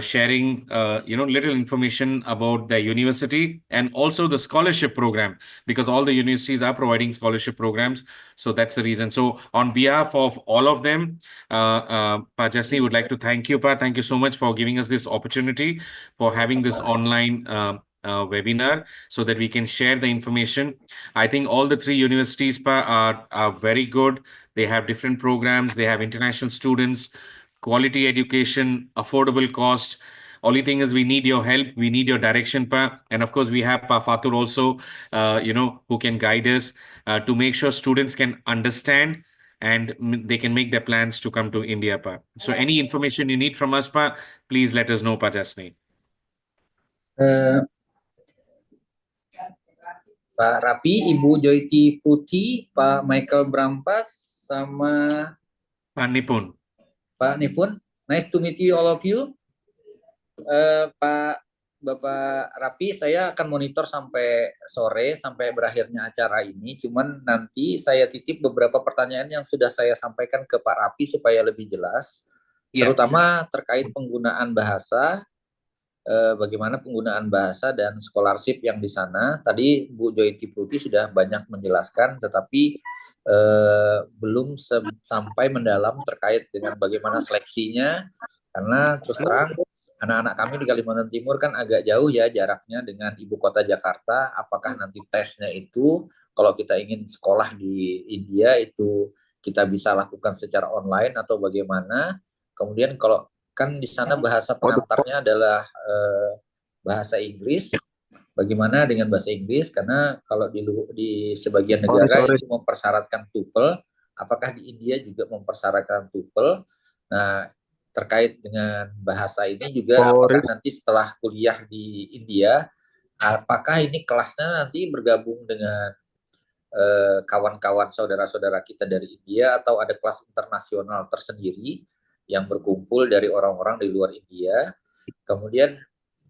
Speaker 3: sharing, little information about the university and also the scholarship program, because all the universities are providing scholarship programs. So that's the reason. So on behalf of all of them, Pa Jasni would like to thank you, Pa. Thank you so much for giving us this opportunity for having this online webinar so that we can share the information. I think all the three universities, Pa, are very good. They have different programs. They have international students, quality education, affordable cost. Only thing is we need your help. We need your direction, Pa. And of course, we have Pa Fatur also, who can guide us to make sure students can understand and they can make their plans to come to India, Pa. So any information you need from us, Pa, please let us know, Pa Jasni.
Speaker 10: Eh, Pak Rapi, Ibu Joyti Putih, Pak Michael Brampas, sama
Speaker 3: Pak Nipun.
Speaker 10: Pak Nipun. Nice to meet you all of you. Bapak Rapi, saya akan monitor sampai sore, sampai berakhirnya acara ini. Cuman nanti saya titip beberapa pertanyaan yang sudah saya sampaikan ke Pak Rapi supaya lebih jelas, terutama terkait penggunaan bahasa, bagaimana penggunaan bahasa dan scholarship yang di sana. Tadi Bu Joyti Putih sudah banyak menjelaskan, tetapi belum sampai mendalam terkait dengan bagaimana seleksinya, karena terus terang anak-anak kami di Kalimantan Timur kan agak jauh ya jaraknya dengan ibu kota Jakarta. Apakah nanti tesnya itu kalau kita ingin sekolah di India itu kita bisa lakukan secara online atau bagaimana? Kemudian kalau kan di sana bahasa pengantarnya adalah bahasa Inggris. Bagaimana dengan bahasa Inggris? Karena kalau di sebagian negara itu mempersyaratkan TOEFL, apakah di India juga mempersyaratkan TOEFL? Nah, terkait dengan bahasa ini juga, apakah nanti setelah kuliah di India, apakah ini kelasnya nanti bergabung dengan kawan-kawan saudara-saudara kita dari India, atau ada kelas internasional tersendiri yang berkumpul dari orang-orang di luar India. Kemudian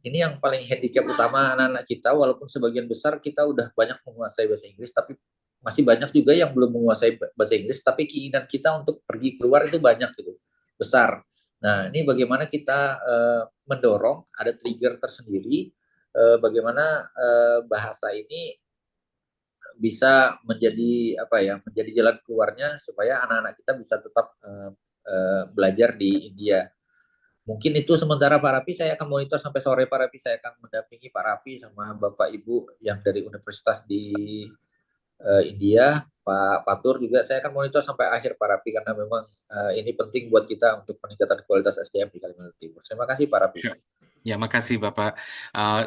Speaker 10: ini yang paling handicap utama anak-anak kita, walaupun sebagian besar kita udah banyak menguasai bahasa Inggris, tapi masih banyak juga yang belum menguasai bahasa Inggris, tapi keinginan kita untuk pergi keluar itu banyak gitu, besar. Nah, ini bagaimana kita mendorong, ada trigger tersendiri, bagaimana bahasa ini bisa menjadi menjadi jalan keluarnya supaya anak-anak kita bisa tetap belajar di India. Mungkin itu sementara Pak Rapi, saya akan monitor sampai sore Pak Rapi, saya akan mendampingi Pak Rapi sama Bapak Ibu yang dari universitas di India, Pak Fatur juga saya akan monitor sampai akhir Pak Rapi, karena memang ini penting buat kita untuk peningkatan kualitas SDM di Kalimantan Timur. Terima kasih Pak Rapi.
Speaker 3: Sure. Ya, makasih Bapak.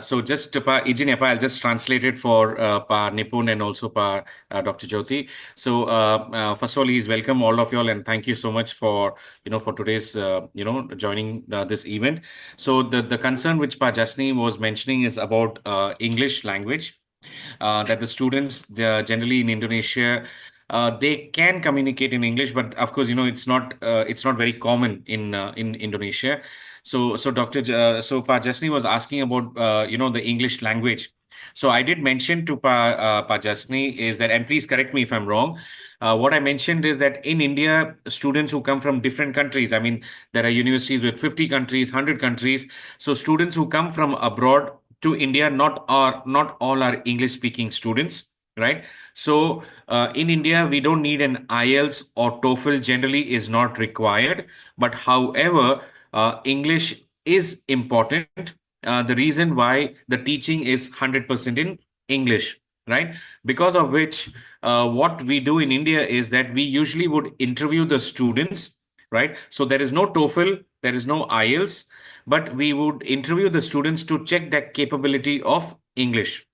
Speaker 3: So just Pak izin ya Pak, I'll just translate it for Pak Nipun and also Pak Dr. Jyoti. So first of all, please welcome all of you all and thank you so much for for today's joining this event. So the concern which Pak Jasni was mentioning is about English language. That the students generally in Indonesia they can communicate in English, but of course it's not very common in Indonesia. So Pa Jasni was asking about the English language. So I did mention to Pa Jasni is that, and please correct me if I'm wrong. What I mentioned is that in India, students who come from different countries, I mean, there are universities with 50 countries, 100 countries. So students who come from abroad to India, not all are English-speaking students, right? So in India, we don't need an IELTS or TOEFL. Generally, is not required. But however, English is important. The reason why the teaching is 100% in English, right? Because of which, what we do in India is that we usually would interview the students, right? So there is no TOEFL, there is no IELTS, but we would interview the students to check their capability of English.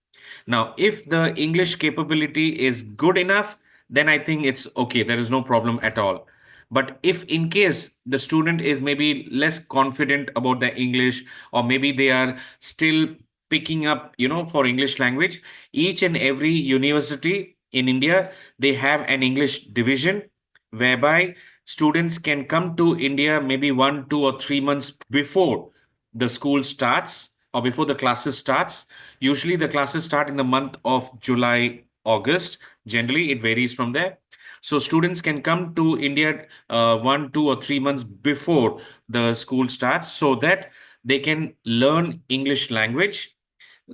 Speaker 3: Now, if the English capability is good enough, then I think it's okay. There is no problem at all. But if in case the student is maybe less confident about the English, or maybe they are still picking up, for English language, each and every university in India, they have an English division whereby students can come to India maybe 1, 2, or 3 months before the school starts or before the classes starts. Usually the classes start in the month of July, August. Generally, it varies from there. So students can come to India 1, 2, or 3 months before the school starts, so that they can learn English language,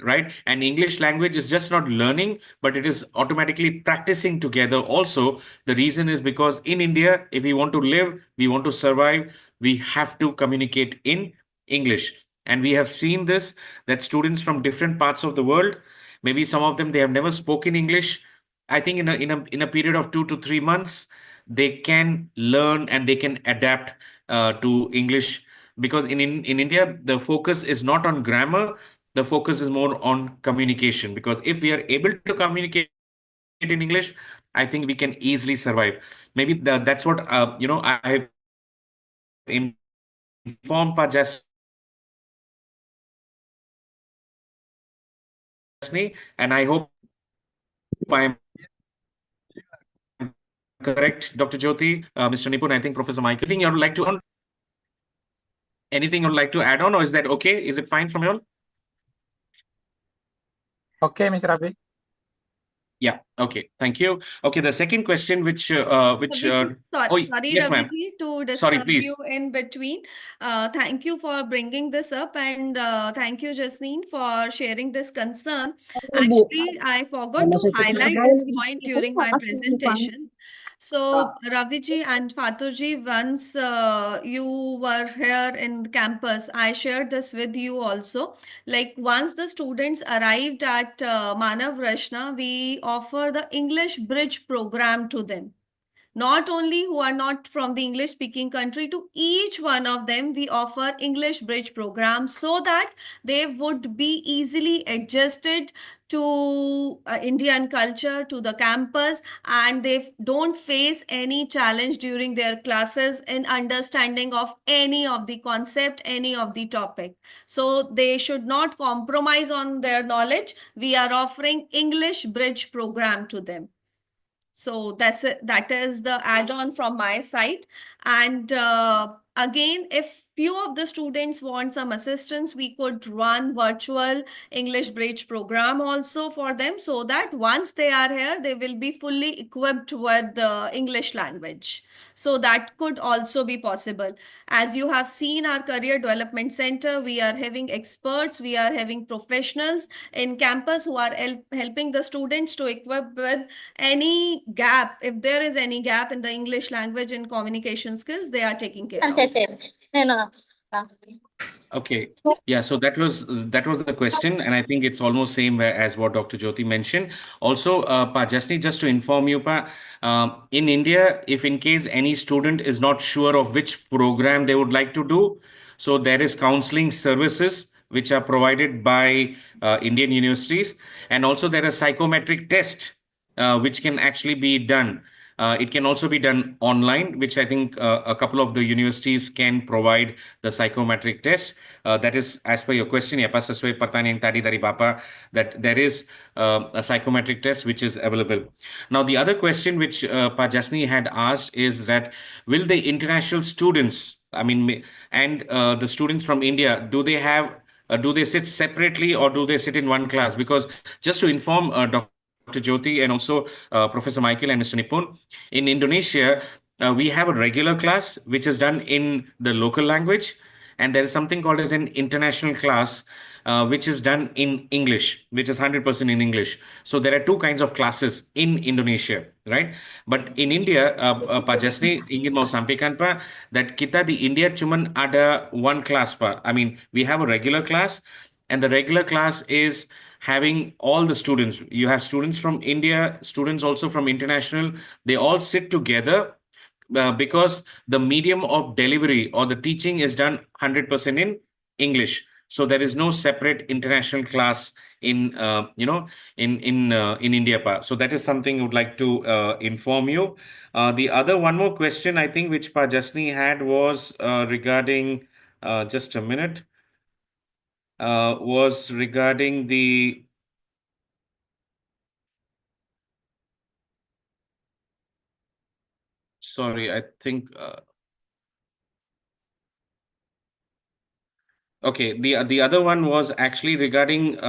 Speaker 3: right? And English language is just not learning, but it is automatically practicing together also. The reason is because in India, if we want to live, we want to survive, we have to communicate in English. And we have seen this, that students from different parts of the world, maybe some of them, they have never spoken English. I think in a period of 2 to 3 months, they can learn and they can adapt to English, because in India, the focus is not on grammar, the focus is more on communication. Because if we are able to communicate in English, I think we can easily survive. Maybe that's what I have informed Pajasni, and I hope I am correct, Dr. Jyoti, Mr. Nipun, I think Professor Michael. Anything you would like to add on, or is that okay? Is it fine from you all?
Speaker 7: Okay, Mr. Rafi.
Speaker 3: Yeah. Okay. Thank you. Okay. The second question, which
Speaker 4: Raviji,
Speaker 3: oh
Speaker 4: sorry,
Speaker 3: yes, ma'am.
Speaker 4: Raviji, to
Speaker 3: Sorry,
Speaker 4: disturb
Speaker 3: please.
Speaker 4: you in between. Thank you for bringing this up, and thank you, Jasleen, for sharing this concern. Actually, I forgot to highlight this point during my presentation. So, Raviji and Faturji, once you were here in campus, I shared this with you also. Like once the students arrived at Manav Rashna, we offer the English Bridge program to them. Not only who are not from the English speaking country, to each one of them we offer English bridge program, so that they would be easily adjusted to Indian culture, to the campus, and they don't face any challenge during their classes in understanding of any of the concept, any of the topic. So they should not compromise on their knowledge. We are offering English bridge program to them. So that is the add-on from my side. And again, if few of the students want some assistance, we could run virtual English bridge program also for them, so that once they are here, they will be fully equipped with the English language. So that could also be possible. As you have seen our career development center, we are having experts, we are having professionals in campus who are helping the students to equip with any gap. If there is any gap in the English language and communication skills, they are taking care of it.
Speaker 3: Okay. Yeah, so that was the question, and I think it's almost same as what Dr. Jyoti mentioned. Also, Jasni, just to inform you, in India, if in case any student is not sure of which program they would like to do, so there is counseling services which are provided by Indian universities, and also there are psychometric tests which can actually be done. It can also be done online, which I think a couple of the universities can provide the psychometric test. That is, as per your question, ya, sesuai pertanyaan tadi dari Bapak, that there is a psychometric test which is available. Now, the other question which Pak Jasni had asked is that, will the international students, and the students from India, do they sit separately or do they sit in one class? Because just to inform Dr. Jyoti and also Professor Michael and Mr. Nipun, in Indonesia, we have a regular class which is done in the local language, and there is something called as an international class which is done in English, which is 100% in English. So there are two kinds of classes in Indonesia, right? But in India, Pak Jasni ingin mau sampaikan, Pak, that kita di India cuman ada one class, Pak. I mean, we have a regular class, and the regular class is having all the students. You have students from India, students also from international. They all sit together because the medium of delivery or the teaching is done 100% in English. So there is no separate international class in in India. So that is something I would like to inform you. The other one more question I think which Pa Jasni had was regarding just a minute. Was regarding the sorry, I think okay, the other one was actually regarding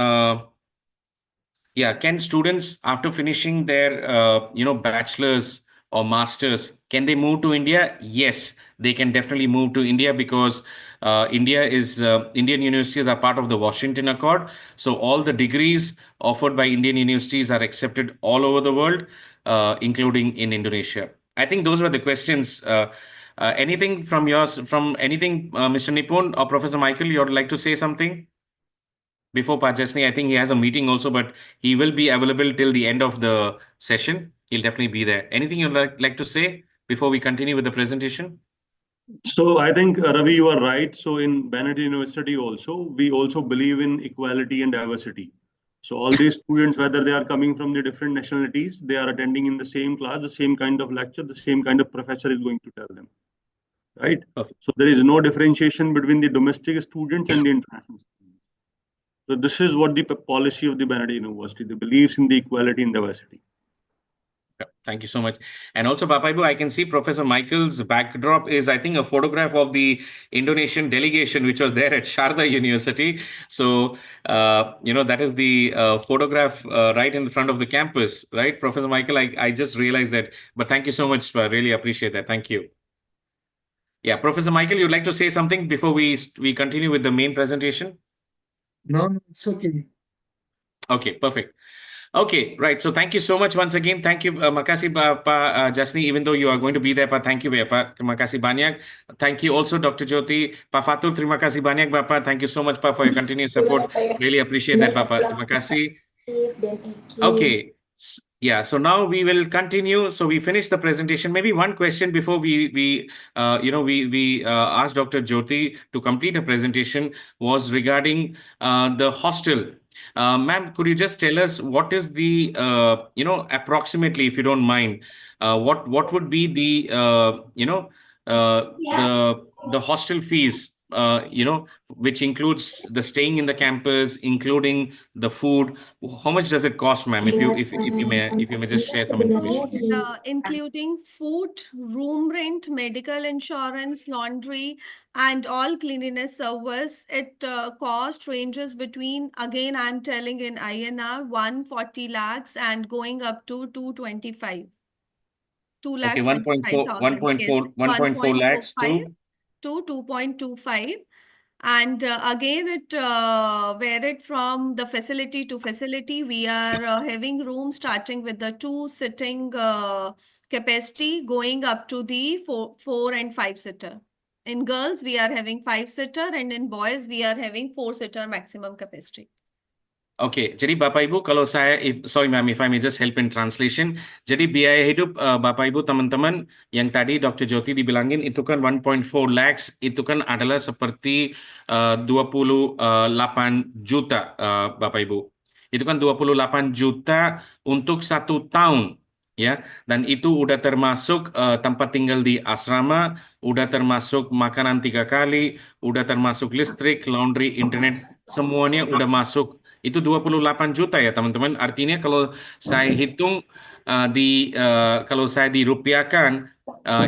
Speaker 3: yeah, can students after finishing their bachelor's or masters, can they move to India? Yes, they can definitely move to India because Indian universities are part of the Washington Accord. So all the degrees offered by Indian universities are accepted all over the world, including in Indonesia. I think those were the questions. Anything from yours, Mr. Nipun or Professor Michael, you would like to say something? Before Pajasni, I think he has a meeting also, but he will be available till the end of the session. He'll definitely be there. Anything you'd like to say before we continue with the presentation?
Speaker 13: So I think Ravi, you are right. So in Bennett University also, we also believe in equality and diversity. So all these students, whether they are coming from the different nationalities, they are attending in the same class, the same kind of lecture, the same kind of professor is going to tell them, right?
Speaker 3: Okay.
Speaker 13: So there is no differentiation between the domestic students and the international students. So this is what the policy of the Bennett University, the believes in the equality and diversity.
Speaker 3: Thank you so much. And also, Bapaibu, I can see Professor Michael's backdrop is, I think, a photograph of the Indonesian delegation, which was there at Sharda University. So, that is the photograph right in front of the campus, right? Professor Michael, I just realized that. But thank you so much. Really appreciate that. Thank you. Yeah, Professor Michael, you'd like to say something before we continue with the main presentation?
Speaker 14: No, it's okay.
Speaker 3: Okay, perfect. Okay, right. So thank you so much once again. Thank you, makasih Pak Jasni, even though you are going to be there, Pak. Thank you, Pak. Terima kasih banyak. Thank you also, Dr. Jyoti. Pak Fatul, terima kasih banyak, Bapak. Thank you so much, Pak, for your continued support. Really appreciate that, Bapak. Terima kasih. Okay. Yeah, so now we will continue. So we finished the presentation. Maybe one question before we asked Dr. Jyoti to complete a presentation was regarding the hostel. Ma'am, could you just tell us what is the approximately, if you don't mind, what would be the the hostel fees, which includes the staying in the campus, including the food. How much does it cost, ma'am? If you may just share some information.
Speaker 4: Including food, room rent, medical insurance, laundry, and all cleanliness service, it cost ranges between, again, I'm telling in INR, 140 lakhs and going up to 225. 2 lakh
Speaker 3: Okay, 1.4 lakhs
Speaker 4: to 2.25. And again, it varied from the facility to facility. We are having rooms starting with the 2 sitting capacity going up to the 4 and 5 sitter. In girls, we are having 5 sitter, and in boys, we are having 4 sitter maximum capacity.
Speaker 3: Okay, jadi Bapak Ibu, kalau sorry ma'am, if I may just help in translation. Jadi biaya hidup Bapak Ibu teman-teman yang tadi Dr. Jyoti dibilangin itu kan 1.4 lakhs, itu kan adalah seperti 28 juta Bapak Ibu. Itu kan 28 juta untuk 1 tahun. Ya, dan itu udah termasuk tempat tinggal di asrama, udah termasuk makanan 3 kali, udah termasuk listrik, laundry, internet, semuanya udah masuk. Itu 28 juta ya teman-teman. Artinya kalau saya hitung kalau saya dirupiahkan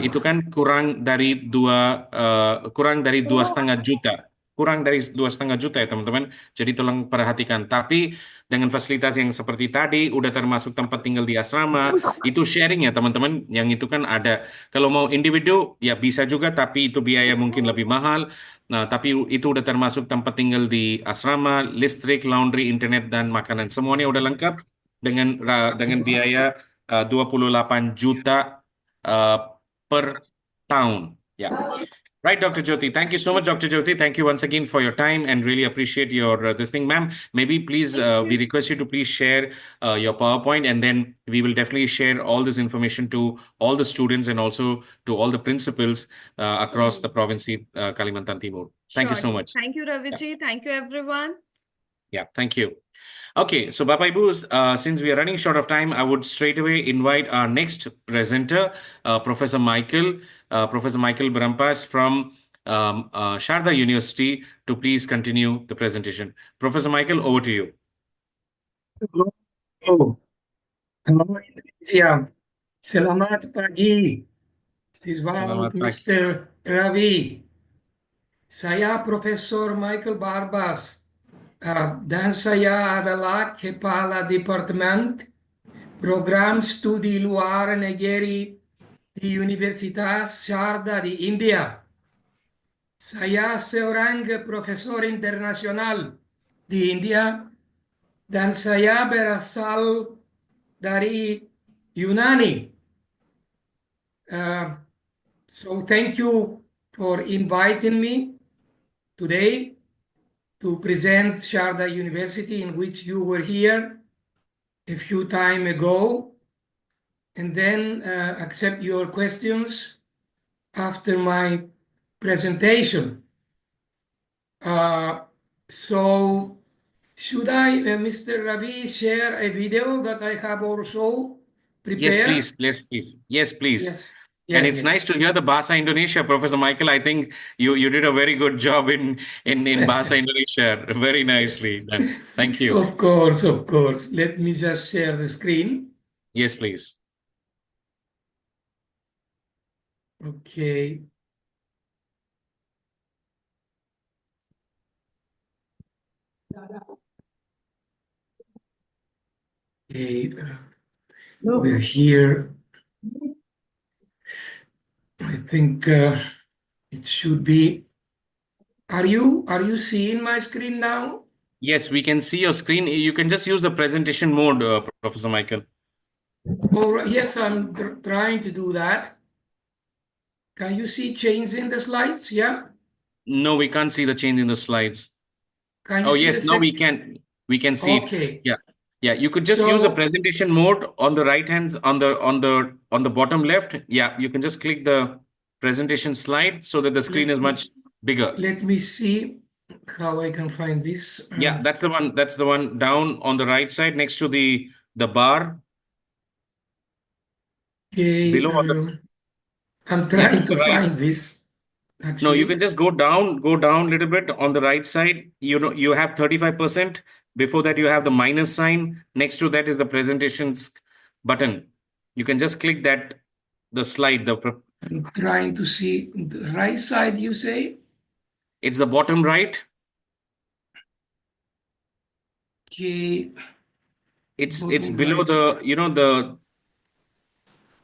Speaker 3: itu kan kurang dari 2,5 juta. Kurang dari 2,5 juta ya teman-teman. Jadi tolong perhatikan. Tapi dengan fasilitas yang seperti tadi, udah termasuk tempat tinggal di asrama, itu sharing ya teman-teman. Yang itu kan ada. Kalau mau individu ya bisa juga, tapi itu biaya mungkin lebih mahal. Nah, tapi itu udah termasuk tempat tinggal di asrama, listrik, laundry, internet, dan makanan. Semuanya udah lengkap dengan biaya 28 juta per tahun. Ya. Right, Dr. Jyoti. Thank you so much, Dr. Jyoti. Thank you once again for your time and really appreciate your this thing. Ma'am, maybe please, we request you to please share your PowerPoint, and then we will definitely share all this information to all the students and also to all the principals across the province, Kalimantan Timur. Thank you so much.
Speaker 4: Thank you, Raviji. Yeah. Thank you, everyone.
Speaker 3: Yeah, thank you. Okay, so Bapak Ibu, since we are running short of time, I would straight away invite our next presenter, Professor Michael Berampas from Sharda University to please continue the presentation. Professor Michael, over to you.
Speaker 14: Hello Indonesia. Selamat pagi. Siswa Mr. Ravi. Saya Profesor Michael Barbas. Dan saya adalah Kepala Departemen Program Studi Luar Negeri di Universitas Sharda di India. Saya seorang profesor internasional di India dan saya berasal dari Yunani. So thank you for inviting me today to present Sharda University, in which you were here a few time ago, and then accept your questions after my presentation. So should I, Mr. Ravi, share a video that I have also
Speaker 3: Yes,
Speaker 14: prepared?
Speaker 3: please. Yes, please. Yes, please.
Speaker 14: Yes.
Speaker 3: And
Speaker 14: Yes,
Speaker 3: it's
Speaker 14: yes.
Speaker 3: nice to hear the Bahasa Indonesia, Professor Michael. I think you did a very good job in Bahasa Indonesia. Very nicely done. Thank you.
Speaker 14: Of course, of course. Let me just share the screen.
Speaker 3: Yes, please.
Speaker 14: Okay. Okay, we're here. I think it should be. Are you seeing my screen now?
Speaker 3: Yes, we can see your screen. You can just use the presentation mode, Professor Michael.
Speaker 14: Oh, yes, I'm trying to do that. Can you see change in the slides? Yeah.
Speaker 3: No, we can't see the change in the slides.
Speaker 14: Can you
Speaker 3: Oh,
Speaker 14: see
Speaker 3: yes,
Speaker 14: the
Speaker 3: now we can. We can see it.
Speaker 14: Okay.
Speaker 3: Yeah. Yeah, you could just use the
Speaker 14: So
Speaker 3: presentation mode on the right hand, on the bottom left. Yeah, you can just click the presentation slide so that the screen is much bigger.
Speaker 14: let me see how I can find this.
Speaker 3: Yeah, that's the one. That's the one down on the right side next to the bar.
Speaker 14: Okay,
Speaker 3: Below on the,
Speaker 14: I'm
Speaker 3: yeah,
Speaker 14: trying
Speaker 3: to
Speaker 14: to
Speaker 3: the right.
Speaker 14: find this.
Speaker 3: No, you
Speaker 14: Actually,
Speaker 3: can just go down a little bit on the right side. You know, you have 35%. Before that, you have the minus sign. Next to that is the presentations button. You can just click that, the slide.
Speaker 14: I'm trying to see the right side, you say?
Speaker 3: It's the bottom right.
Speaker 14: Okay.
Speaker 3: It's
Speaker 14: Bottom
Speaker 3: below
Speaker 14: right.
Speaker 3: the, you know,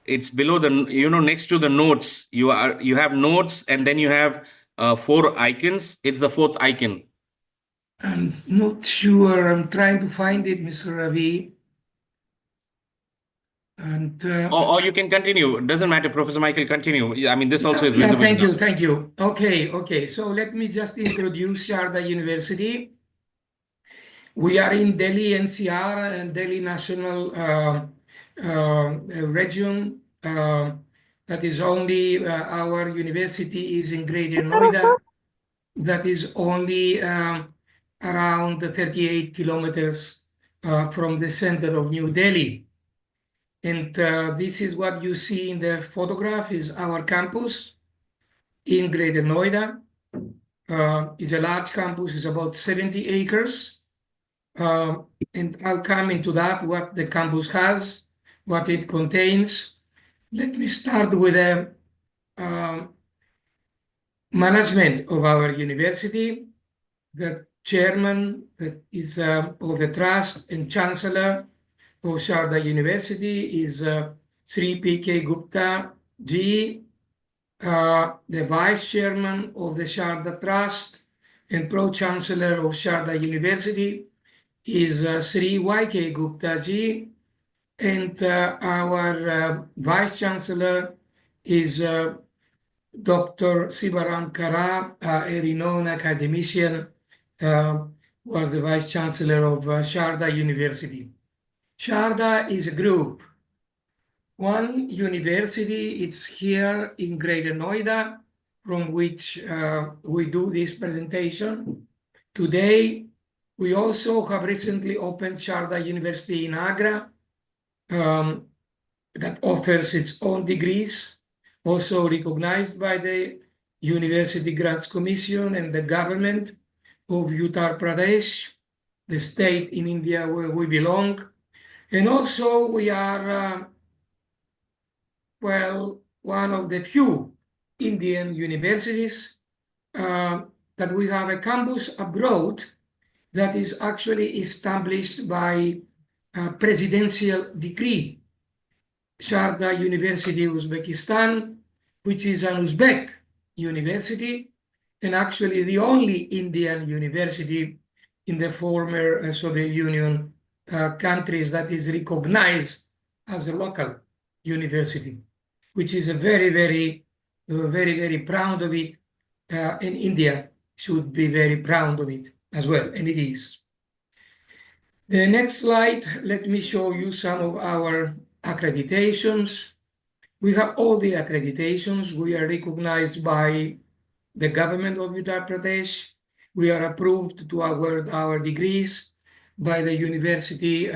Speaker 3: it's below the, you know, next to the notes. You have notes, and then you have 4 icons. It's the 4th icon.
Speaker 14: I'm not sure. I'm trying to find it, Mr. Ravi. And
Speaker 3: Or you can continue. It doesn't matter, Professor Michael, continue. Yeah, I mean, this also is
Speaker 14: yeah,
Speaker 3: visible now.
Speaker 14: thank you. Okay. So let me just introduce Sharda University. We are in Delhi NCR and Delhi National Region. That is only our university is in Greater Noida. That is only around 38 kilometers from the center of New Delhi. And this is what you see in the photograph is our campus in Greater Noida. It's a large campus, it's about 70 acres. And I'll come into that, what the campus has, what it contains. Let me start with the management of our university. The chairman that is of the trust and chancellor of Sharda University is Sri P.K. Gupta Ji. The vice chairman of the Sharda Trust and pro-chancellor of Sharda University is Sri Y.K. Gupta Ji. And our vice chancellor is Dr. Sivaram Kara, a renowned academician, was the vice chancellor of Sharda University. Sharda is a group. One university, it's here in Greater Noida, from which we do this presentation. Today, we also have recently opened Sharda University in Agra, that offers its own degrees, also recognized by the University Grants Commission and the government of Uttar Pradesh, the state in India where we belong. And also we are, well, one of the few Indian universities that we have a campus abroad that is actually established by a presidential decree. Sharda University, Uzbekistan, which is an Uzbek university, and actually the only Indian university in the former Soviet Union countries that is recognized as a local university, which is a very proud of it, and India should be very proud of it as well, and it is. The next slide, let me show you some of our accreditations. We have all the accreditations. We are recognized by the government of Uttar Pradesh. We are approved to award our degrees by the University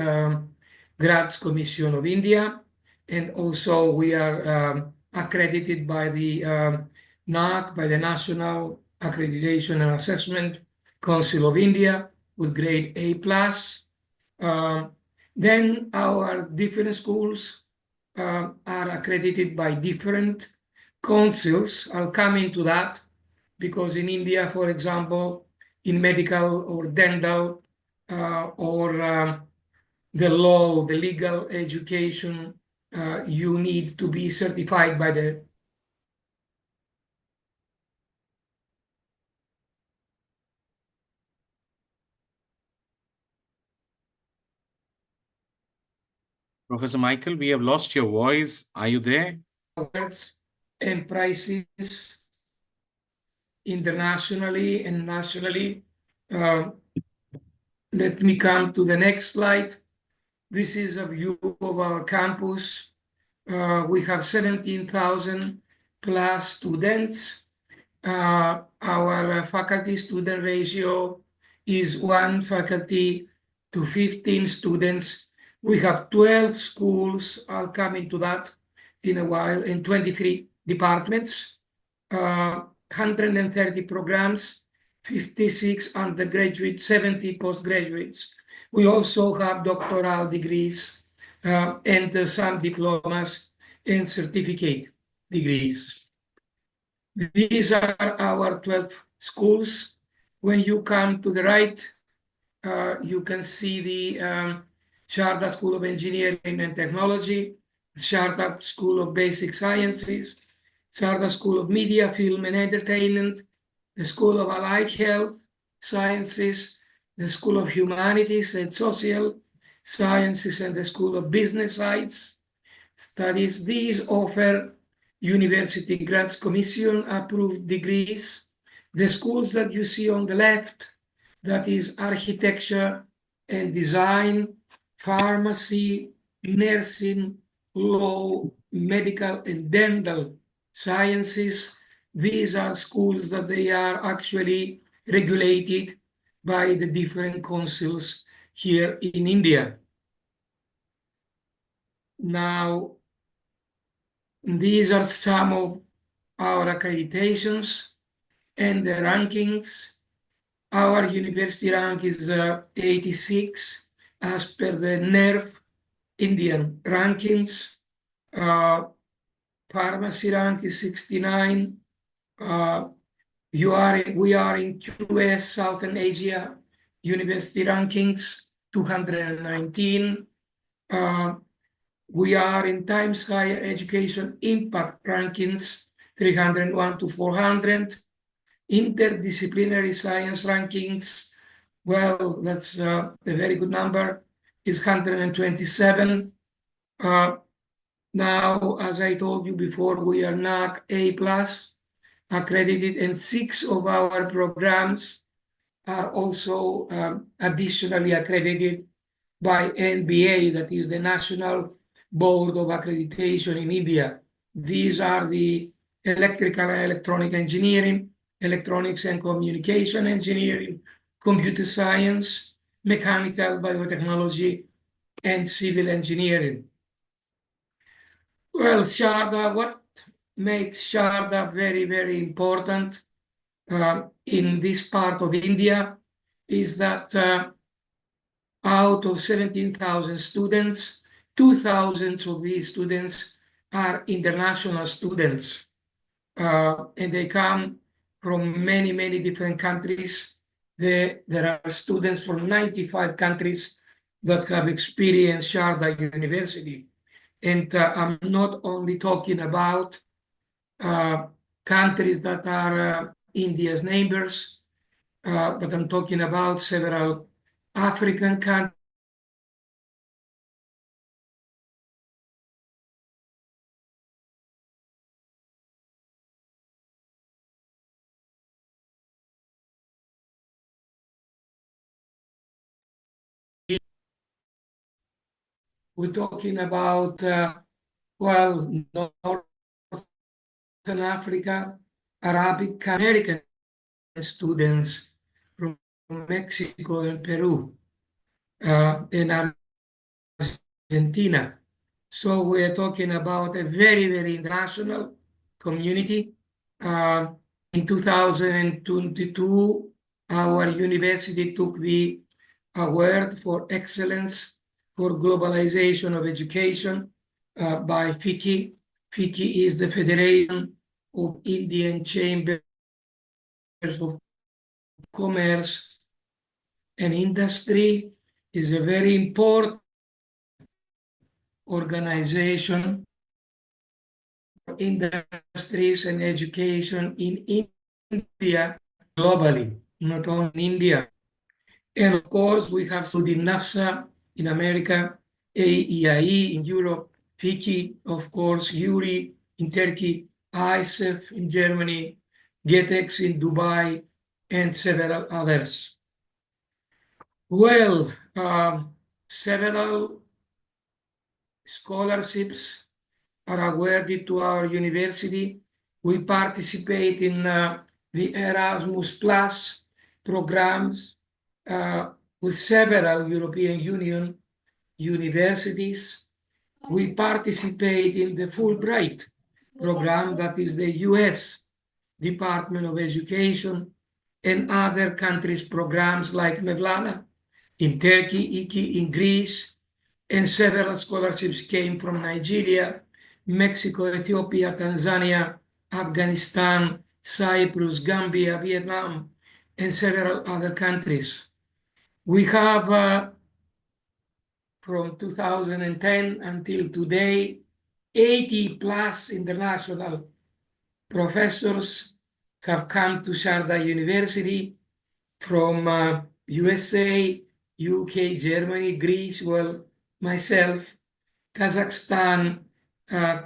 Speaker 14: Grads Commission of India. And also we are accredited by the NAAC, by the National Accreditation and Assessment Council of India with grade A+. Then our different schools are accredited by different councils. I'll come into that because in India, for example, in medical or dental or the law, the legal education, you need to be certified by the
Speaker 3: Professor Michael, we have lost your voice. Are you there?
Speaker 14: awards and prizes internationally and nationally. Let me come to the next slide. This is a view of our campus. We have 17,000 plus students. Our faculty-student ratio is 1 faculty to 15 students. We have 12 schools. I'll come into that in a while, in 23 departments, 130 programs, 56 undergraduates, 70 postgraduates. We also have doctoral degrees and some diplomas and certificate degrees. These are our 12 schools. When you come to the right, you can see the Sharda School of Engineering and Technology, Sharda School of Basic Sciences, Sharda School of Media, Film and Entertainment, the School of Allied Health Sciences, the School of Humanities and Social Sciences, and the School of Business Studies. These offer University Grants Commission approved degrees. The schools that you see on the left, that is architecture and design, pharmacy, nursing, law, medical and dental sciences. These are schools that they are actually regulated by the different councils here in India. Now, these are some of our accreditations and the rankings. Our university rank is 86 as per the NERF Indian rankings. Pharmacy rank is 69. We are in QS Southern Asia University rankings 219. We are in Times Higher Education Impact rankings 301 to 400. Interdisciplinary science rankings, well, that's a very good number, is 127. Now, as I told you before, we are NAAC A+ accredited, and 6 of our programs are also additionally accredited by NBA, that is the National Board of Accreditation in India. These are the Electrical and Electronic Engineering, Electronics and Communication Engineering, Computer Science, Mechanical Biotechnology, and Civil Engineering. Well, Sharda, what makes Sharda very important in this part of India is that out of 17,000 students, 2,000 of these students are international students, and they come from many different countries. There are students from 95 countries that have experienced Sharda University. And I'm not only talking about countries that are India's neighbors, but I'm talking about several African countries. We're talking about, well, Northern Africa, Arabic American students from Mexico and Peru, and Argentina. So we're talking about a very, very international community. In 2022, our university took the award for excellence for globalization of education by FICCI. FICCI is the Federation of Indian Chambers of Commerce and Industry. Is a very important organization for industries and education in India globally, not only in India. And of course, we have studied NAFSA in America, AEIE in Europe, FICCI, of course, URI in Turkey, ISEF in Germany, GETEX in Dubai, and several others. Well, several scholarships are awarded to our university. We participate in the Erasmus Plus programs with several European Union universities. We participate in the Fulbright program, that is the US Department of Education, and other countries' programs like Mevlana in Turkey, IKI in Greece, and several scholarships came from Nigeria, Mexico, Ethiopia, Tanzania, Afghanistan, Cyprus, Gambia, Vietnam, and several other countries. We have, from 2010 until today, 80 plus international professors have come to Sharda University from USA, UK, Germany, Greece, well, myself, Kazakhstan,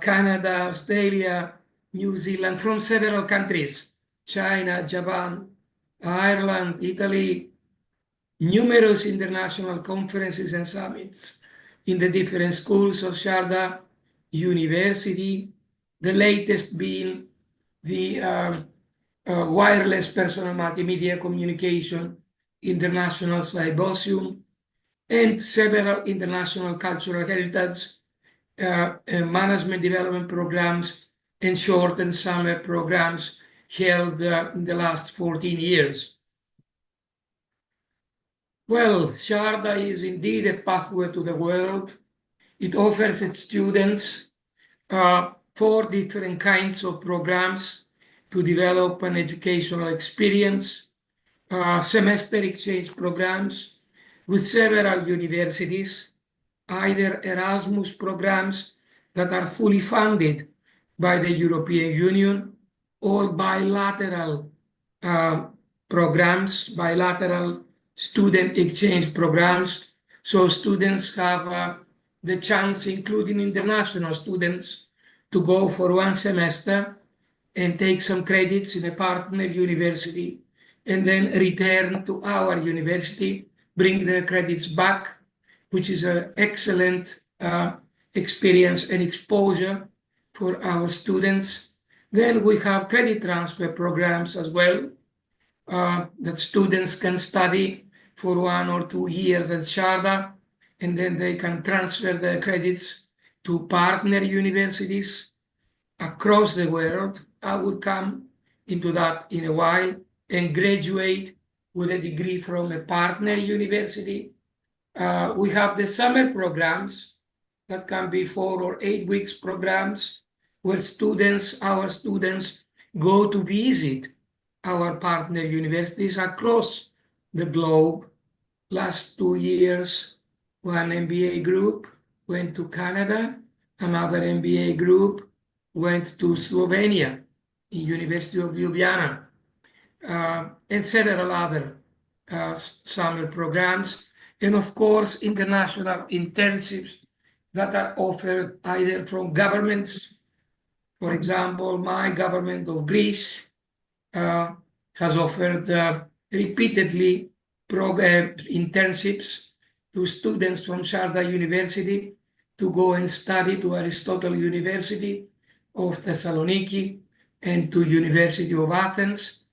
Speaker 14: Canada, Australia, New Zealand, from several countries, China, Japan, Ireland, Italy, numerous international conferences and summits in the different schools of Sharda University, the latest being the Wireless Personal Multimedia Communication International Symposium, and several international cultural heritage management development programs and short and summer programs held in the last 14 years. Well, Sharda is indeed a pathway to the world. It offers its students 4 different kinds of programs to develop an educational experience, semester exchange programs with several universities, either Erasmus programs that are fully funded by the European Union, or bilateral programs, bilateral student exchange programs. So students have the chance, including international students, to go for 1 semester and take some credits in a partner university, and then return to our university, bring the credits back, which is an excellent experience and exposure for our students. Then we have credit transfer programs as well, that students can study for 1 or 2 years at Sharda, and then they can transfer the credits to partner universities across the world. I will come into that in a while, and graduate with a degree from a partner university. We have the summer programs that can be 4 or 8 weeks programs, where our students go to visit our partner universities across the globe. Last 2 years, 1 MBA group went to Canada another MBA group went to Slovenia, in University of Ljubljana, and several other summer programs, and of course international internships that are offered either from governments. For example, my government of Greece has offered repeatedly internships to students from Sharda University to go and study to Aristotle University of Thessaloniki and to University of Athens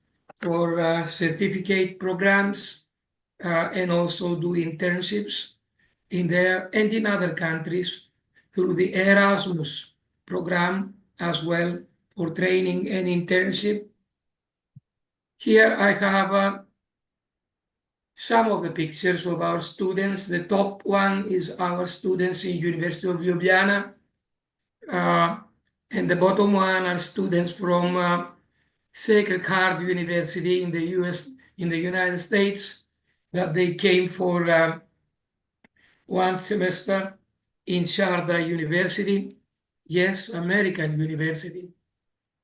Speaker 14: for certificate programs and also do internships in there and in other countries through the Erasmus program as well for training and internship. Here I have some of the pictures of our students. The top one is our students in University of Ljubljana, and the bottom one are students from Sacred Heart University in the United States, that they came for one semester in Sharda University. Yes, American University.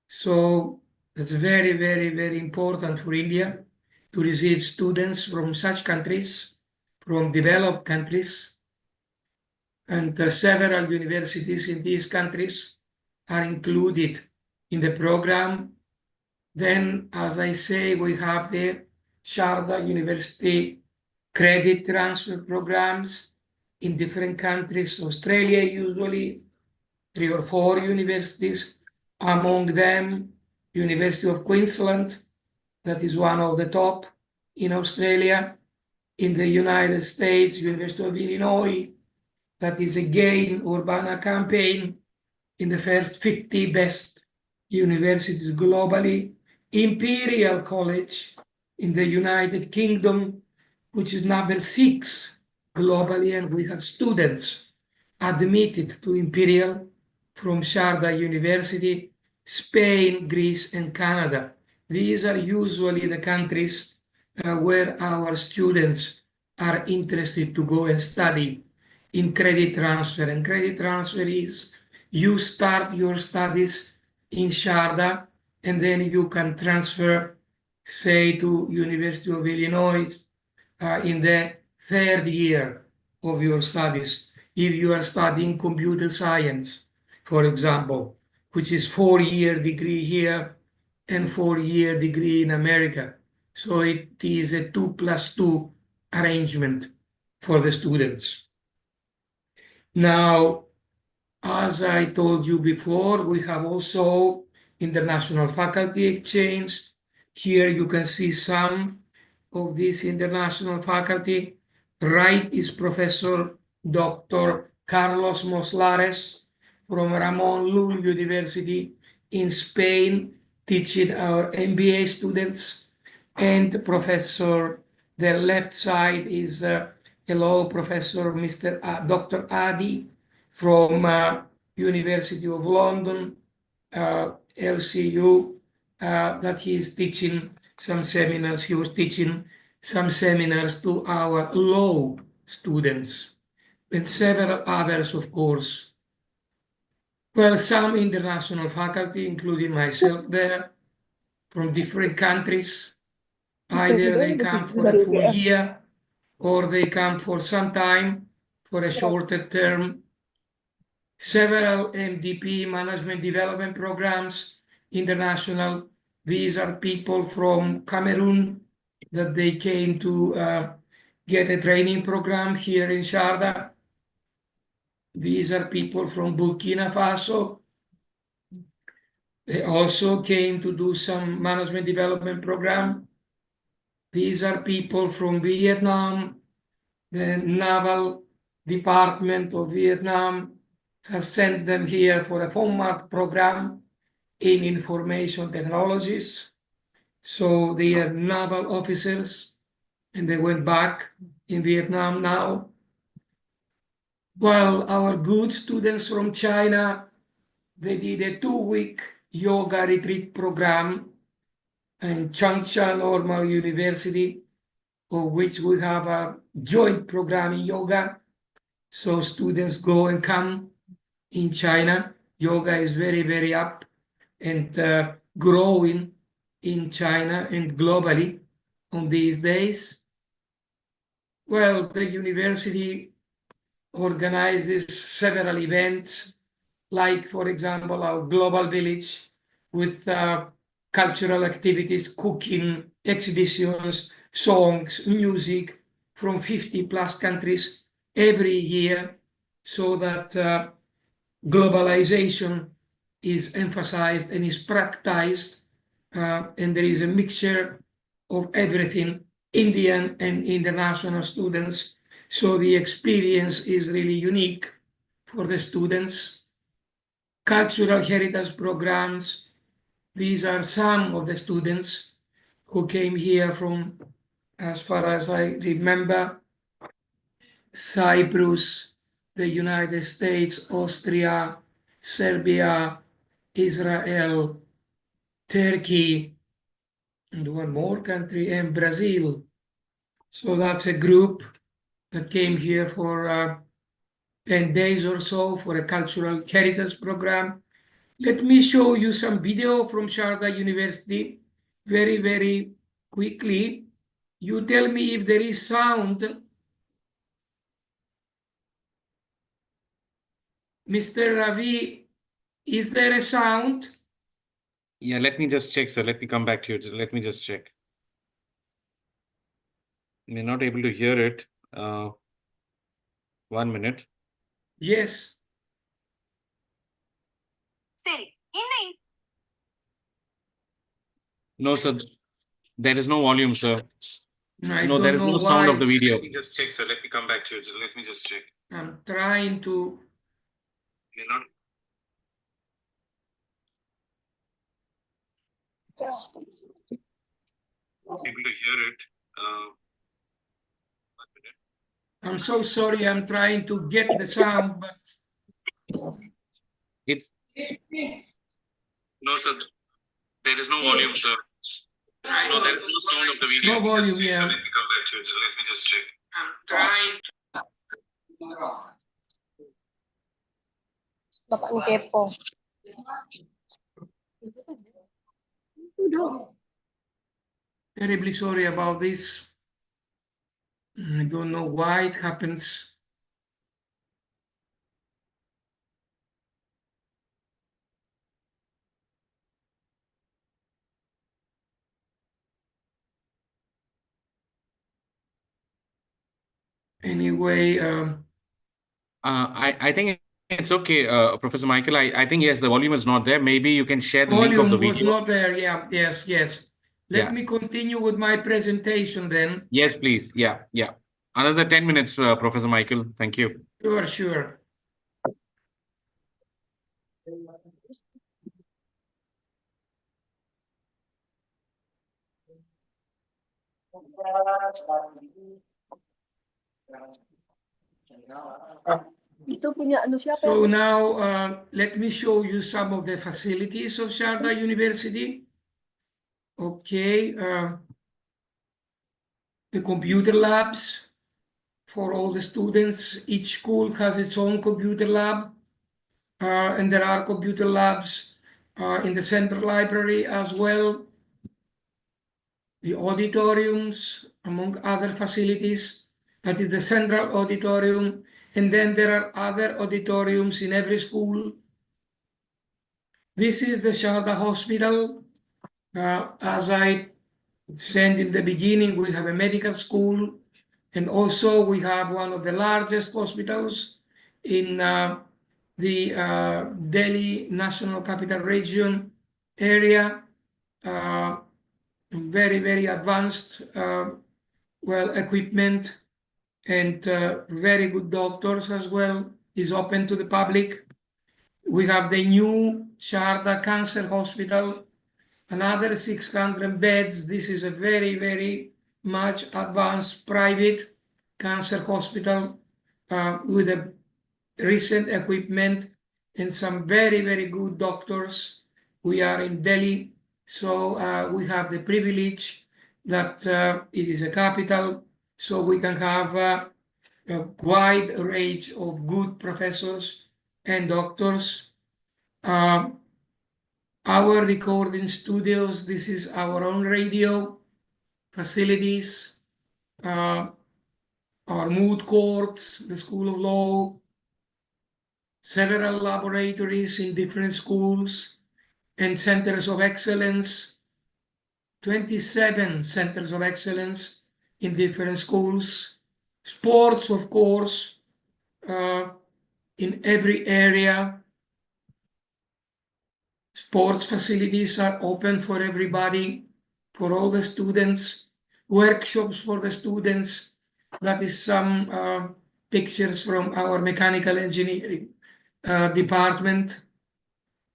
Speaker 14: So that's very, very, very important for India to receive students from such countries, from developed countries. And several universities in these countries are included in the program. Then, as I say, we have the Sharda University credit transfer programs in different countries. Australia, usually 3 or 4 universities, among them University of Queensland, that is one of the top in Australia. In the United States, University of Illinois, that is again Urbana campaign in the first 50 best universities globally. Imperial College in the United Kingdom, which is number 6 globally, and we have students admitted to Imperial from Sharda University, Spain, Greece, and Canada. These are usually the countries where our students are interested to go and study in credit transfer. And credit transfer is you start your studies in Sharda, and then you can transfer, say, to University of Illinois in the 3rd year of your studies. If you are studying computer science, for example, which is 4-year degree here and 4-year degree in America. So it is a 2+2 arrangement for the students. Now, as I told you before, we have also international faculty exchange. Here you can see some of this international faculty. Right is Professor Dr. Carlos Moslares from Ramon Llull University in Spain, teaching our MBA students. And Professor, the left side is hello, Professor Dr. Adi from University of London, LCU, that he is teaching some seminars. He was teaching some seminars to our law students and several others, of course. Well, some international faculty, including myself there, from different countries. Either they come for a full year or they come for some time for a shorter term. Several MDP, management development programs, international. These are people from Cameroon that they came to get a training program here in Sharda. These are people from Burkina Faso. They also came to do some management development program. These are people from Vietnam. The Naval Department of Vietnam has sent them here for a FOMAT program in information technologies. So they are naval officers and they went back in Vietnam now. While our good students from China, they did a 2-week yoga retreat program in Changsha Normal University, of which we have a joint program in yoga. So students go and come in China. Yoga is very, very up and growing in China and globally on these days. Well, the university organizes several events, like, for example, our global village with cultural activities, cooking, exhibitions, songs, music from 50 plus countries every year, so that globalization is emphasized and is practiced, and there is a mixture of everything, Indian and international students. So the experience is really unique for the students. Cultural heritage programs, these are some of the students who came here from, as far as I remember, Cyprus, the United States, Austria, Serbia, Israel, Turkey, and one more country, and Brazil. So that's a group that came here for 10 days or so for a cultural heritage program. Let me show you some video from Sharda University very, very quickly. You tell me if there is sound. Mr. Ravi, is there a sound?
Speaker 3: Yeah, let me just check, sir. Let me come back to you. Let me just check. We're not able to hear it. 1 minute.
Speaker 14: Yes.
Speaker 3: No, sir. There is no volume, sir.
Speaker 14: I
Speaker 3: No,
Speaker 14: don't
Speaker 3: there is
Speaker 14: know
Speaker 3: no sound of
Speaker 14: why.
Speaker 3: the video. Let me just check, sir. Let me come back to you. Let me just check.
Speaker 14: I'm trying to.
Speaker 3: We're not. Able to hear it. 1 minute.
Speaker 14: I'm so sorry. I'm trying to get the sound, but
Speaker 3: It's no, sir. There is no volume, sir. No, there is no sound of the video.
Speaker 14: no volume. Yeah.
Speaker 3: Let me come back to you. Let me just check.
Speaker 14: I'm trying.
Speaker 6: Bapak kepo.
Speaker 14: Terribly sorry about this. I don't know why it happens. Anyway,
Speaker 3: I think it's okay, Professor Michael. I think, yes, the volume is not there. Maybe you can share the link of the
Speaker 14: volume was
Speaker 3: video.
Speaker 14: not there. Yeah. Yes. Yes. Let
Speaker 3: Yeah.
Speaker 14: me continue with my presentation then.
Speaker 3: Yes, please. Yeah, yeah. Another 10 minutes, Professor Michael. Thank you.
Speaker 14: Sure. Sure. So now let me show you some of the facilities of Sharda University. Okay, the computer labs for all the students. Each school has its own computer lab, and there are computer labs in the central library as well. The auditoriums, among other facilities. That is the central auditorium. And then there are other auditoriums in every school. This is the Sharda Hospital. As I said in the beginning, we have a medical school, and also we have one of the largest hospitals in the Delhi National Capital Region area. Very, very advanced, equipment, and very good doctors as well. Is open to the public. We have the new Sharda Cancer Hospital, another 600 beds. This is a very, very much advanced private cancer hospital with a recent equipment and some very, very good doctors. We are in Delhi, so we have the privilege that it is a capital, so we can have a wide range of good professors and doctors. Our recording studios, this is our own radio facilities, our moot courts, the School of Law, several laboratories in different schools and centers of excellence, 27 centers of excellence in different schools, sports, of course, in every area. Sports facilities are open for everybody, for all the students, workshops for the students. That is some pictures from our mechanical engineering department.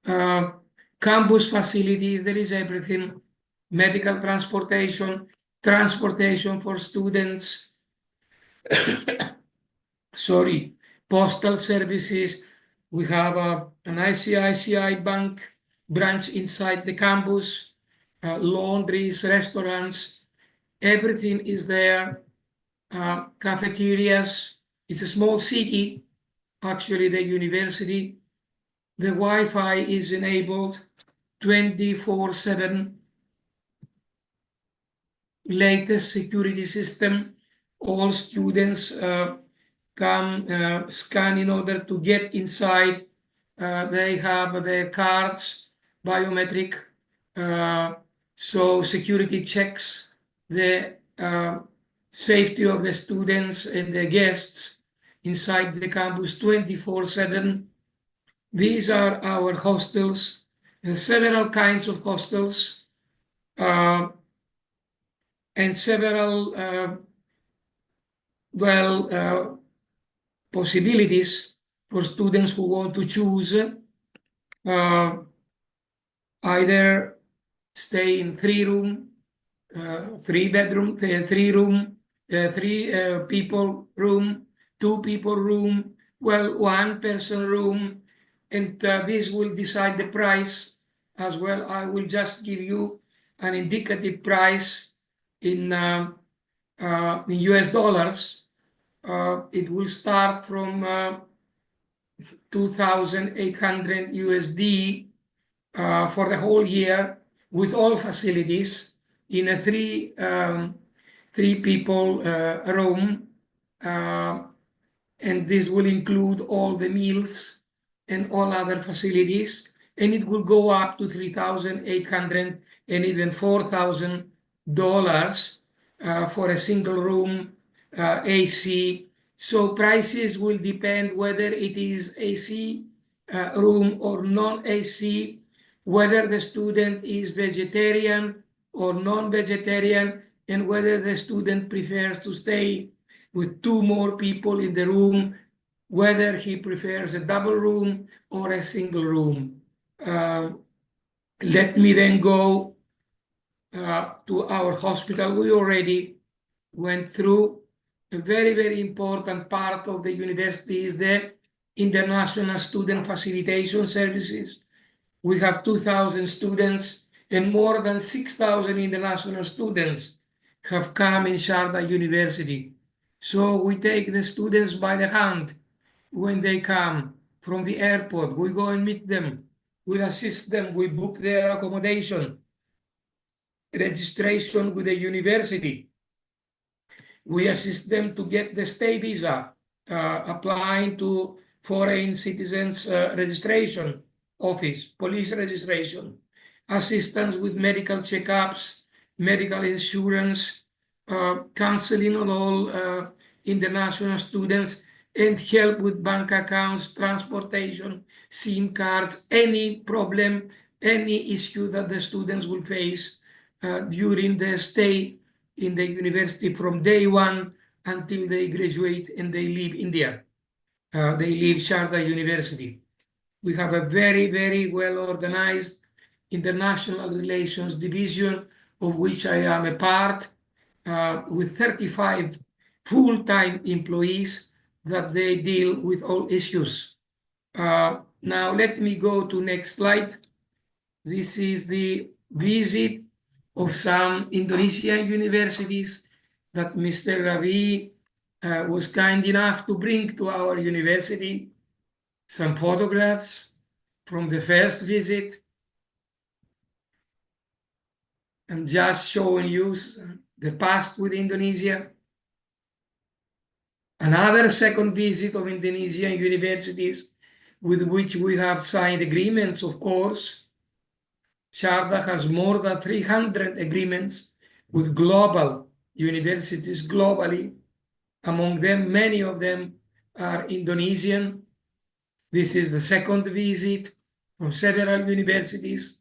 Speaker 14: Campus facilities, there is everything. Medical transportation, transportation for students. Sorry, postal services. We have an ICICI bank branch inside the campus, laundries, restaurants, everything is there. Cafeterias. It's a small city, actually, the university. The Wi-Fi is enabled 24/7. Latest security system. All students come scan in order to get inside. They have their cards, biometric, so security checks the safety of the students and the guests inside the campus 24/7. These are our hostels, and several kinds of hostels, and several possibilities for students who want to choose either stay in 3-room, 3-bedroom, 3-room, 3-people room, 2-people room, 1-person room, and this will decide the price as well. I will just give you an indicative price in US dollars. It will start from 2,800 USD for the whole year with all facilities in a 3-people room, and this will include all the meals and all other facilities, and it will go up to $3,800 and even $4,000 for a single room, AC. So prices will depend whether it is AC room or non-AC, whether the student is vegetarian or non-vegetarian, and whether the student prefers to stay with 2 more people in the room, whether he prefers a double room or a single room. Let me then go to our hospital. We already went through a very, very important part of the university is the international student facilitation services. We have 2,000 students, and more than 6,000 international students have come in Sharda University. So we take the students by the hand when they come from the airport. We go and meet them. We assist them. We book their accommodation, registration with the university. We assist them to get the stay visa, applying to foreign citizens registration office, police registration, assistance with medical checkups, medical insurance, counseling on all international students, and help with bank accounts, transportation, SIM cards, any problem, any issue that the students will face during their stay in the university from day one until they graduate and they leave India. They leave Sharda University. We have a very, very well-organized international relations division, of which I am a part, with 35 full-time employees that they deal with all issues. Now, let me go to next slide. This is the visit of some Indonesian universities that Mr. Ravi was kind enough to bring to our university. some photographs from the first visit. I'm just showing you the past with Indonesia. Another second visit of Indonesian universities with which we have signed agreements, of course. Sharda has more than 300 agreements with global universities globally. Among them, many of them are Indonesian. This is the second visit from several universities.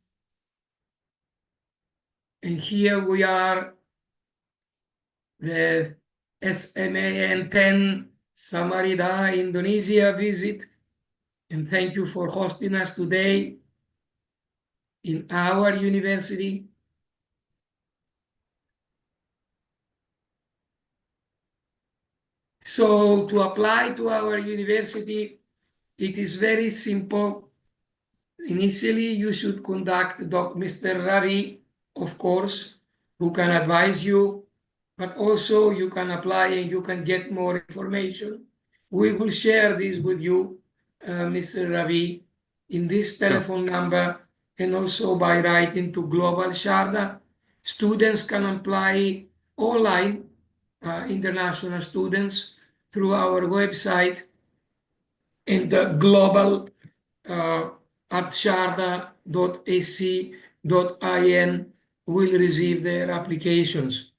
Speaker 14: And here we are, the SMAN 10 Samarinda, Indonesia visit. And thank you for hosting us today in our university. So to apply to our university, it is very simple. Initially, you should contact Mr. Ravi, of course, who can advise you, but also you can apply and you can get more information. We will share this with you, Mr. Ravi, in this telephone number and also by writing to Global Sharda. Students can apply online, international students, through our website, and the global at sharda.ac.in will receive their applications.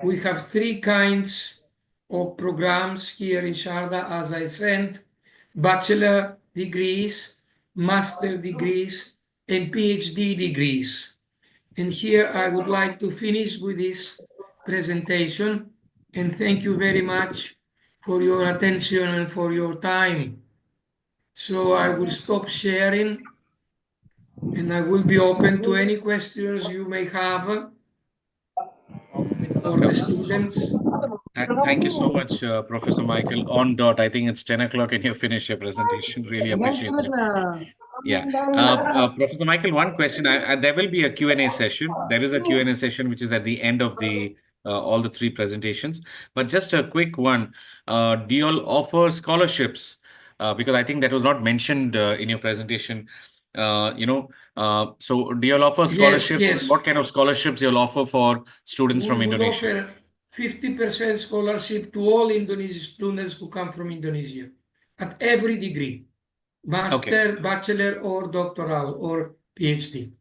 Speaker 14: We have 3 kinds of programs here in Sharda, as I said: bachelor degrees, master degrees, and PhD degrees. And here I would like to finish with this presentation, and thank you very much for your attention and for your time. So I will stop sharing and I will be open to any questions you may have for the students.
Speaker 3: Thank you so much, Professor Michael. On dot, I think it's 10 o'clock and you finish your presentation. Really appreciate that. Yeah. Professor Michael, one question. There will be a Q&A session. There is a Q&A session which is at the end of the all the 3 presentations. But just a quick one. Do you all offer scholarships? Because I think that was not mentioned in your presentation. So do you all offer scholarships?
Speaker 14: Yes.
Speaker 3: What kind of scholarships you all offer for students from
Speaker 14: We will
Speaker 3: Indonesia?
Speaker 14: offer 50% scholarship to all Indonesian students who come from Indonesia at every degree, master, bachelor, or doctoral, or PhD.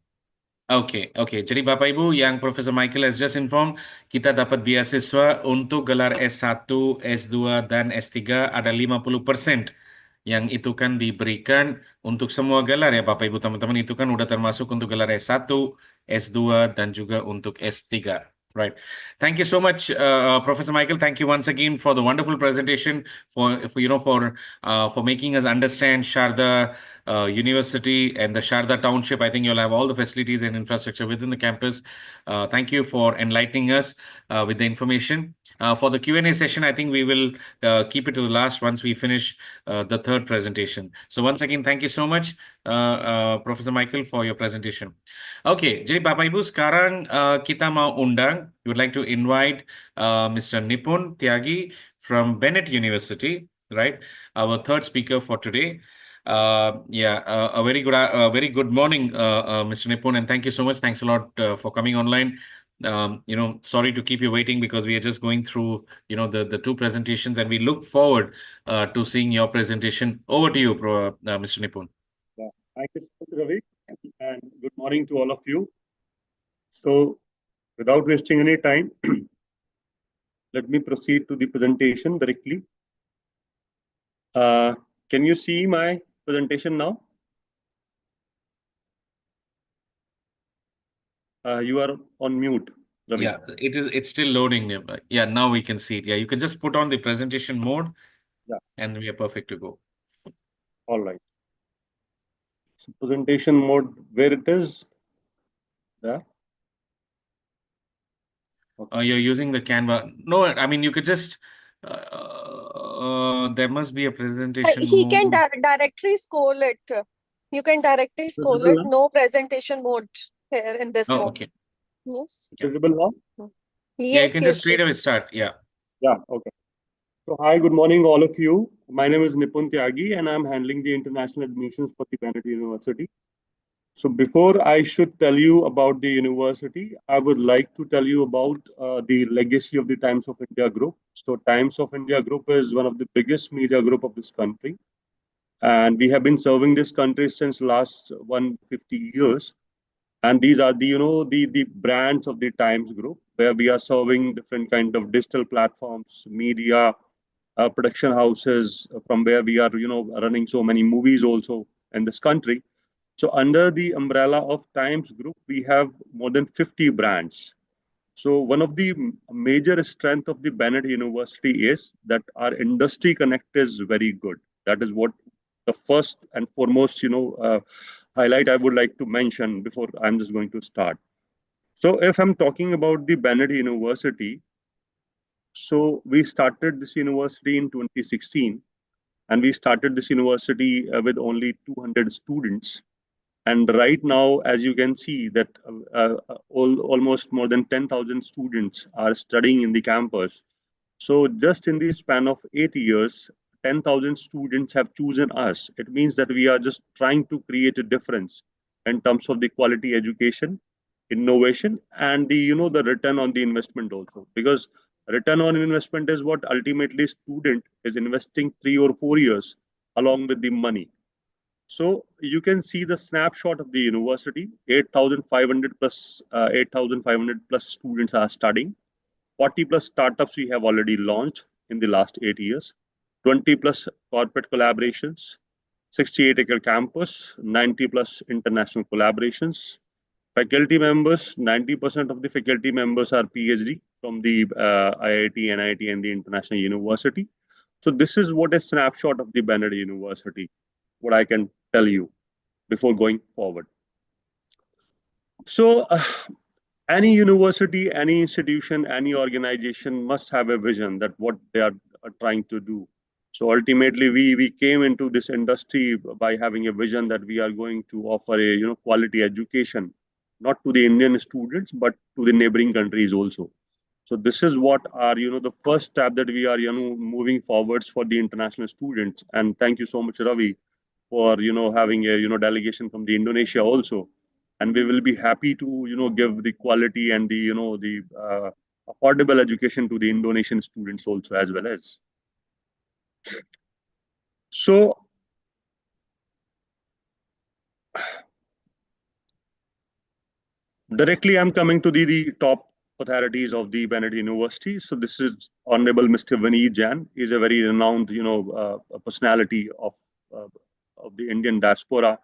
Speaker 3: Oke. Jadi Bapak Ibu, yang Profesor Michael has just informed, kita dapat beasiswa untuk gelar S1, S2, dan S3 ada 50% yang itu kan diberikan untuk semua gelar ya Bapak Ibu teman-teman, itu kan udah termasuk untuk gelar S1, S2, dan juga untuk S3. Right. Thank you so much, Professor Michael. Thank you once again for the wonderful presentation, for making us understand Sharda University and the Sharda Township. I think you'll have all the facilities and infrastructure within the campus. Thank you for enlightening us with the information. For the Q&A session, I think we will keep it to the last once we finish the 3rd presentation. So once again, thank you so much, Professor Michael, for your presentation. Oke, jadi Bapak Ibu, sekarang kita mau undang, we would like to invite Mr. Nipun Tyagi from Bennett University, right? Our 3rd speaker for today. A very good morning, Mr. Nipun, and thank you so much. Thanks a lot for coming online. Sorry to keep you waiting because we are just going through, the 2 presentations, and we look forward to seeing your presentation. Over to you, Mr. Nipun.
Speaker 13: Yeah. Thank you so much, Ravi, and good morning to all of you. So, without wasting any time, let me proceed to the presentation directly. Can you see my presentation now? You are on mute, Ravi.
Speaker 3: Yeah, it's still loading. Yeah, now we can see it. Yeah, you can just put on the presentation mode.
Speaker 13: Yeah.
Speaker 3: And we are perfect to go.
Speaker 13: All right. So presentation mode, where it is? There.
Speaker 3: Okay. You're using the Canva. No, I mean, you could just, there must be a presentation
Speaker 15: He
Speaker 3: mode.
Speaker 15: can directly scroll it. You can directly scroll it. No presentation mode here in this mode.
Speaker 3: Okay.
Speaker 15: Yes.
Speaker 13: Visible now?
Speaker 3: Yeah, you
Speaker 15: Yes,
Speaker 3: can
Speaker 15: yes,
Speaker 3: just straight away start. Yeah.
Speaker 13: Yeah, okay. So hi, good morning, all of you. My name is Nipun Tyagi, and I'm handling the international admissions for the Bennett University. So before I should tell you about the university, I would like to tell you about the legacy of the Times of India Group. So Times of India Group is one of the biggest media group of this country, and we have been serving this country since last 150 years. And these are the brands of the Times Group, where we are serving different kind of digital platforms, media, production houses, from where we are running so many movies also in this country. So under the umbrella of Times Group, we have more than 50 brands. So one of the major strength of the Bennett University is that our industry connect is very good. That is what the first and foremost highlight I would like to mention before I'm just going to start. So if I'm talking about the Bennett University, so we started this university in 2016, and we started this university with only 200 students. And right now, as you can see, that almost more than 10,000 students are studying in the campus. So just in the span of 8 years, 10,000 students have chosen us. It means that we are just trying to create a difference in terms of the quality education, innovation, and the return on the investment also. Because return on investment is what ultimately student is investing 3 or 4 years along with the money. So you can see the snapshot of the university. 8,500 plus 8,500 plus students are studying. 40 plus startups we have already launched in the last 8 years. 20 plus corporate collaborations. 68-acre campus. 90 plus international collaborations. Faculty members. 90% of the faculty members are PhD from the IIT, NIT, and the international university. So this is what a snapshot of the Bennett University, what I can tell you before going forward. So any university, any institution, any organization must have a vision that what they are trying to do. So ultimately, we came into this industry by having a vision that we are going to offer a quality education, not to the Indian students but to the neighboring countries also. So this is what are the first step that we are moving forwards for the international students. And thank you so much, Ravi, for having a delegation from the Indonesia also, and we will be happy to give the quality and the affordable education to the Indonesian students also as well as. So directly I'm coming to the top authorities of the Bennett University. So this is Honorable Mr. Vineet Jain. He's a very renowned personality uh, of the Indian diaspora,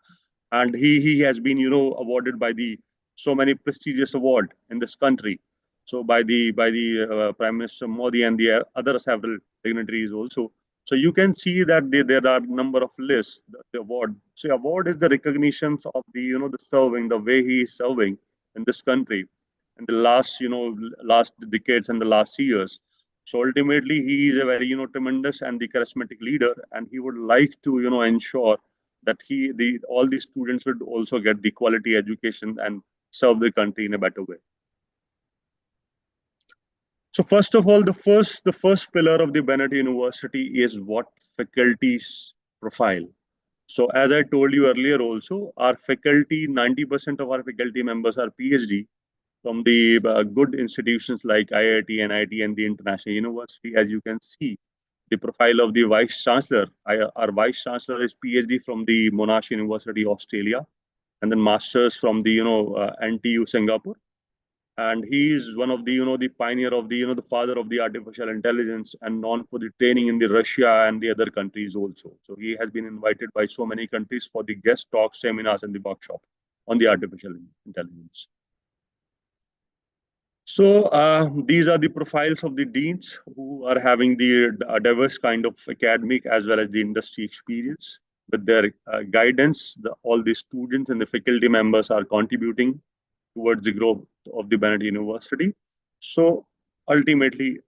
Speaker 13: and he has been awarded by the so many prestigious award in this country, so by the Prime Minister Modi and the other several dignitaries also. So you can see that there are number of lists, the award. So award is the recognition of the serving, the way he is serving in this country in the last decades and the last years. So ultimately he is a very tremendous and the charismatic leader, and he would like to ensure that all the students would also get the quality education and serve the country in a better way. So first of all, the first pillar of the Bennett University is what faculty's profile. So as I told you earlier also, our faculty, 90% of our faculty members are PhD from the good institutions like IIT, NIT, and the international university. As you can see, the profile of the Vice Chancellor. Our Vice Chancellor is PhD from the Monash University, Australia, and then Masters from the NTU, Singapore. And he is one of the the pioneer of the father of the artificial intelligence, and known for the training in the Russia and the other countries also. So he has been invited by so many countries for the guest talks, seminars, and the workshop on the artificial intelligence. So these are the profiles of the deans who are having the diverse kind of academic as well as the industry experience. With their guidance, all the students and the faculty members are contributing towards the growth of the Bennett University. So ultimately,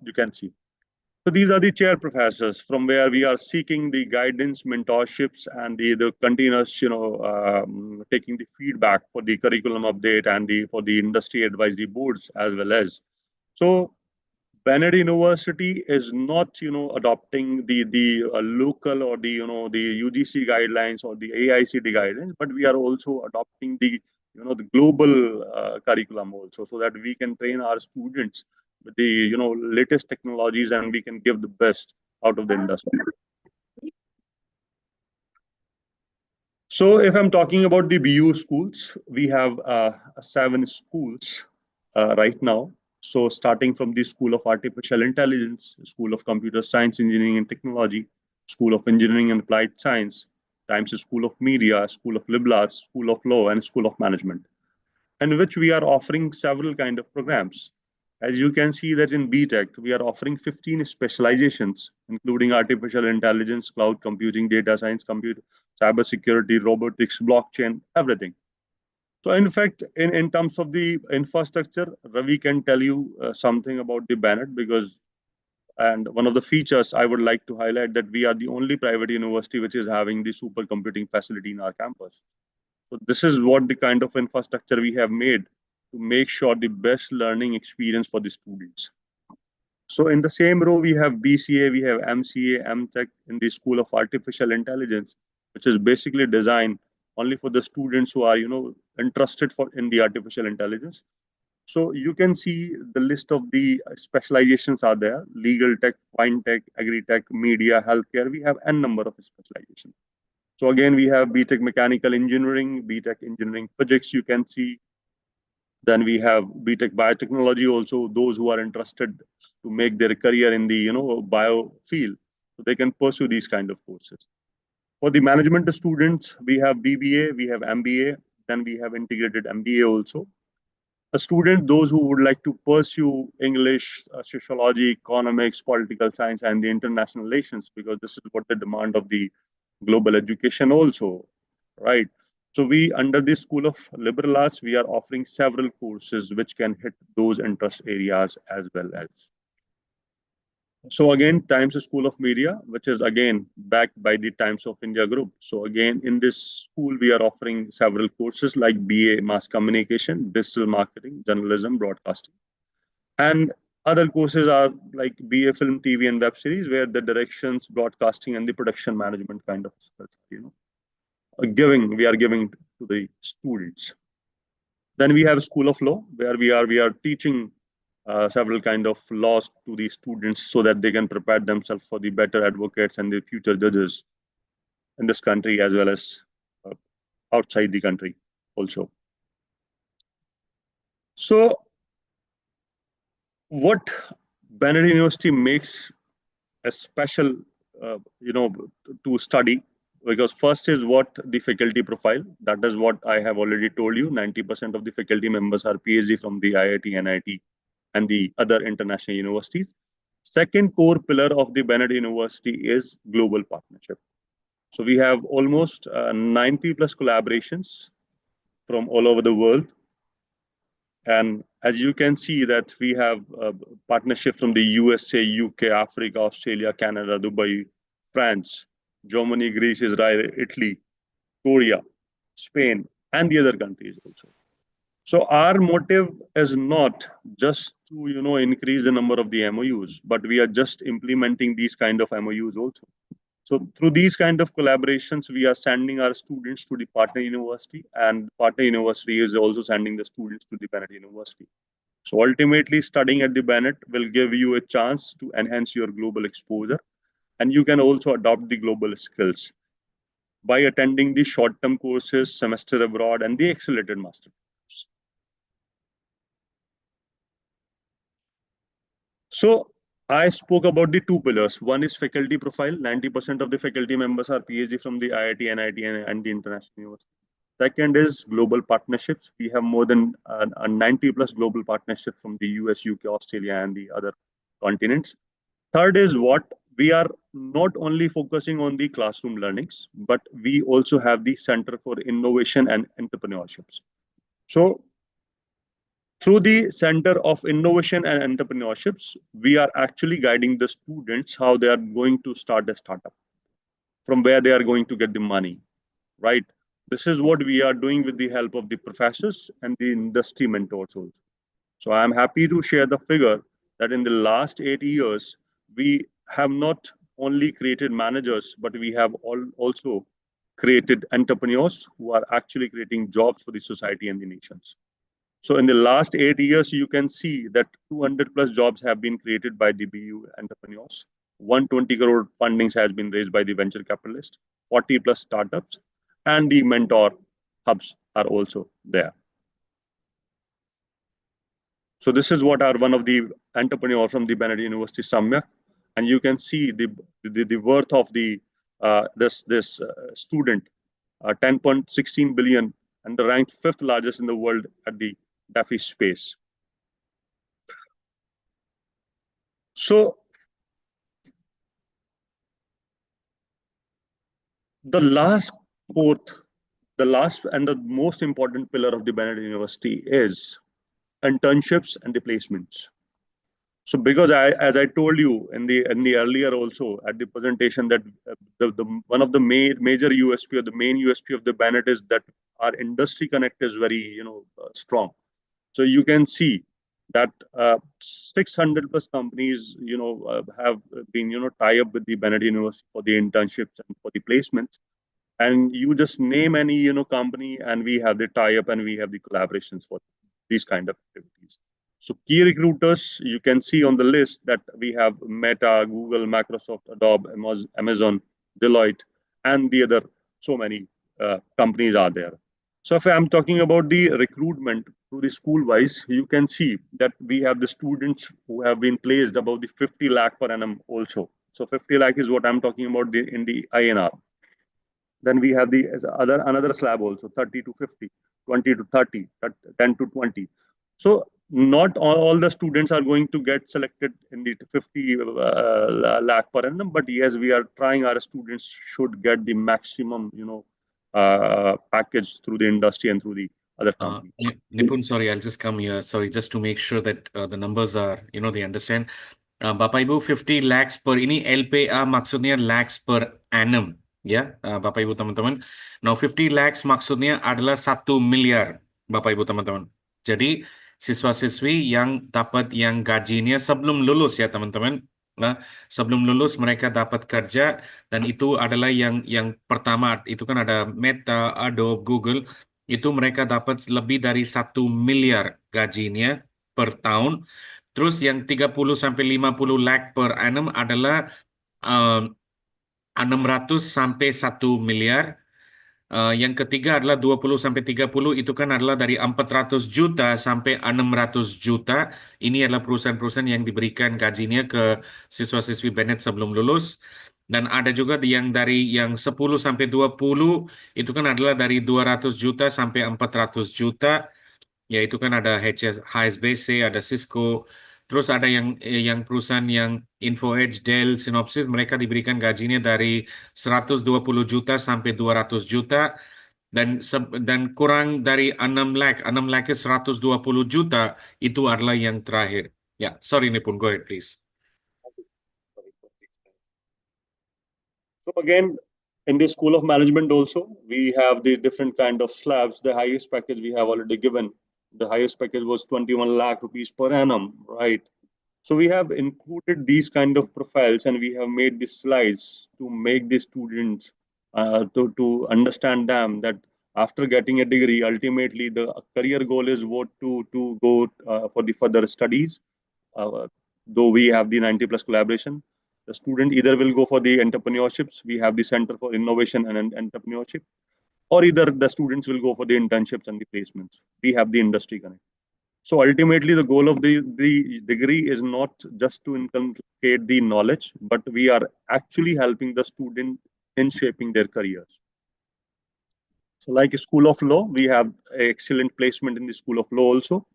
Speaker 13: you can see. So these are the chair professors from where we are seeking the guidance, mentorships, and the continuous, taking the feedback for the curriculum update and for the industry advisory boards as well as. So Bennett University is not, adopting the local or the UGC guidelines or the AICD guidelines, but we are also adopting the global curriculum also, so that we can train our students with the latest technologies, and we can give the best out of the industry. So if I'm talking about the BU schools, we have 7 schools right now. So starting from the School of Artificial Intelligence, School of Computer Science, Engineering and Technology, School of Engineering and Applied Science, Times School of Media, School of Liberal Arts, School of Law, and School of Management, in which we are offering several kind of programs. As you can see that in BTech, we are offering 15 specializations, including artificial intelligence, cloud computing, data science, cybersecurity, robotics, blockchain, everything. So in fact, in terms of the infrastructure, Ravi can tell you something about the Bennett, and one of the features I would like to highlight that we are the only private university which is having the supercomputing facility in our campus. So this is what the kind of infrastructure we have made to make sure the best learning experience for the students. So in the same row, we have BCA, we have MCA, MTech in the School of Artificial Intelligence, which is basically designed only for the students who are, interested in the artificial intelligence. So you can see the list of the specializations are there: legal tech, fintech, agri-tech, media, healthcare. We have n number of specializations. So again, we have BTech Mechanical Engineering, BTech Engineering Physics, you can see. Then we have BTech Biotechnology also, those who are interested to make their career in the bio field, so they can pursue these kind of courses. For the management students, we have BBA, we have MBA, then we have integrated MBA also. A student, those who would like to pursue English, sociology, economics, political science, and the international relations, because this is what the demand of the global education also, right? So we, under the School of Liberal Arts, we are offering several courses which can hit those interest areas as well as. So again, Times School of Media, which is again backed by the Times of India Group. So again, in this school, we are offering several courses like BA Mass Communication, Digital Marketing, Journalism, Broadcasting. And other courses are like BA Film, TV, and Web Series, where the directions, broadcasting, and the production management kind of skills, we are giving to the students. Then we have School of Law, where we are teaching several kind of laws to the students so that they can prepare themselves for the better advocates and the future judges in this country as well as outside the country also. So what Bennett University makes a special, to study, because first is what the faculty profile. That is what I have already told you. 90% of the faculty members are PhD from the IIT, NIT, and the other international universities. Second core pillar of the Bennett University is global partnership. So we have almost 90 plus collaborations from all over the world. And as you can see that we have partnership from the USA, UK, Africa, Australia, Canada, Dubai, France, Germany, Greece, Israel, Italy, Korea, Spain, and the other countries also. So our motive is not just to increase the number of the MOUs, but we are just implementing these kind of MOUs also. So through these kind of collaborations, we are sending our students to the partner university, and partner university is also sending the students to the Bennett University. So ultimately, studying at the Bennett will give you a chance to enhance your global exposure, and you can also adopt the global skills by attending the short-term courses, semester abroad, and the accelerated master. So I spoke about the 2 pillars. One is faculty profile. 90% of the faculty members are PhD from the IIT, NIT, and the international university. Second is global partnerships. We have more than 90 plus global partnerships from the US, UK, Australia, and the other continents. Third is what we are not only focusing on the classroom learnings, but we also have the Center for Innovation and Entrepreneurships. So through the Center of Innovation and Entrepreneurships, we are actually guiding the students how they are going to start a startup, from where they are going to get the money, right? This is what we are doing with the help of the professors and the industry mentors also. So I'm happy to share the figure that in the last 8 years, we have not only created managers, but we have also created entrepreneurs who are actually creating jobs for the society and the nations. So in the last 8 years, you can see that 200 plus jobs have been created by the BU entrepreneurs. 120 crore fundings has been raised by the venture capitalists, 40 plus startups, and the mentor hubs are also there. So this is what are one of the entrepreneurs from the Bennett University, Samyak, and you can see the worth of the this student, 10.16 billion, and ranked 5th largest in the world at the DAFI space. So the last and the most important pillar of the Bennett University is internships and the placements. So because as I told you in the earlier also at the presentation that one of the major USP or the main USP of the Bennett is that our industry connect is very strong. So you can see that 600 plus companies have been tie up with the Bennett University for the internships and for the placements. And you just name any company, and we have the tie up and we have the collaborations for these kind of activities. So key recruiters, you can see on the list that we have Meta, Google, Microsoft, Adobe, Amazon, Deloitte, and the other so many companies are there. So if I'm talking about the recruitment through the school wise, you can see that we have the students who have been placed above the 50 lakh per annum also. So 50 lakh is what I'm talking about in the INR. Then we have the another slab also, 30 to 50, 20 to 30, 10 to 20. So not all the students are going to get selected in the 50 lakh per annum, but yes, we are trying our students should get the maximum, package through the industry and through the other companies.
Speaker 3: Nipun, sorry, I'll just come here. Sorry, just to make sure that the numbers are, they understand. Bapak Ibu, 50 lakhs per ini LPA maksudnya lakhs per annum. Ya, Bapak Ibu teman-teman. Now 50 lakhs maksudnya adalah 1 miliar, Bapak Ibu teman-teman. Jadi siswa-siswi yang dapat yang gajinya sebelum lulus ya teman-teman. Nah, sebelum lulus mereka dapat kerja dan itu adalah yang pertama, itu kan ada Meta, Adobe, Google, itu mereka dapat lebih dari 1 miliar gajinya per tahun. Terus yang 30 sampai 50 lakh per annum adalah 600 sampai 1 miliar. Yang ketiga adalah 20 sampai 30 itu kan adalah dari 400 juta sampai 600 juta. Ini adalah perusahaan-perusahaan yang diberikan gajinya ke siswa-siswi Bennett sebelum lulus. Dan ada juga yang dari yang 10 sampai 20 itu kan adalah dari 200 juta sampai 400 juta. Yaitu kan ada HSBC, ada Cisco. Terus ada yang perusahaan yang InfoEdge, Dell, Synopsys, mereka diberikan gajinya dari 120 juta sampai 200 juta dan kurang dari 6 lakh. 6 lakh 120 juta itu adalah yang terakhir. Ya, sorry Nipun, go ahead please.
Speaker 13: So again, in the School of Management also, we have the different kind of slabs. The highest package we have already given. The highest package was 21 lakh rupees per annum, right? So we have included these kind of profiles and we have made these slides to make the students, to understand them that after getting a degree, ultimately the career goal is what to go for the further studies. Though we have the 90 plus collaboration, the student either will go for the entrepreneurships. We have the Center for Innovation and Entrepreneurship, or either the students will go for the internships and the placements. We have the industry connect. So ultimately, the goal of the degree is not just to inculcate the knowledge, but we are actually helping the student in shaping their careers. So like a School of Law, we have an excellent placement in the School of Law also.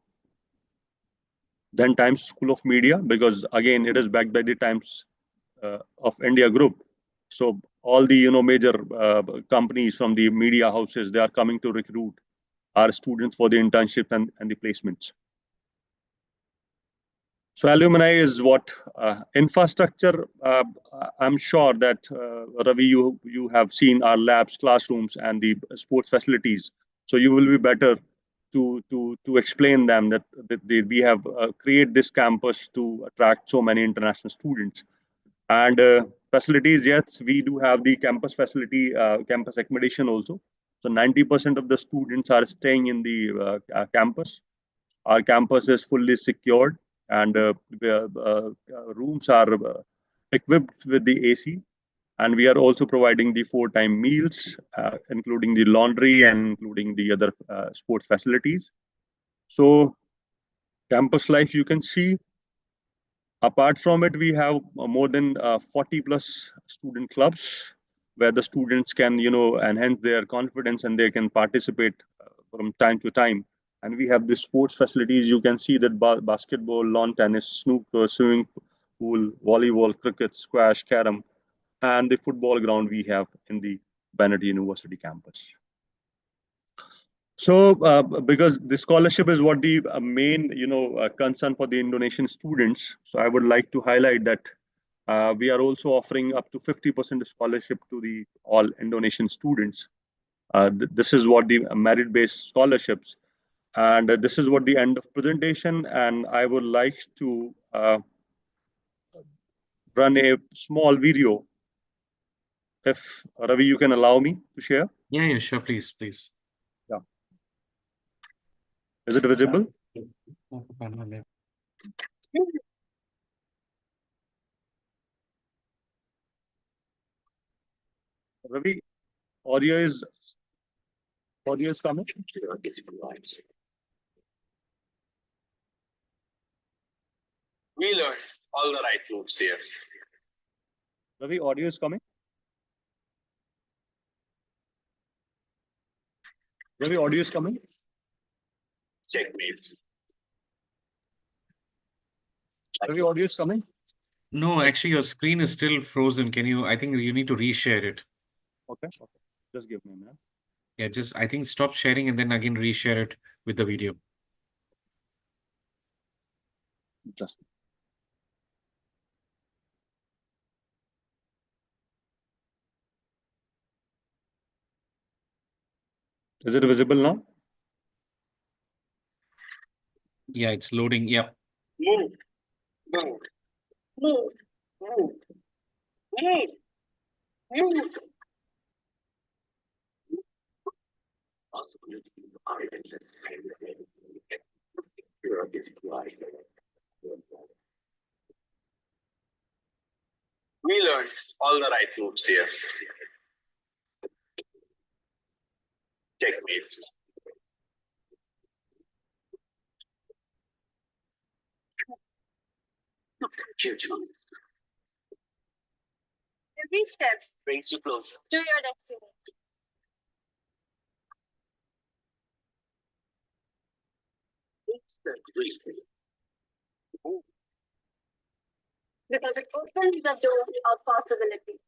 Speaker 13: Then Times School of Media, because again, it is backed by the Times of India group. So all the major companies from the media houses, they are coming to recruit our students for the internships and the placements. So alumni is what infrastructure. I'm sure that Ravi, you have seen our labs, classrooms, and the sports facilities. So you will be better to explain them that we have create this campus to attract so many international students. And facilities, yes, we do have the campus facility, campus accommodation also. So 90% of the students are staying in the campus. Our campus is fully secured, and rooms are equipped with the AC. And we are also providing the 4-time meals, including the laundry and including the other sports facilities. So campus life, you can see. Apart from it, we have more than 40 plus student clubs where the students can, enhance their confidence and they can participate from time to time. And we have the sports facilities. You can see that basketball, lawn tennis, snooker, swimming pool, volleyball, cricket, squash, carom, and the football ground we have in the Bennett University campus. So, because the scholarship is what the main, concern for the Indonesian students. So, I would like to highlight that we are also offering up to 50% scholarship to the all Indonesian students. This is what the merit-based scholarships, and this is what the end of presentation. And I would like to run a small video. If Ravi, you can allow me to share.
Speaker 3: Yeah, sure, please.
Speaker 13: Yeah. Is it visible? Ravi, audio is coming.
Speaker 12: We learned all the right moves here.
Speaker 13: Ravi, audio is coming. Ravi, audio is coming.
Speaker 12: Checkmate.
Speaker 13: Ravi, audio is coming.
Speaker 3: No, actually, your screen is still frozen. I think you need to reshare it.
Speaker 13: Okay. Just give me a minute.
Speaker 3: Yeah, I think stop sharing and then again reshare it with the video.
Speaker 13: Just. Is it visible now?
Speaker 3: Yeah, it's loading. Yeah.
Speaker 12: Move. We learned all the right moves here. Checkmate.
Speaker 15: Every step
Speaker 12: Brings you closer.
Speaker 15: to your destiny. Because it opens the door of possibility.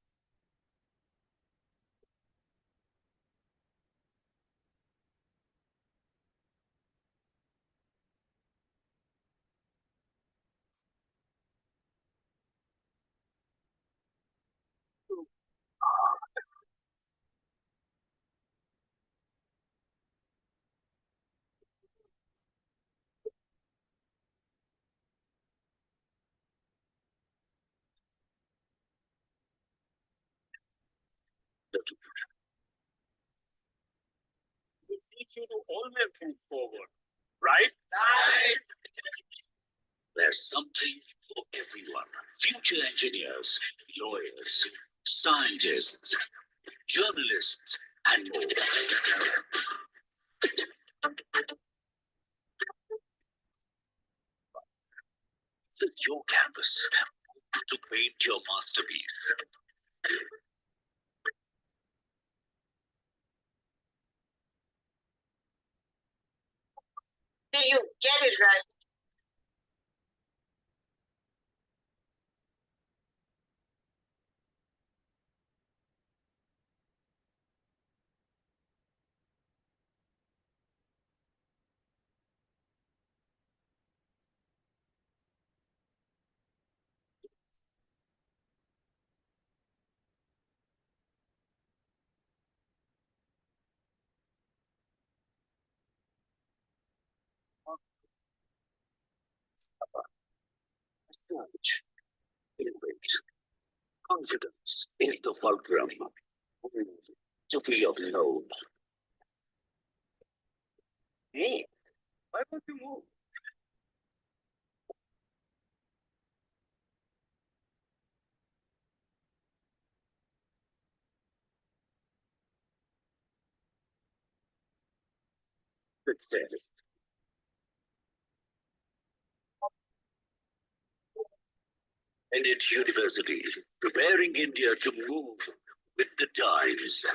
Speaker 12: We teach you to always move forward, right? Right. There's something for everyone. Future engineers, lawyers, scientists, journalists, and more. This is your canvas to paint your masterpiece.
Speaker 15: Till you get it right.
Speaker 12: Research, innovate. Confidence is the fulcrum. Move to be of load. Move. Why won't you move? Success. And at university, preparing India to move with the times.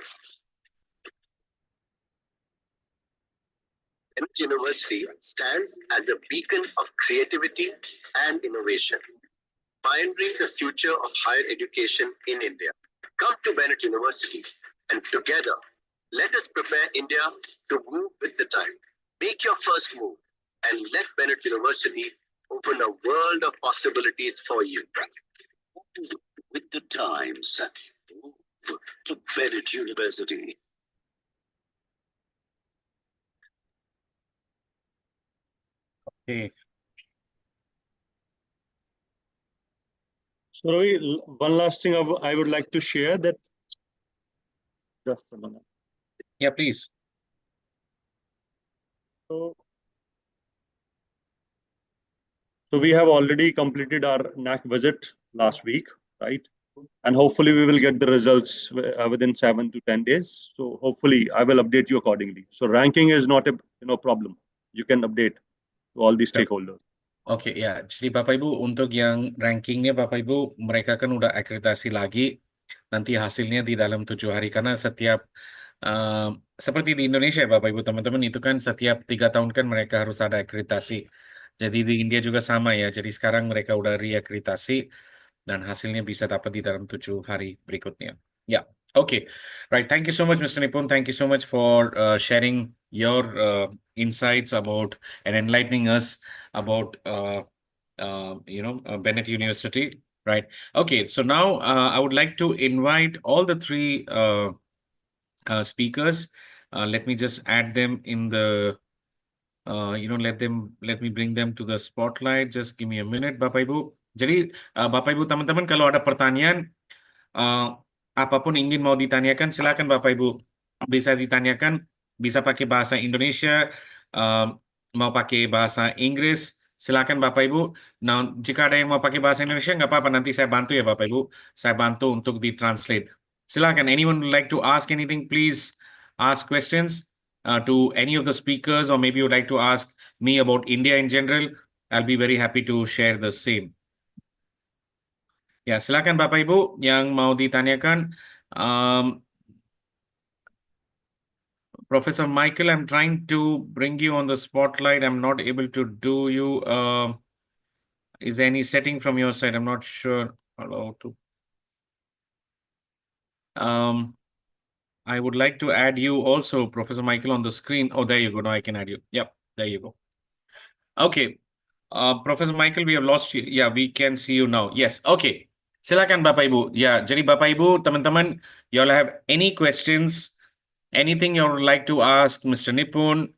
Speaker 12: And university stands as a beacon of creativity and innovation, pioneering the future of higher education in India. Come to Bennett University, and together, let us prepare India to move with the time. Make your first move, and let Bennett University open a world of possibilities for you. Move with the times. Move to Bennett University.
Speaker 3: Okay.
Speaker 13: So Ravi, one last thing I would like to share that. Just a minute.
Speaker 3: Yeah, please.
Speaker 13: So we have already completed our NAC visit last week, right? And hopefully we will get the results within 7 to 10 days. So hopefully I will update you accordingly. So ranking is not a problem. You can update to all the stakeholders.
Speaker 3: Oke, ya. Jadi Bapak Ibu untuk yang rankingnya Bapak Ibu mereka kan udah akreditasi lagi. Nanti hasilnya di dalam 7 hari karena setiap seperti di Indonesia Bapak Ibu teman-teman itu kan setiap 3 tahun kan mereka harus ada akreditasi. Jadi di India juga sama ya. Jadi sekarang mereka udah reakreditasi dan hasilnya bisa dapat di dalam 7 hari berikutnya. Ya, okay. Right. Thank you so much, Mr. Nipun. Thank you so much for sharing your insights about and enlightening us about Bennett University. Right. Okay. So now I would like to invite all the 3 speakers. Let me just add them in the. Let me bring them to the spotlight. Just give me a minute, Bapak Ibu. Jadi Bapak Ibu teman-teman kalau ada pertanyaan apapun ingin mau ditanyakan silakan Bapak Ibu bisa ditanyakan, bisa pakai bahasa Indonesia, mau pakai bahasa Inggris, silakan Bapak Ibu. Nah, jika ada yang mau pakai bahasa Indonesia nggak apa-apa, nanti saya bantu ya Bapak Ibu. Saya bantu untuk ditranslate. Silakan, anyone would like to ask anything, please ask questions to any of the speakers, or maybe you would like to ask me about India in general. I'll be very happy to share the same. Ya, silakan Bapak Ibu yang mau ditanyakan. Professor Michael, I'm trying to bring you on the spotlight. I'm not able to do you. Is there any setting from your side? I'm not sure. Hello to. I would like to add you also, Professor Michael, on the screen. Oh, there you go. Now I can add you. Yep, there you go. Okay. Professor Michael, we have lost you. Yeah, we can see you now. Yes. Okay. Silakan Bapak Ibu. Ya, jadi Bapak Ibu, teman-teman, you all have any questions, anything you would like to ask Mr. Nipun,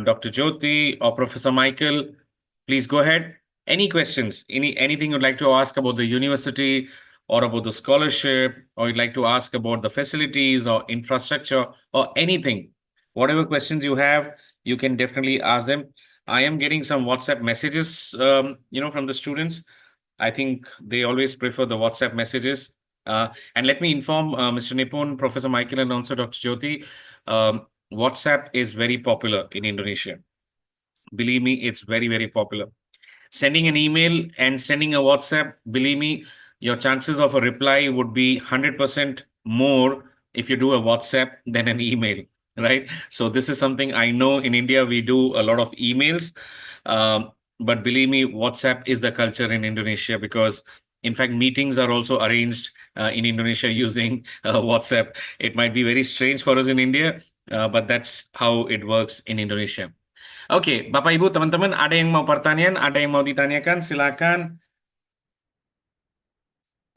Speaker 3: Dr. Jyoti, or Professor Michael, please go ahead. Any questions, anything you'd like to ask about the university or about the scholarship, or you'd like to ask about the facilities or infrastructure or anything, whatever questions you have, you can definitely ask them. I am getting some WhatsApp messages, from the students. I think they always prefer the WhatsApp messages. And let me inform Mr. Nipun, Professor Michael, and also Dr. Jyoti, WhatsApp is very popular in Indonesia. Believe me, it's very, very popular. Sending an email and sending a WhatsApp, believe me, your chances of a reply would be 100% more if you do a WhatsApp than an email, right? So this is something I know in India, we do a lot of emails. But believe me, WhatsApp is the culture in Indonesia because, in fact, meetings are also arranged in Indonesia using WhatsApp. It might be very strange for us in India, but that's how it works in Indonesia. Oke, Bapak Ibu, teman-teman, ada yang mau pertanyaan, ada yang mau ditanyakan, silakan.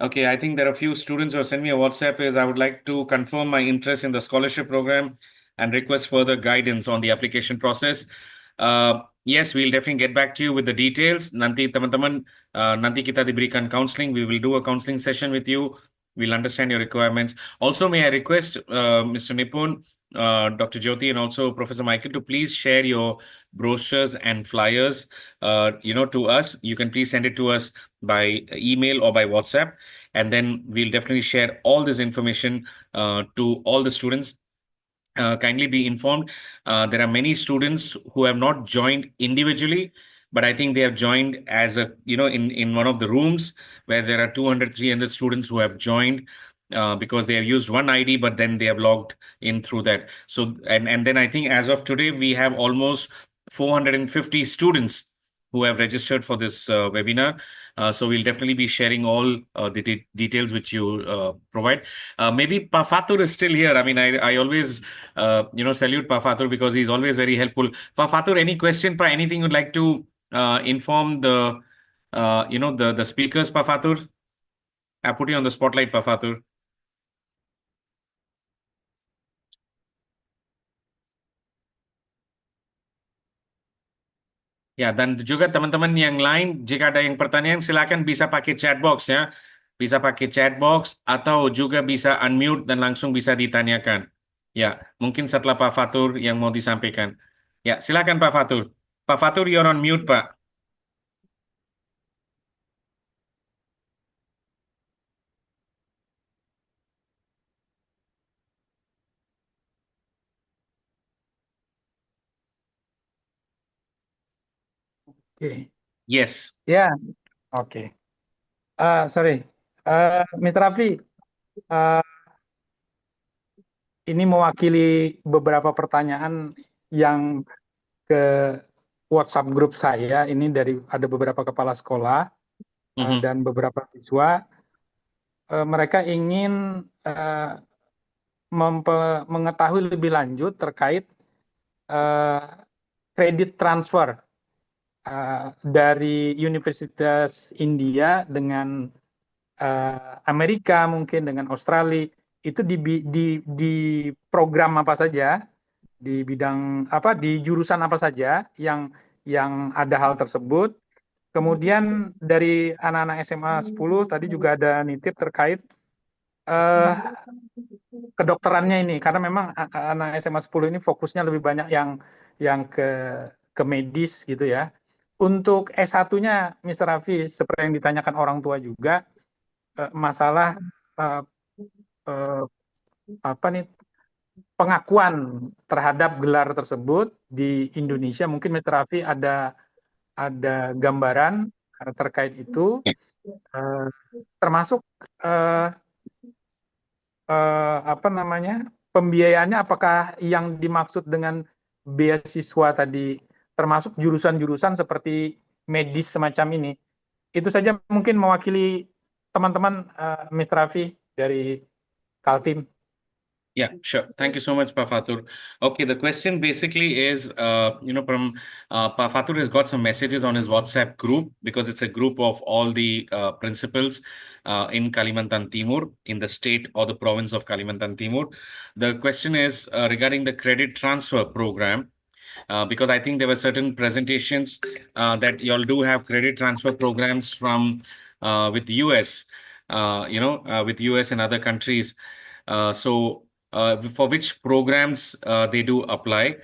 Speaker 3: Okay, I think there are a few students who have sent me a WhatsApp is I would like to confirm my interest in the scholarship program and request further guidance on the application process. Yes, we'll definitely get back to you with the details. Nanti teman-teman, nanti kita diberikan counseling. We will do a counseling session with you. We'll understand your requirements. Also, may I request Mr. Nipun, Dr. Jyoti, and also Professor Michael to please share your brochures and flyers, to us. You can please send it to us by email or by WhatsApp, and then we'll definitely share all this information to all the students. Kindly be informed. There are many students who have not joined individually, but I think they have joined as in one of the rooms where there are 200, 300 students who have joined because they have used one ID, but then they have logged in through that. So, and then I think as of today, we have almost 450 students who have registered for this webinar. So we'll definitely be sharing all the details which you provide. Maybe Pa Fatur is still here. I mean, I always, salute Pa Fatur because he's always very helpful. Pa Fatur, any question, Pa, anything you'd like to inform the speakers, Pa Fatur? I put you on the spotlight, Pa Fatur. Ya, dan juga teman-teman yang lain, jika ada yang pertanyaan, silakan bisa pakai chat box ya. Bisa pakai chat box atau juga bisa unmute dan langsung bisa ditanyakan. Ya, mungkin setelah Pak Fatur yang mau disampaikan. Ya, silakan Pak Fatur. Pak Fatur, you're on mute, Pak.
Speaker 16: Oke.
Speaker 3: Yes.
Speaker 16: Ya, oke. Sorry, Mr. Raffi, ini mewakili beberapa pertanyaan yang ke WhatsApp grup saya. Ini ada beberapa kepala sekolah dan beberapa siswa. Mereka ingin mengetahui lebih lanjut terkait kredit transfer dari Universitas India dengan Amerika, mungkin dengan Australia, itu di program apa saja, di bidang apa, di jurusan apa saja yang ada hal tersebut. Kemudian dari anak-anak SMA 10 tadi juga ada nitip terkait kedokterannya ini, karena memang anak SMA 10 ini fokusnya lebih banyak yang ke medis gitu ya. Untuk S1-nya, Mr. Raffi, seperti yang ditanyakan orang tua juga, masalah pengakuan terhadap gelar tersebut di Indonesia. Mungkin Mr. Raffi ada gambaran terkait itu, termasuk pembiayaannya, apakah yang dimaksud dengan beasiswa tadi termasuk jurusan-jurusan seperti medis semacam ini. Itu saja mungkin mewakili teman-teman Mr. Raffi dari Kaltim.
Speaker 3: Yeah, sure. Thank you so much, Pa Fatur. Okay, the question basically is, from Pa Fatur has got some messages on his WhatsApp group because it's a group of all the principals in Kalimantan Timur, in the state or the province of Kalimantan Timur. The question is regarding the credit transfer program. Because I think there were certain presentations that you all do have credit transfer programs from with US, with US and other countries. For which programs they do apply.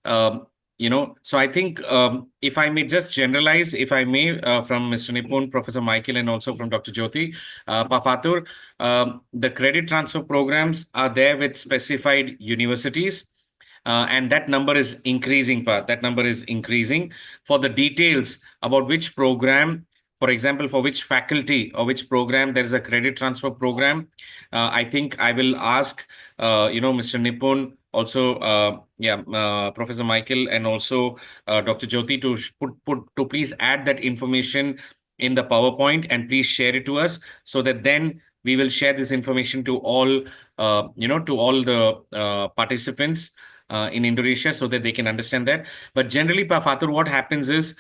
Speaker 3: So I think if I may just generalize, if I may, from Mr. Nipun, Professor Michael, and also from Dr. Jyoti, Pa Fatur, the credit transfer programs are there with specified universities. And that number is increasing, Pa. That number is increasing. For the details about which program, for example, for which faculty or which program there is a credit transfer program, I think I will ask, Mr. Nipun, also, Professor Michael, and also Dr. Jyoti to please add that information in the PowerPoint and please share it to us so that then we will share this information to all, to all the participants in Indonesia so that they can understand that. But generally, Pa Fatur, what happens is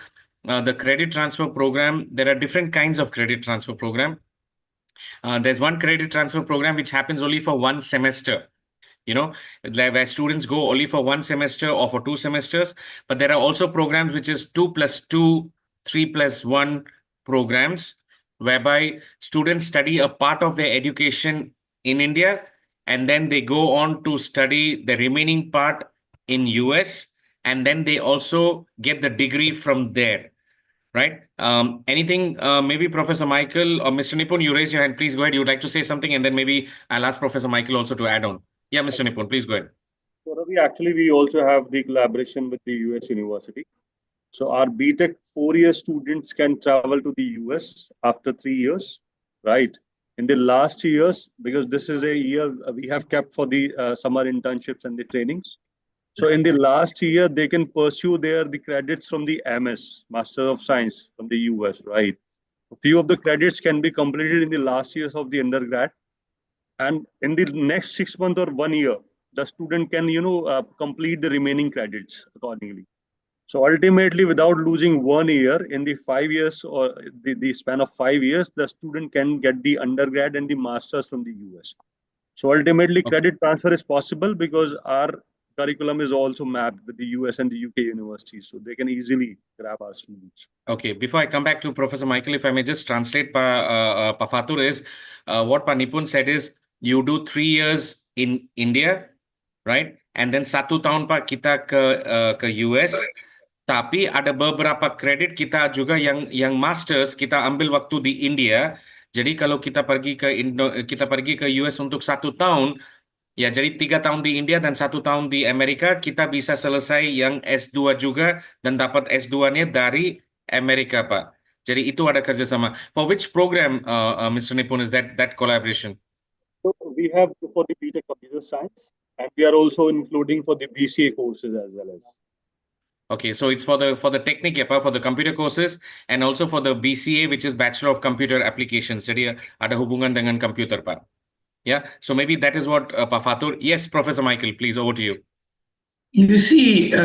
Speaker 3: the credit transfer program, there are different kinds of credit transfer program. There's one credit transfer program which happens only for one semester. where students go only for 1 semester or for 2 semesters. But there are also programs which is 2+2, 3+1 programs, whereby students study a part of their education in India, and then they go on to study the remaining part in US, and then they also get the degree from there. Right? Anything, maybe Professor Michael or Mr. Nipun, you raise your hand. Please go ahead. You would like to say something, and then maybe I'll ask Professor Michael also to add on. Yeah, Mr. Nipun, please go ahead.
Speaker 13: So Ravi, actually, we also have the collaboration with the US University. So our BTech 4-year students can travel to the US after 3 years, right? In the last years, because this is a year we have kept for the summer internships and the trainings. So in the last year, they can pursue the credits from the MS, Master of Science from the US, right? A few of the credits can be completed in the last years of the undergrad. And in the next 6 months or 1 year, the student can, complete the remaining credits accordingly. So ultimately, without losing 1 year in the 5 years or the span of 5 years, the student can get the undergrad and the masters from the US. So ultimately, credit transfer is possible because our curriculum is also mapped with the US and the UK universities, so they can easily grab our students.
Speaker 3: Okay, before I come back to Professor Michael, if I may just translate Pa Fatur is, what Pa Nipun said is, you do 3 years in India, right? And then 1 tahun Pa kita ke US, tapi ada beberapa kredit kita juga yang masters kita ambil waktu di India. Jadi kalau kita pergi ke US untuk 1 tahun, ya, jadi 3 tahun di India dan 1 tahun di Amerika, kita bisa selesai yang S2 juga dan dapat S2-nya dari Amerika, Pak. Jadi itu ada kerjasama. For which program, Mr. Nipun, is that collaboration?
Speaker 13: So we have for the BTech Computer Science, and we are also including for the BCA courses as well as.
Speaker 3: Okay, so it's for the technique, for the computer courses, and also for the BCA, which is Bachelor of Computer Applications. Jadi ada hubungan dengan komputer, Pak. Yeah, so maybe that is what Pa Fatur. Yes, Professor Michael, please, over to you.
Speaker 14: You see,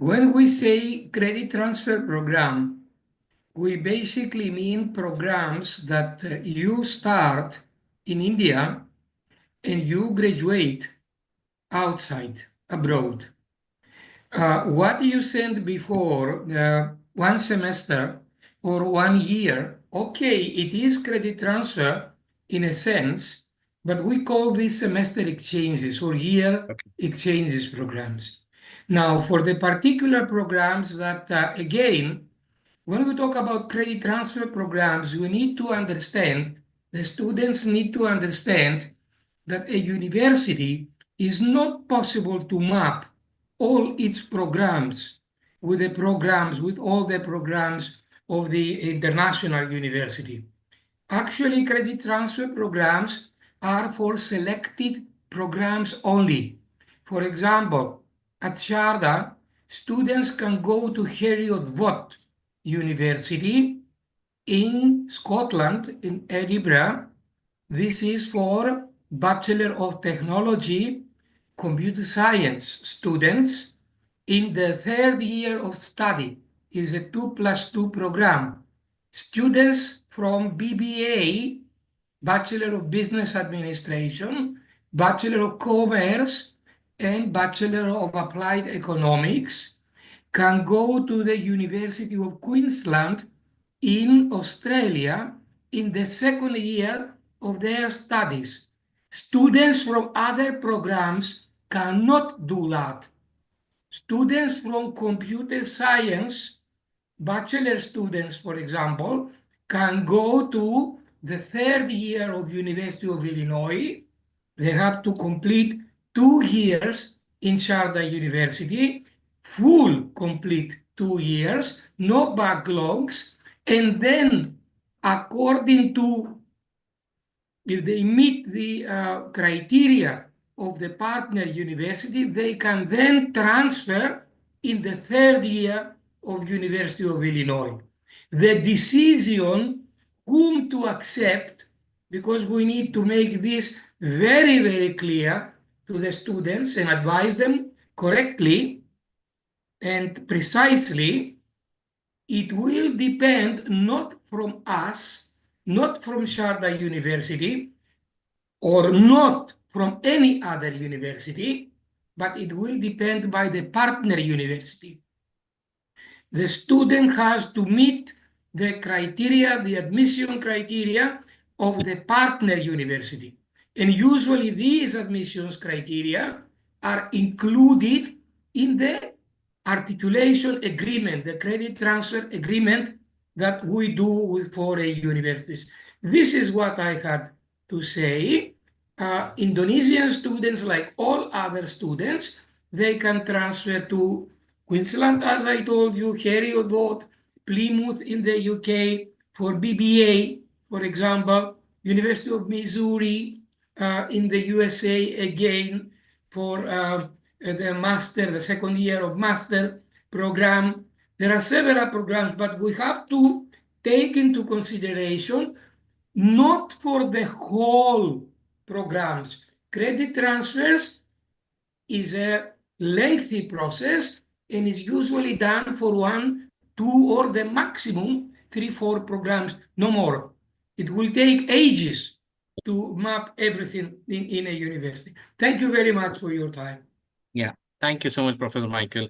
Speaker 14: when we say credit transfer program, we basically mean programs that you start in India and you graduate outside, abroad. What you sent before, 1 semester or 1 year, okay, it is credit transfer in a sense, but we call these semester exchanges or year exchanges programs. Now, for the particular programs that, again, when we talk about credit transfer programs, we need to understand, the students need to understand that a university is not possible to map all its programs with all the programs of the international university. Actually, credit transfer programs are for selected programs only. For example, at Sharda, students can go to Heriot-Watt University in Scotland, in Edinburgh. This is for Bachelor of Technology, Computer Science students in the 3rd year of study. Is a 2+2 program. Students from BBA, Bachelor of Business Administration, Bachelor of Commerce, and Bachelor of Applied Economics can go to the University of Queensland in Australia in the 2nd year of their studies. Students from other programs cannot do that. Students from computer science, bachelor students, for example, can go to the 3rd year of University of Illinois. They have to complete 2 years in Sharda University, full complete 2 years, no backlogs, and then according to, if they meet the criteria of the partner university, they can then transfer in the 3rd year of University of Illinois. The decision whom to accept, because we need to make this very, very clear to the students and advise them correctly and precisely, it will depend not from us, not from Sharda University, or not from any other university, but it will depend by the partner university. The student has to meet the criteria, the admission criteria of the partner university. And usually these admissions criteria are included in the articulation agreement, the credit transfer agreement that we do with 4A universities. This is what I had to say. Indonesian students, like all other students, they can transfer to Queensland, as I told you, Heriot Boat, Plymouth in the UK for BBA, for example, University of Missouri in the USA again for the master, the second year of master program. There are several programs, but we have to take into consideration not for the whole programs. Credit transfers is a lengthy process and is usually done for 1, 2, or the maximum 3, 4 programs, no more. It will take ages to map everything in a university. Thank you very much for your time.
Speaker 3: Yeah, thank you so much, Professor Michael.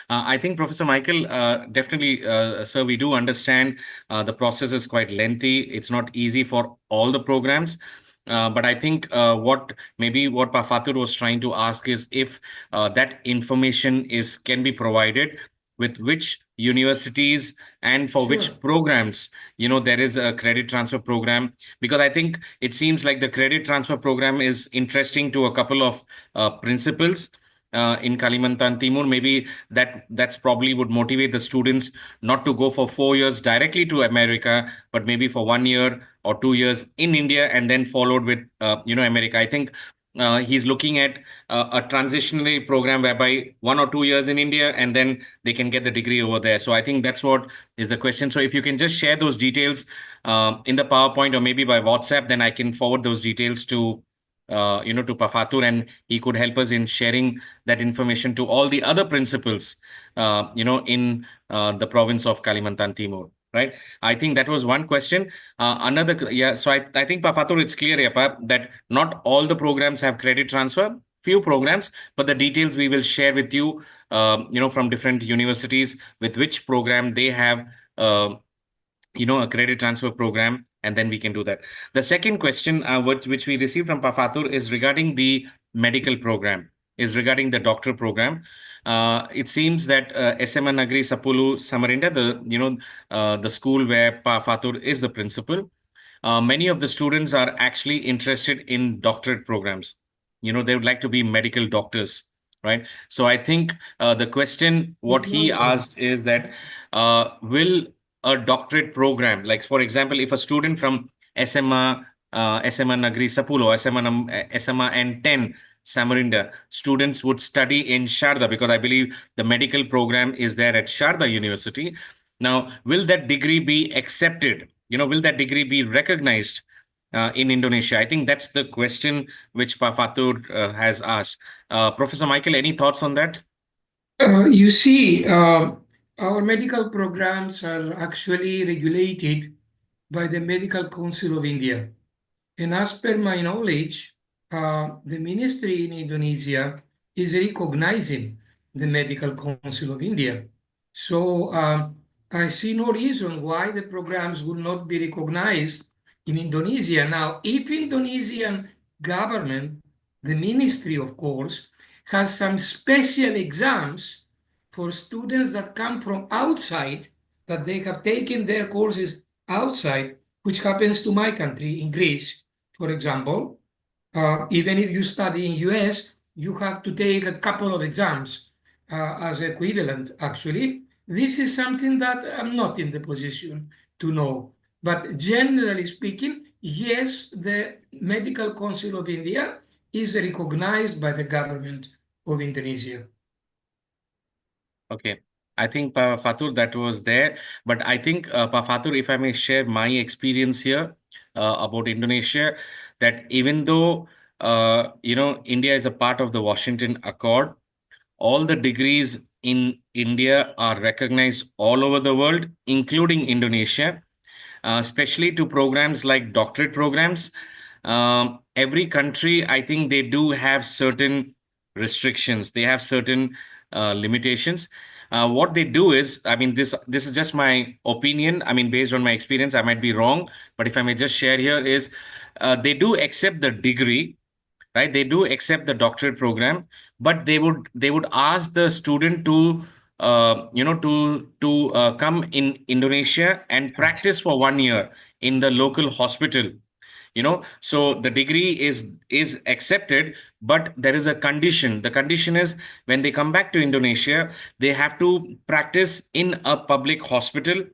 Speaker 3: I think, Professor Michael, definitely, sir, we do understand the process is quite lengthy. It's not easy for all the programs. But I think what Pa Fatur was trying to ask is if that information can be provided with which universities and for which
Speaker 14: Sure.
Speaker 3: programs, there is a credit transfer program, because I think it seems like the credit transfer program is interesting to a couple of principals in Kalimantan, Timur. Maybe that's probably would motivate the students not to go for 4 years directly to America, but maybe for 1 year or 2 years in India and then followed with America. I think he's looking at a transitionary program whereby 1 or 2 years in India and then they can get the degree over there. So I think that's what is the question. So if you can just share those details in the PowerPoint or maybe by WhatsApp, then I can forward those details to to Pa Fatur, and he could help us in sharing that information to all the other principals, in the province of Kalimantan Timur. Right. I think that was one question. So I think, Pa Fatur, it's clear, that not all the programs have credit transfer, few programs, but the details we will share with you, from different universities with which program they have, a credit transfer program, and then we can do that. The second question, which we received from Pa Fatur, is regarding the medical program, is regarding the doctor program. It seems that SMA Negeri 10 Samarinda, the school where Pa Fatur is the principal, many of the students are actually interested in doctorate programs. They would like to be medical doctors, right? So I think the question what he asked is that will a doctorate program, like for example, if a student from SMA Negeri 10, SMA N10 Samarinda students would study in Sharda, because I believe the medical program is there at Sharda University. Now, will that degree be accepted? Will that degree be recognized in Indonesia? I think that's the question which Pa Fatur has asked. Professor Michael, any thoughts on that?
Speaker 14: You see, our medical programs are actually regulated by the Medical Council of India. And as per my knowledge, the ministry in Indonesia is recognizing the Medical Council of India. So I see no reason why the programs will not be recognized in Indonesia. Now, if Indonesian government, the ministry, of course, has some special exams for students that come from outside, that they have taken their courses outside, which happens to my country in Greece, for example. Even if you study in US, you have to take a couple of exams as equivalent, actually. This is something that I'm not in the position to know. But generally speaking, yes, the Medical Council of India is recognized by the government of Indonesia.
Speaker 3: Okay. I think, Pa Fatur, that was there. But I think, Pa Fatur, if I may share my experience here about Indonesia, that even though, India is a part of the Washington Accord, all the degrees in India are recognized all over the world, including Indonesia, especially to programs like doctorate programs. every country, I think they do have certain restrictions. They have certain limitations. What they do is, I mean, this is just my opinion. I mean, based on my experience, I might be wrong, but if I may just share here is, they do accept the degree, right? They do accept the doctorate program, but they would ask the student to come in Indonesia and practice for 1 year in the local hospital. So the degree is accepted, but there is a condition. The condition is, when they come back to Indonesia, they have to practice in a public hospital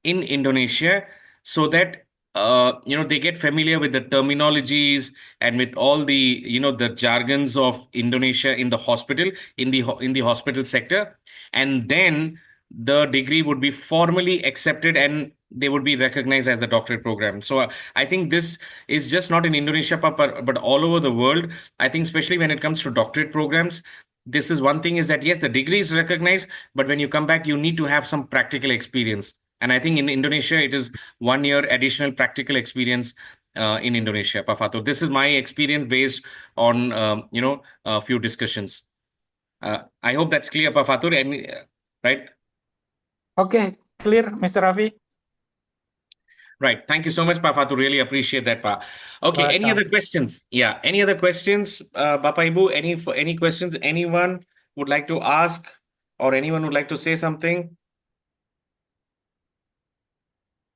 Speaker 3: in Indonesia, so that they get familiar with the terminologies and with all the the jargons of Indonesia in the hospital, in the hospital sector, and then the degree would be formally accepted and they would be recognized as the doctorate program. So I think this is just not in Indonesia, but all over the world. I think especially when it comes to doctorate programs, this is one thing, is that yes, the degree is recognized, but when you come back, you need to have some practical experience. And I think in Indonesia, it is 1 year additional practical experience in Indonesia, Pak Fatur. This is my experience based on, a few discussions. I hope that's clear, Pak Fatur. And, right?
Speaker 16: Okay, clear, Mr. Rafi.
Speaker 3: Right. Thank you so much, Pak Fatur. Really appreciate that, Pak. Okay, any
Speaker 16: Welcome.
Speaker 3: other questions? Yeah, any other questions, Bapak Ibu? Any questions anyone would like to ask, or anyone would like to say something?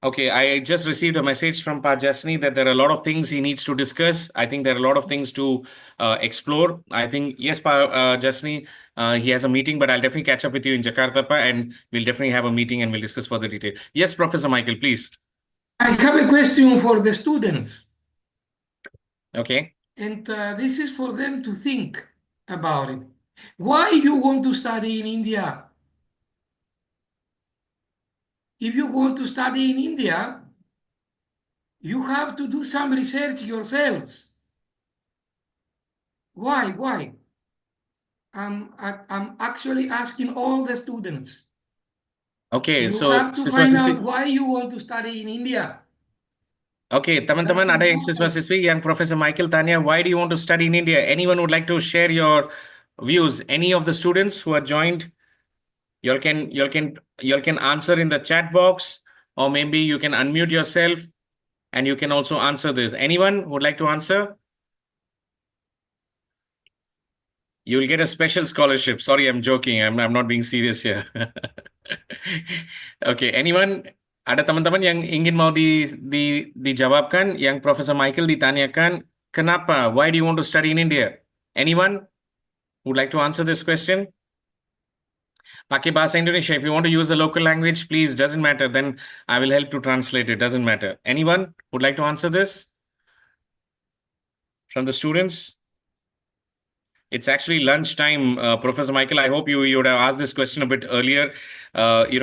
Speaker 3: Okay, I just received a message from Pa Jasni that there are a lot of things he needs to discuss. I think there are a lot of things to explore. I think, yes, Pa Jasni, he has a meeting, but I'll definitely catch up with you in Jakarta, Pa, and we'll definitely have a meeting and we'll discuss further detail. Yes, Professor Michael, please.
Speaker 14: I have a question for the students,
Speaker 3: Okay.
Speaker 14: and this is for them to think about it. Why you want to study in India? If you want to study in India, you have to do some research yourselves. Why? Why? I'm actually asking all the students.
Speaker 3: Okay,
Speaker 14: You
Speaker 3: so
Speaker 14: have to find out why you want to study in India.
Speaker 3: Okay, teman-teman, ada yang siswa-siswi yang Professor Michael tanya, why do you want to study in India? Anyone would like to share your views? Any of the students who are joined, you can answer in the chat box, or maybe you can unmute yourself and you can also answer this. Anyone would like to answer? You will get a special scholarship. Sorry, I'm joking. I'm not being serious here. Okay, anyone? Ada teman-teman yang ingin mau dijawabkan, yang Professor Michael ditanyakan, kenapa? Why do you want to study in India? Anyone would like to answer this question? Pakai bahasa Indonesia. If you want to use the local language, please, doesn't matter. Then I will help to translate it. Doesn't matter. Anyone would like to answer this from the students? It's actually lunchtime, Professor Michael. I hope you would have asked this question a bit earlier. Especially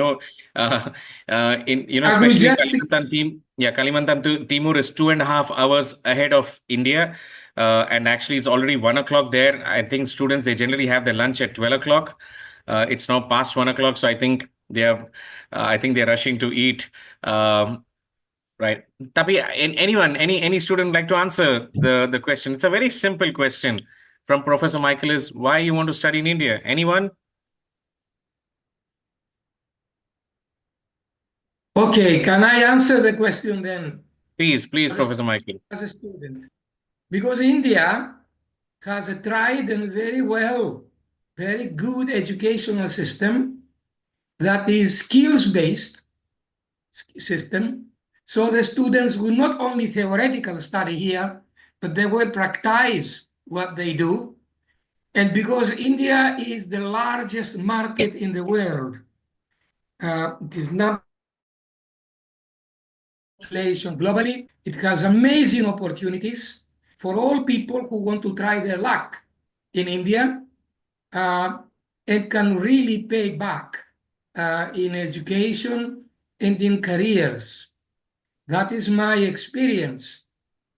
Speaker 3: Kalimantan Timur is 2.5 hours ahead of India, and actually it's already 1 o'clock there. I think students, they generally have their lunch at 12 o'clock. It's now past 1 o'clock, so I think they're rushing to eat. Right. Tapi any student like to answer the question? It's a very simple question from Professor Michael, is why you want to study in India? Anyone?
Speaker 14: Okay, can I answer the question then?
Speaker 3: Please, Professor Michael.
Speaker 14: As a student, because India has a tried and very good educational system that is skills-based system. So the students will not only theoretical study here, but they will practice what they do. And because India is the largest market in the world, it is not population globally, it has amazing opportunities for all people who want to try their luck in India, and can really pay back in education and in careers. That is my experience,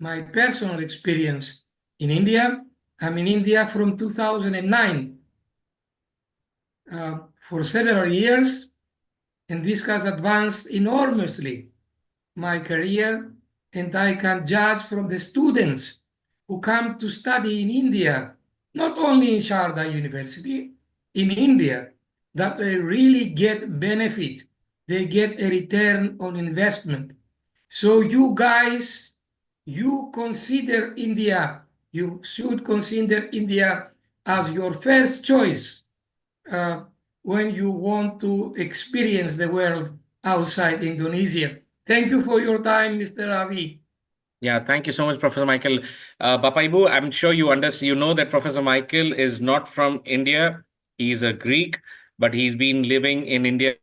Speaker 14: my personal experience in India. I'm in India from 2009 for several years, and this has advanced enormously my career and I can judge from the students who come to study in India, not only in Sharda University, in India, that they really get benefit. They get a return on investment. So you guys, you consider India, you should consider India as your first choice when you want to experience the world outside Indonesia. Thank you for your time, Mr. Ravi.
Speaker 3: Yeah, thank you so much, Professor Michael. Bapak Ibu, I'm sure you know that Professor Michael is not from India. He's a Greek, but he's been living in India.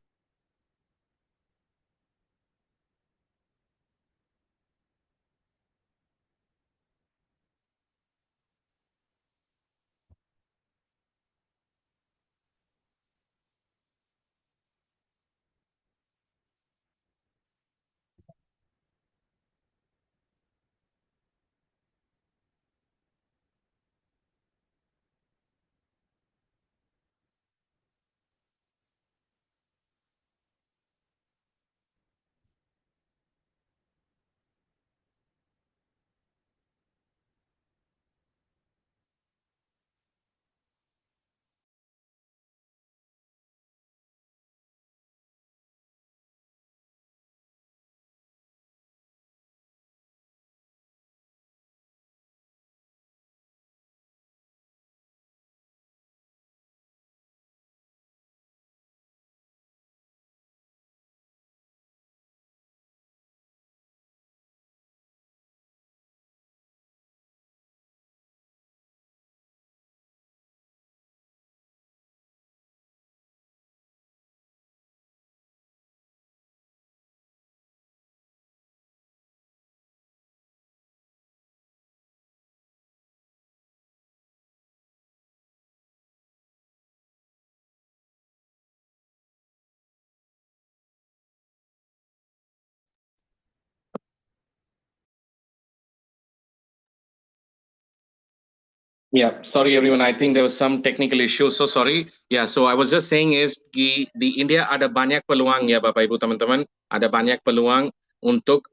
Speaker 3: Yeah, sorry everyone. I think there was some technical issue. So sorry. Yeah, so I was just saying is di India ada banyak peluang ya Bapak Ibu teman-teman. Ada banyak peluang untuk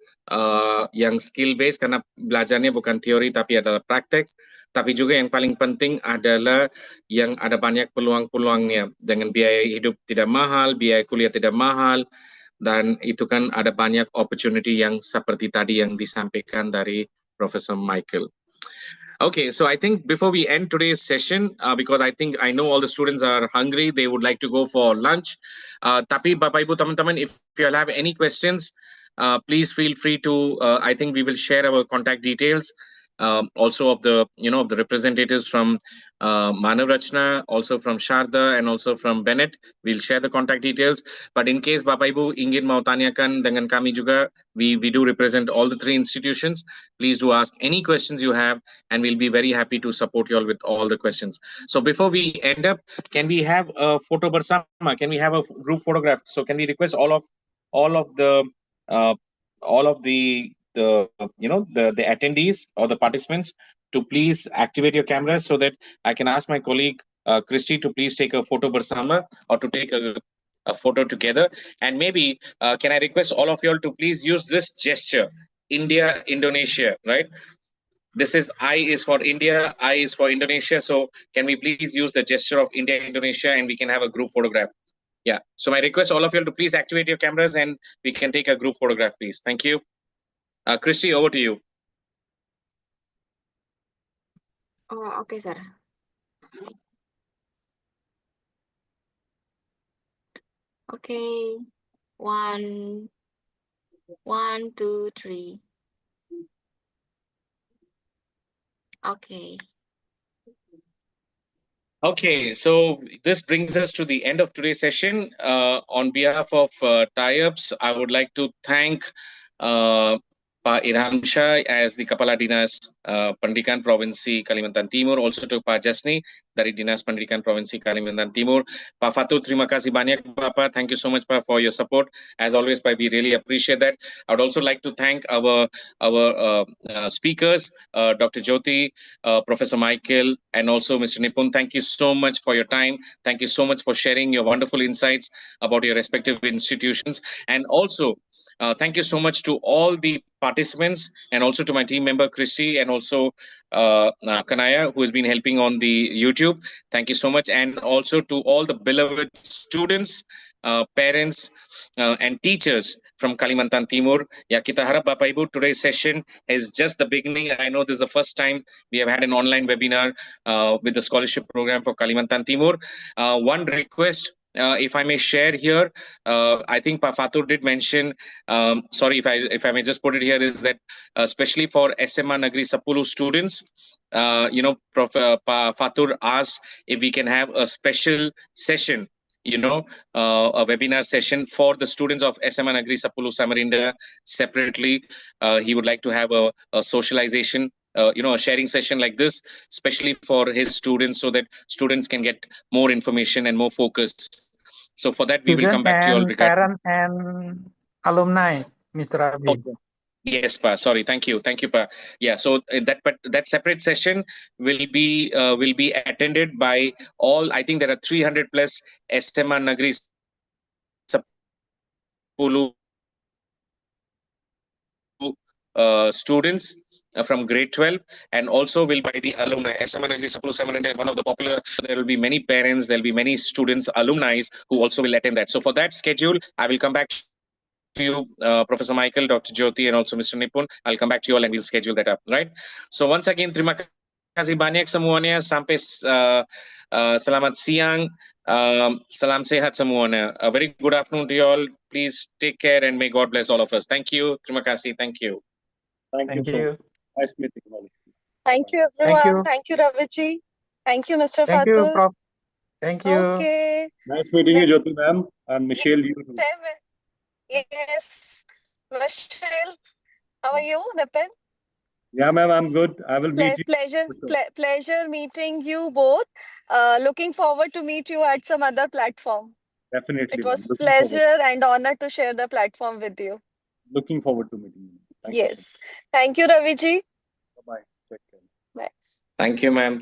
Speaker 3: yang skill based karena belajarnya bukan teori tapi adalah praktek. Tapi juga yang paling penting adalah yang ada banyak peluang-peluangnya dengan biaya hidup tidak mahal, biaya kuliah tidak mahal, dan itu kan ada banyak opportunity yang seperti tadi yang disampaikan dari Professor Michael. Okay, so I think before we end today's session, because I know all the students are hungry, they would like to go for lunch. Tapi Bapak Ibu teman-teman, if you all have any questions, please feel free to. I think we will share our contact details, also of the the representatives from Manav Rachna, also from Sharda, and also from Bennett. We'll share the contact details. But in case Bapak Ibu ingin mau tanyakan dengan kami juga, we do represent all the three institutions. Please do ask any questions you have, and we'll be very happy to support you all with all the questions. So before we end up, can we have a photo bersama? Can we have a group photograph? So can we request all of the the attendees or the participants to please activate your cameras so that I can ask my colleague Christy to please take a photo bersama or to take a photo together. And maybe can I request all of you all to please use this gesture, India, Indonesia, right? This is I is for India, I is for Indonesia. So can we please use the gesture of India, Indonesia, and we can have a group photograph? Yeah. So my request all of you to please activate your cameras and we can take a group photograph, please. Thank you. Christy, over to you.
Speaker 8: Oh, okay, sir. Okay. 1, 2, 3. Okay.
Speaker 3: Okay, so this brings us to the end of today's session. On behalf of Tie-Ups, I would like to thank Pak Irham Shah as the Kepala Dinas Pendidikan Provinsi Kalimantan Timur, also to Pak Jasni dari Dinas Pendidikan Provinsi Kalimantan Timur. Pak Fatu, terima kasih banyak Bapak. Thank you so much Pak for your support. As always, Pak, we really appreciate that. I would also like to thank our speakers, Dr. Jyoti, Professor Michael, and also Mr. Nipun. Thank you so much for your time. Thank you so much for sharing your wonderful insights about your respective institutions. And also, Thank you so much to all the participants and also to my team member Chrissy and also Kanaya, who has been helping on the YouTube. Thank you so much. And also to all the beloved students, parents, and teachers from Kalimantan Timur. Ya, kita harap Bapak Ibu, today's session is just the beginning. I know this is the first time we have had an online webinar with the scholarship program for Kalimantan Timur. One request, if I may share here, I think Pa Fatur did mention, sorry if I may just put it here, is that especially for SMA Negeri 10 students, Prof. Pa Fatur asked if we can have a special session, a webinar session for the students of SMA Negeri 10 Samarinda separately. He would like to have a socialization, a sharing session like this, especially for his students, so that students can get more information and more focus. So for that, we will come back to you all regarding.
Speaker 16: Parents and alumni, Mr. Ravi.
Speaker 3: Okay. Yes, Pa. Sorry. Thank you, Pa. Yeah. So that separate session will be attended by all. I think there are 300 plus SMA Negeri 10 students from grade 12, and also will by the alumni. SMA Negeri 10 Samarinda, one of the popular. There will be many parents, there will be many students, alumni who also will attend that. So for that schedule, I will come back to you, Professor Michael, Dr. Jyoti, and also Mr. Nipun. I'll come back to you all and we'll schedule that up, right? So once again, terima kasih banyak semuanya. Sampai selamat siang. Salam sehat semuanya. A very good afternoon to you all. Please take care and may God bless all of us. Thank you. Terima kasih. Thank you.
Speaker 13: Thank you. Nice meeting you all.
Speaker 15: Thank you, everyone. Thank you, Raviji. Thank you, Mr.
Speaker 16: Thank you,
Speaker 15: Fatur.
Speaker 16: Prof. Thank you.
Speaker 15: Okay.
Speaker 13: Nice meeting you, Jyoti ma'am, and Michelle. You.
Speaker 15: Yes, Michelle. How are you, Nipin?
Speaker 13: Yeah, ma'am, I'm good. I will meet you.
Speaker 15: Pleasure meeting you both. Looking forward to meet you at some other platform.
Speaker 13: Definitely.
Speaker 15: It was pleasure and honor to share the platform with you.
Speaker 13: Looking forward to meeting you. Thank
Speaker 15: you. Thank you, Raviji.
Speaker 13: Bye-bye. Take care.
Speaker 15: Bye.
Speaker 3: Thank you, ma'am.